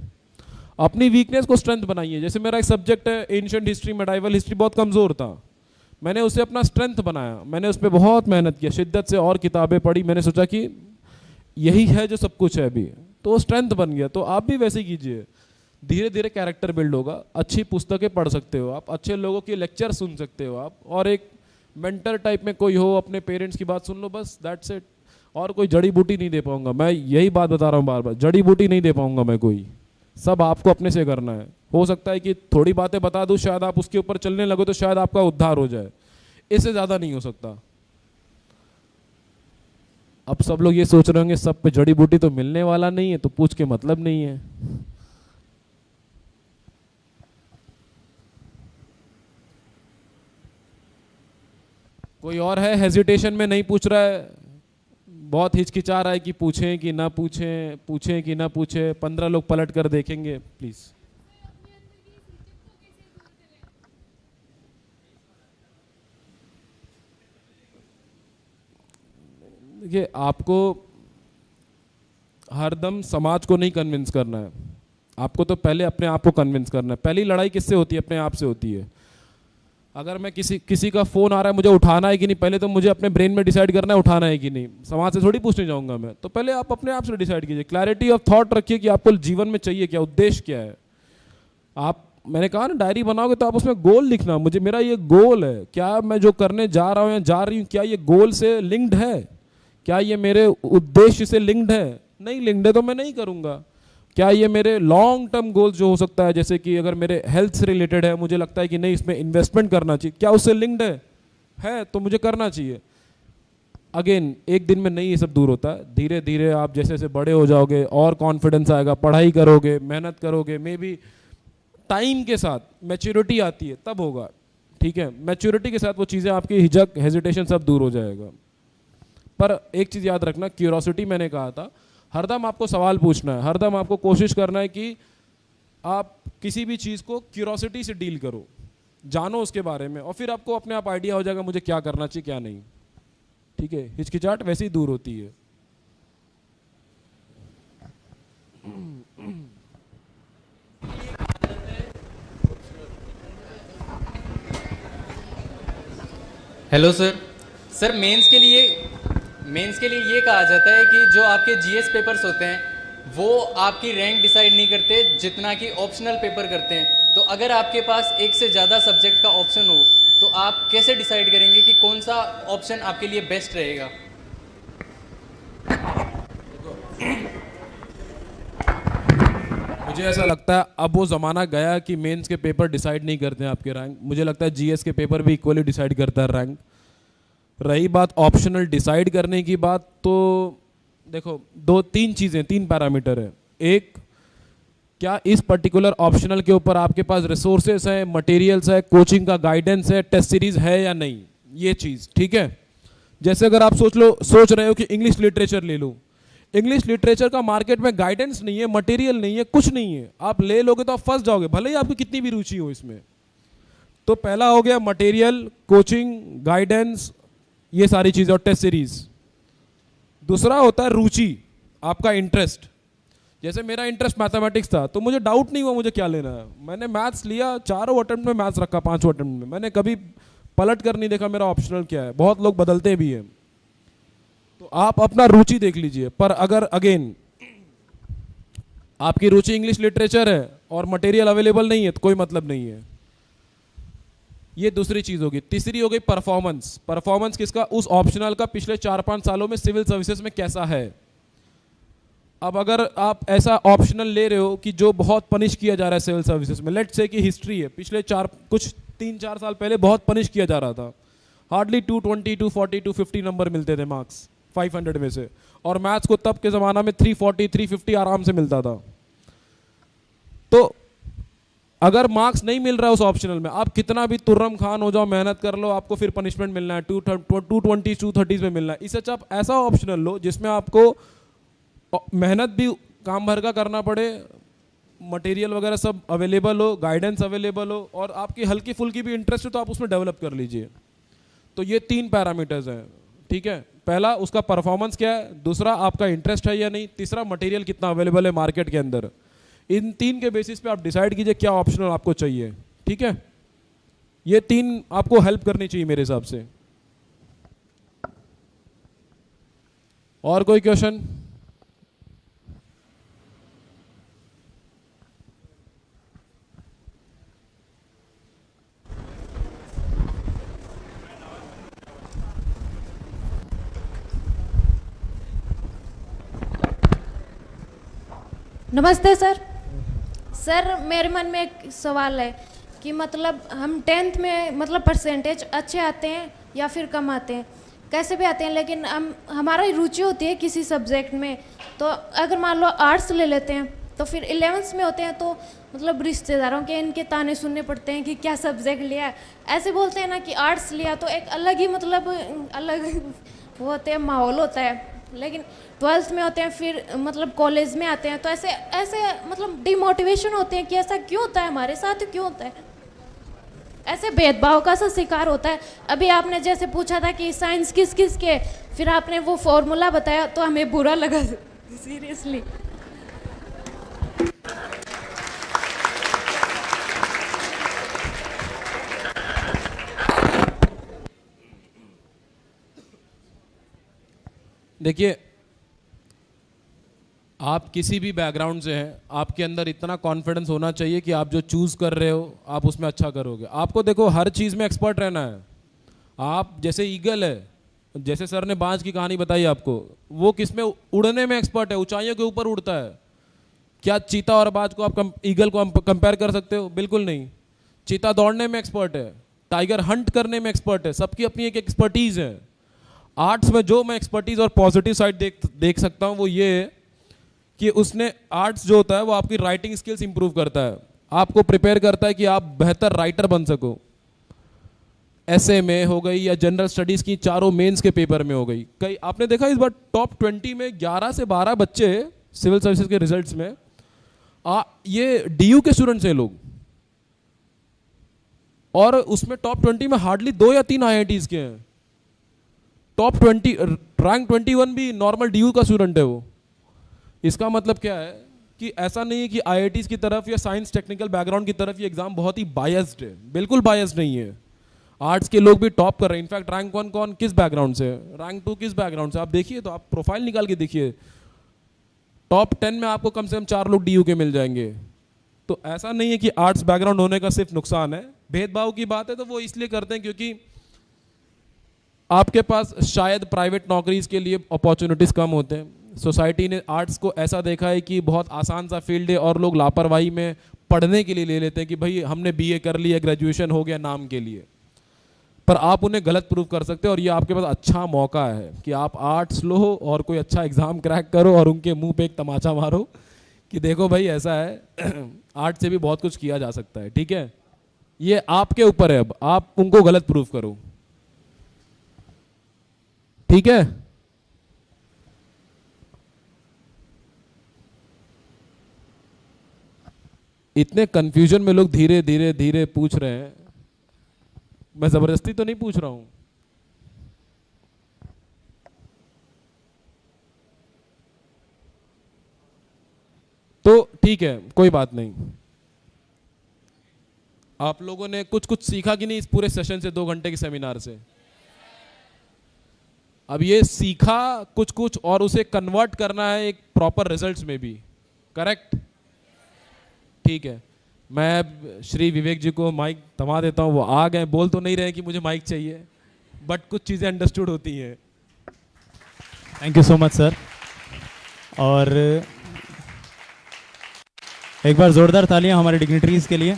B: अपनी वीकनेस को स्ट्रेंथ बनाइए। जैसे मेरा एक सब्जेक्ट है एंशिएंट हिस्ट्री, मेडाइवल हिस्ट्री, बहुत कमज़ोर था, मैंने उसे अपना स्ट्रेंथ बनाया, मैंने उस पर बहुत मेहनत किया, शिद्दत से और किताबें पढ़ी, मैंने सोचा कि यही है जो सब कुछ है अभी, तो वो स्ट्रेंथ बन गया। तो आप भी वैसे ही कीजिए, धीरे धीरे कैरेक्टर बिल्ड होगा। अच्छी पुस्तकें पढ़ सकते हो आप, अच्छे लोगों के लेक्चर सुन सकते हो आप, और एक मेंटर टाइप में कोई हो, अपने पेरेंट्स की बात सुन लो, बस दैट्स इट। और कोई जड़ी बूटी नहीं दे पाऊंगा मैं, यही बात बता रहा हूँ बार बार, जड़ी बूटी नहीं दे पाऊंगा मैं कोई। सब आपको अपने से करना है। हो सकता है कि थोड़ी बातें बता दूं, शायद आप उसके ऊपर चलने लगो तो शायद आपका उद्धार हो जाए, इससे ज़्यादा नहीं हो सकता। अब सब लोग ये सोच रहे होंगे सब पे जड़ी बूटी तो मिलने वाला नहीं है, तो पूछ के मतलब नहीं है। कोई और है हेजिटेशन में, नहीं पूछ रहा है, बहुत हिचकिचा रहा है कि पूछें कि ना पूछें, पूछें कि ना पूछें? 15 लोग पलट कर देखेंगे प्लीज। देखिए, आपको हरदम समाज को नहीं कन्विंस करना है, आपको तो पहले अपने आप को कन्विंस करना है। पहली लड़ाई किससे होती है? अपने आप से होती है। अगर मैं किसी का फ़ोन आ रहा है, मुझे उठाना है कि नहीं, पहले तो मुझे अपने ब्रेन में डिसाइड करना है उठाना है कि नहीं। समाज से थोड़ी पूछने जाऊंगा मैं, तो पहले आप अपने आप से डिसाइड कीजिए। क्लैरिटी ऑफ थॉट रखिए कि आपको जीवन में चाहिए क्या, उद्देश्य क्या है। मैंने कहा ना, डायरी बनाओगे तो आप उसमें गोल लिखना, मुझे मेरा ये गोल है, क्या मैं जो करने जा रहा हूँ या जा रही हूँ, क्या ये गोल से लिंक्ड है, क्या ये मेरे उद्देश्य से लिंक्ड है? नहीं लिंक्ड है तो मैं नहीं करूँगा। क्या ये मेरे लॉन्ग टर्म गोल्स जो हो सकता है, जैसे कि अगर मेरे हेल्थ से रिलेटेड है, मुझे लगता है कि नहीं इसमें इन्वेस्टमेंट करना चाहिए, क्या उससे लिंक्ड है तो मुझे करना चाहिए। अगेन, एक दिन में नहीं ये सब दूर होता है, धीरे धीरे आप जैसे जैसे बड़े हो जाओगे और कॉन्फिडेंस आएगा, पढ़ाई करोगे, मेहनत करोगे, मे बी टाइम के साथ मैच्योरिटी आती है तब होगा, ठीक है। मैच्योरिटी के साथ वो चीज़ें, आपकी हिचक, हेजिटेशन सब दूर हो जाएगा। पर एक चीज़ याद रखना, क्यूरोसिटी मैंने कहा था, हरदम आपको सवाल पूछना है, हरदम आपको कोशिश करना है कि आप किसी भी चीज़ को क्यूरोसिटी से डील करो, जानो उसके बारे में, और फिर आपको अपने आप आइडिया हो जाएगा मुझे क्या करना चाहिए क्या नहीं, ठीक है। हिचकिचाहट वैसे ही दूर होती है।
L: Hello sir. सर, मेंस के लिए ये कहा जाता है कि जो आपके जीएस पेपर्स होते हैं वो आपकी रैंक डिसाइड नहीं करते, जितना कि ऑप्शनल पेपर करते हैं। तो अगर आपके पास एक से ज़्यादा सब्जेक्ट का ऑप्शन हो तो आप कैसे डिसाइड करेंगे कि कौन सा ऑप्शन आपके लिए बेस्ट रहेगा?
B: मुझे ऐसा लगता है अब वो ज़माना गया कि मेंस के पेपर डिसाइड नहीं करते हैं आपके रैंक। मुझे लगता है जीएस के पेपर भी इक्वली डिसाइड करता है रैंक। रही बात ऑप्शनल डिसाइड करने की बात, तो देखो तीन पैरामीटर है। एक, क्या इस पर्टिकुलर ऑप्शनल के ऊपर आपके पास रिसोर्सेस है, मटेरियल्स है, कोचिंग का गाइडेंस है, टेस्ट सीरीज है या नहीं, ये चीज़, ठीक है। जैसे अगर आप सोच रहे हो कि इंग्लिश लिटरेचर ले लो, इंग्लिश लिटरेचर का मार्केट में गाइडेंस नहीं है, मटेरियल नहीं है, कुछ नहीं है, आप ले लोगे तो आप फंस जाओगे, भले ही आपकी कितनी भी रुचि हो इसमें। तो पहला हो गया मटेरियल, कोचिंग, गाइडेंस, ये सारी चीज़ें, और टेस्ट सीरीज। दूसरा होता है रुचि, आपका इंटरेस्ट। जैसे मेरा इंटरेस्ट मैथमेटिक्स था तो मुझे डाउट नहीं हुआ मुझे क्या लेना है, मैंने मैथ्स लिया, 4 अटेम्प्ट में मैथ्स रखा, 5 अटेम्प्ट में, मैंने कभी पलट कर नहीं देखा मेरा ऑप्शनल क्या है। बहुत लोग बदलते भी हैं, तो आप अपना रुचि देख लीजिए। पर अगर अगेन आपकी रुचि इंग्लिश लिटरेचर है और मटेरियल अवेलेबल नहीं है तो कोई मतलब नहीं है। ये दूसरी चीज होगी। तीसरी हो गई परफॉर्मेंस। परफॉर्मेंस किसका? उस ऑप्शनल का पिछले 4-5 सालों में सिविल सर्विसेज में कैसा है। अब अगर आप ऐसा ऑप्शनल ले रहे हो कि जो बहुत पनिश किया जा रहा है सिविल सर्विसेज में, लेट्स से कि हिस्ट्री है, पिछले 3-4 साल पहले बहुत पनिश किया जा रहा था, हार्डली 220, 240, 250 नंबर मिलते थे मार्क्स 500 में से, और मैथ्स को तब के ज़माना में 340, 350 आराम से मिलता था। तो अगर मार्क्स नहीं मिल रहा है उस ऑप्शनल में, आप कितना भी तुर्रम खान हो जाओ, मेहनत कर लो, आपको फिर पनिशमेंट मिलना है, 220, 230 में मिलना है। इससे अच्छा आप ऐसा ऑप्शनल लो जिसमें आपको मेहनत भी काम भर का करना पड़े, मटेरियल वगैरह सब अवेलेबल हो, गाइडेंस अवेलेबल हो, और आपकी हल्की फुल्की भी इंटरेस्ट हो तो आप उसमें डेवलप कर लीजिए। तो ये 3 पैरामीटर्स हैं, ठीक है। पहला उसका परफॉर्मेंस क्या है, दूसरा आपका इंटरेस्ट है या नहीं, तीसरा मटेरियल कितना अवेलेबल है मार्केट के अंदर। इन 3 के बेसिस पे आप डिसाइड कीजिए क्या ऑप्शनल आपको चाहिए, ठीक है। ये 3 आपको हेल्प करनी चाहिए मेरे हिसाब से। और कोई क्वेश्चन?
M: नमस्ते सर। सर मेरे मन में एक सवाल है कि मतलब हम 10th में मतलब परसेंटेज अच्छे आते हैं या फिर कम आते हैं, कैसे भी आते हैं, लेकिन हमारा रुचि होती है किसी सब्जेक्ट में, तो अगर मान लो आर्ट्स ले लेते हैं तो फिर 11th में होते हैं तो मतलब रिश्तेदारों के इनके ताने सुनने पड़ते हैं कि क्या सब्जेक्ट लिया है। ऐसे बोलते हैं ना कि आर्ट्स लिया तो एक अलग ही मतलब अलग वो होते हैं, माहौल होता है, लेकिन 12th में होते हैं फिर मतलब कॉलेज में आते हैं तो ऐसे ऐसे मतलब डिमोटिवेशन होते हैं कि ऐसा क्यों होता है, हमारे साथ क्यों होता है, ऐसे भेदभाव का सा शिकार होता है। अभी आपने जैसे पूछा था कि साइंस किस किस के, फिर आपने वो फॉर्मूला बताया तो हमें बुरा लगा सीरियसली।
B: देखिए, आप किसी भी बैकग्राउंड से हैं, आपके अंदर इतना कॉन्फिडेंस होना चाहिए कि आप जो चूज़ कर रहे हो आप उसमें अच्छा करोगे। आपको देखो हर चीज़ में एक्सपर्ट रहना है। आप जैसे ईगल है, जैसे सर ने बाज की कहानी बताई आपको, वो किस में उड़ने में एक्सपर्ट है, ऊंचाइयों के ऊपर उड़ता है। क्या चीता और बाज को आप ईगल को कंपेयर कर सकते हो? बिल्कुल नहीं। चीता दौड़ने में एक्सपर्ट है, टाइगर हंट करने में एक्सपर्ट है, सबकी अपनी एक एक्सपर्टीज़ है। आर्ट्स में जो मैं एक्सपर्टीज़ और पॉजिटिव साइड देख सकता हूँ वो ये है कि उसने आर्ट्स जो होता है वो आपकी राइटिंग स्किल्स इंप्रूव करता है, आपको प्रिपेयर करता है कि आप बेहतर राइटर बन सको। एसए में हो गई या जनरल स्टडीज़ की चारों मेंस के पेपर में हो गई। कई आपने देखा इस बार टॉप 20 में 11 से 12 बच्चे सिविल सर्विसेज के रिजल्ट्स में ये डीयू के स्टूडेंट्स हैं लोग, और उसमें टॉप 20 में हार्डली 2 या 3 आईआईटीज के हैं। टॉप 20 रैंक 21 भी नॉर्मल डीयू का स्टूडेंट है वो। इसका मतलब क्या है कि ऐसा नहीं है कि आईआईटीज की तरफ या साइंस टेक्निकल बैकग्राउंड की तरफ ये एग्जाम बहुत ही बायस्ड है, बिल्कुल बायस्ड नहीं है। आर्ट्स के लोग भी टॉप कर रहे हैं। इनफैक्ट रैंक 1 कौन किस बैकग्राउंड से, रैंक 2 किस बैकग्राउंड से, आप देखिए तो आप प्रोफाइल निकाल के देखिए, टॉप 10 में आपको कम से कम 4 लोग डीयू के मिल जाएंगे। तो ऐसा नहीं है कि आर्ट्स बैकग्राउंड होने का सिर्फ नुकसान है। भेदभाव की बात है तो वो इसलिए करते हैं क्योंकि आपके पास शायद प्राइवेट नौकरीज के लिए अपॉर्चुनिटीज़ कम होते हैं। सोसाइटी ने आर्ट्स को ऐसा देखा है कि बहुत आसान सा फील्ड है और लोग लापरवाही में पढ़ने के लिए ले लेते हैं कि भाई हमने बीए कर लिया, ग्रेजुएशन हो गया नाम के लिए। पर आप उन्हें गलत प्रूव कर सकते हो और ये आपके पास अच्छा मौका है कि आप आर्ट्स लो और कोई अच्छा एग्जाम क्रैक करो और उनके मुंह पे एक तमाचा मारो कि देखो भाई ऐसा है आर्ट से भी बहुत कुछ किया जा सकता है। ठीक है, ये आपके ऊपर है, अब आप उनको गलत प्रूव करो। ठीक है, इतने कंफ्यूजन में लोग धीरे धीरे धीरे पूछ रहे हैं, मैं जबरदस्ती तो नहीं पूछ रहा हूं। तो ठीक है, कोई बात नहीं। आप लोगों ने कुछ कुछ सीखा कि नहीं इस पूरे सेशन से, 2 घंटे के सेमिनार से? अब ये सीखा कुछ कुछ और उसे कन्वर्ट करना है एक प्रॉपर रिजल्ट्स में भी, करेक्ट? ठीक है, मैं श्री विवेक जी को माइक थमा देता हूँ। वो आ गए, बोल तो नहीं रहे कि मुझे माइक चाहिए, बट कुछ चीज़ें अंडरस्टूड होती हैं।
A: Thank you so much sir. और एक बार जोरदार तालियां हमारे डिग्निटरीज के लिए।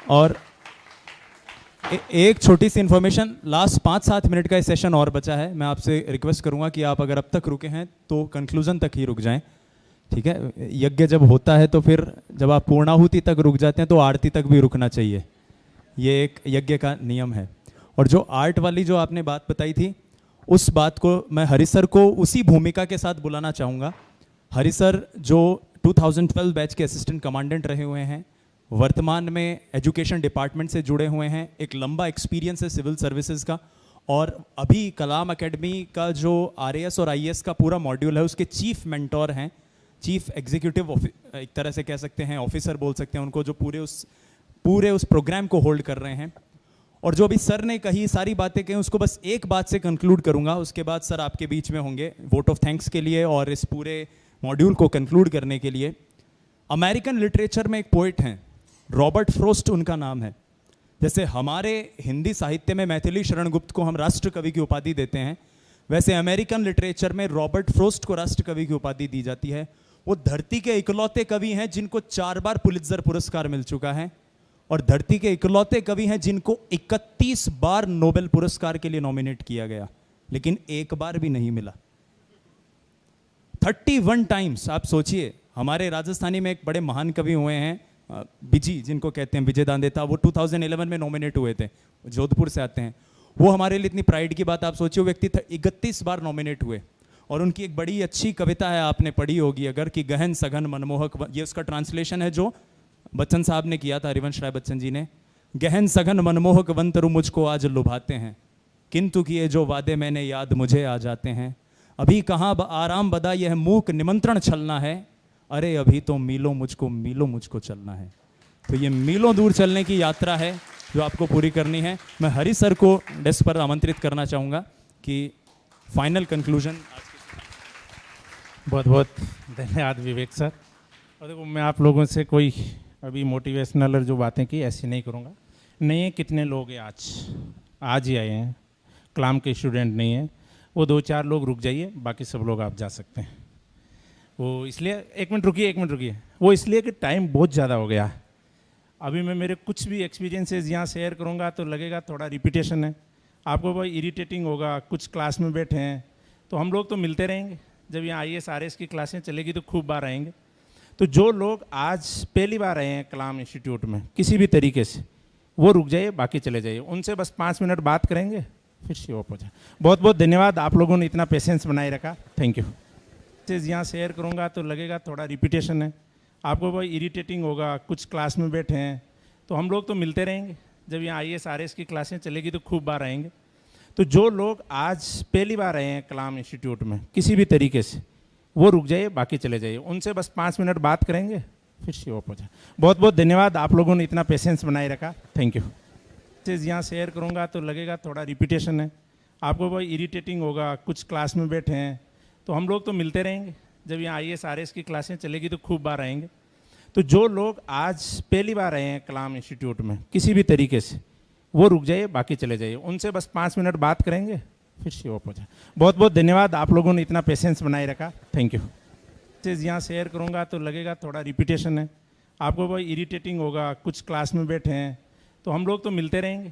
A: और एक छोटी सी इन्फॉर्मेशन, लास्ट 5-7 मिनट का सेशन और बचा है। मैं आपसे रिक्वेस्ट करूंगा कि आप अगर अब तक रुके हैं तो कंक्लूजन तक ही रुक जाएं। ठीक है, यज्ञ जब होता है तो फिर जब आप पूर्णाहुति तक रुक जाते हैं तो आरती तक भी रुकना चाहिए, ये एक यज्ञ का नियम है। और जो आर्ट वाली जो आपने बात बताई थी, उस बात को मैं हरि सर को उसी भूमिका के साथ बुलाना चाहूँगा। हरि सर जो 2012 बैच के असिस्टेंट कमांडेंट रहे हुए हैं, वर्तमान में एजुकेशन डिपार्टमेंट से जुड़े हुए हैं, एक लंबा एक्सपीरियंस है सिविल सर्विसेज का, और अभी कलाम एकेडमी का जो आरएएस और आईएएस का पूरा मॉड्यूल है उसके चीफ मेंटोर हैं, चीफ एग्जीक्यूटिव एक तरह से कह सकते हैं, ऑफिसर बोल सकते हैं उनको, जो पूरे उस प्रोग्राम को होल्ड कर रहे हैं। और जो अभी सर ने कही सारी बातें कही, उसको बस एक बात से कंक्लूड करूंगा, उसके बाद सर आपके बीच में होंगे वोट ऑफ थैंक्स के लिए और इस पूरे मॉड्यूल को कंक्लूड करने के लिए। अमेरिकन लिटरेचर में एक पोइट हैं, रॉबर्ट फ्रोस्ट उनका नाम है। जैसे हमारे हिंदी साहित्य में मैथिली शरण गुप्त को हम राष्ट्र कवि की उपाधि देते हैं, वैसे अमेरिकन लिटरेचर में रॉबर्ट फ्रोस्ट को राष्ट्र कवि की उपाधि दी जाती है। वो धरती के इकलौते कवि हैं जिनको 4 बार पुलित्जर पुरस्कार मिल चुका है, और धरती के इकलौते कवि हैं जिनको 31 बार नोबेल पुरस्कार के लिए नॉमिनेट किया गया, लेकिन एक बार भी नहीं मिला। 31 टाइम्स। आप सोचिए, हमारे राजस्थानी में एक बड़े महान कवि हुए हैं बिजी, जिनको कहते हैं विजय दांदेता, वो 2011 में नॉमिनेट हुए थे, जोधपुर से आते हैं। वो हमारे लिए इतनी प्राइड की बात। आप सोचिए, वो व्यक्ति 31 बार नॉमिनेट हुए, और उनकी एक बड़ी अच्छी कविता है, आपने पढ़ी होगी अगर, कि गहन सघन मनमोहक, ये उसका ट्रांसलेशन है जो बच्चन साहब ने किया था, हरिवंश राय बच्चन जी ने। गहन सघन मनमोहक वंतरु मुझको आज लुभाते हैं, किंतु किए जो वादे मैंने याद मुझे आ जाते हैं। अभी कहाँ आराम बदा यह मूक निमंत्रण छलना है, अरे अभी तो मीलों मुझको चलना है। तो ये मीलों दूर चलने की यात्रा है जो आपको पूरी करनी है। मैं हरी सर को डेस्क पर आमंत्रित करना चाहूँगा कि फाइनल कंक्लूजन।
N: बहुत बहुत धन्यवाद विवेक सर। और देखो, मैं आप लोगों से कोई अभी मोटिवेशनल जो बातें की ऐसी नहीं करूँगा। नहीं है, कितने लोग हैं आज ही आए हैं, कलाम के स्टूडेंट नहीं हैं, वो 2-4 लोग रुक जाइए, बाकी सब लोग आप जा सकते हैं। वो इसलिए एक मिनट रुकिए, वो इसलिए कि टाइम बहुत ज़्यादा हो गया। अभी मैं मेरे कुछ भी एक्सपीरियंसेस यहाँ शेयर करूँगा तो लगेगा थोड़ा रिपीटेशन है, आपको बहुत इरिटेटिंग होगा। कुछ क्लास में बैठे हैं तो हम लोग तो मिलते रहेंगे, जब यहाँ IAS RS की क्लासें चलेगी तो खूब बार आएंगे। तो जो लोग आज पहली बार आए हैं कलाम इंस्टीट्यूट में किसी भी तरीके से, वो रुक जाइए, बाकी चले जाइए। उनसे बस 5 मिनट बात करेंगे, फिर से ऑफ हो जाए। बहुत बहुत धन्यवाद, आप लोगों ने इतना पेशेंस बनाए रखा, थैंक यू। यहाँ शेयर करूँगा तो लगेगा थोड़ा रिपीटेशन है, आपको बहुत इरिटेटिंग होगा। कुछ क्लास में बैठे हैं तो हम लोग तो मिलते रहेंगे, जब यहाँ IAS RS की क्लासें चलेगी तो खूब बार आएंगे। तो जो लोग आज पहली बार आए हैं कलाम इंस्टीट्यूट में किसी भी तरीके से, वो रुक जाइए, बाकी चले जाइए। उनसे बस 5 मिनट बात करेंगे, फिर से ऑफ हो जाए। बहुत बहुत धन्यवाद, आप लोगों ने इतना पेशेंस बनाए रखा, थैंक यू। यहाँ शेयर करूँगा तो लगेगा थोड़ा रिपीटेशन है, आपको बहुत इरिटेटिंग होगा। कुछ क्लास में बैठे हैं तो हम लोग तो मिलते रहेंगे, जब यहाँ IAS RS की क्लासें चलेगी तो खूब बार आएंगे। तो जो लोग आज पहली बार आए हैं कलाम इंस्टीट्यूट में किसी भी तरीके से, वो रुक जाइए, बाकी चले जाइए। उनसे बस 5 मिनट बात करेंगे, फिर से ऑफ हो जाए। बहुत बहुत धन्यवाद, आप लोगों ने इतना पेशेंस बनाए रखा, थैंक यू। यहाँ शेयर करूँगा तो लगेगा थोड़ा रिपीटेशन है, आपको बहुत इरिटेटिंग होगा। कुछ क्लास में बैठे हैं तो हम लोग तो मिलते रहेंगे,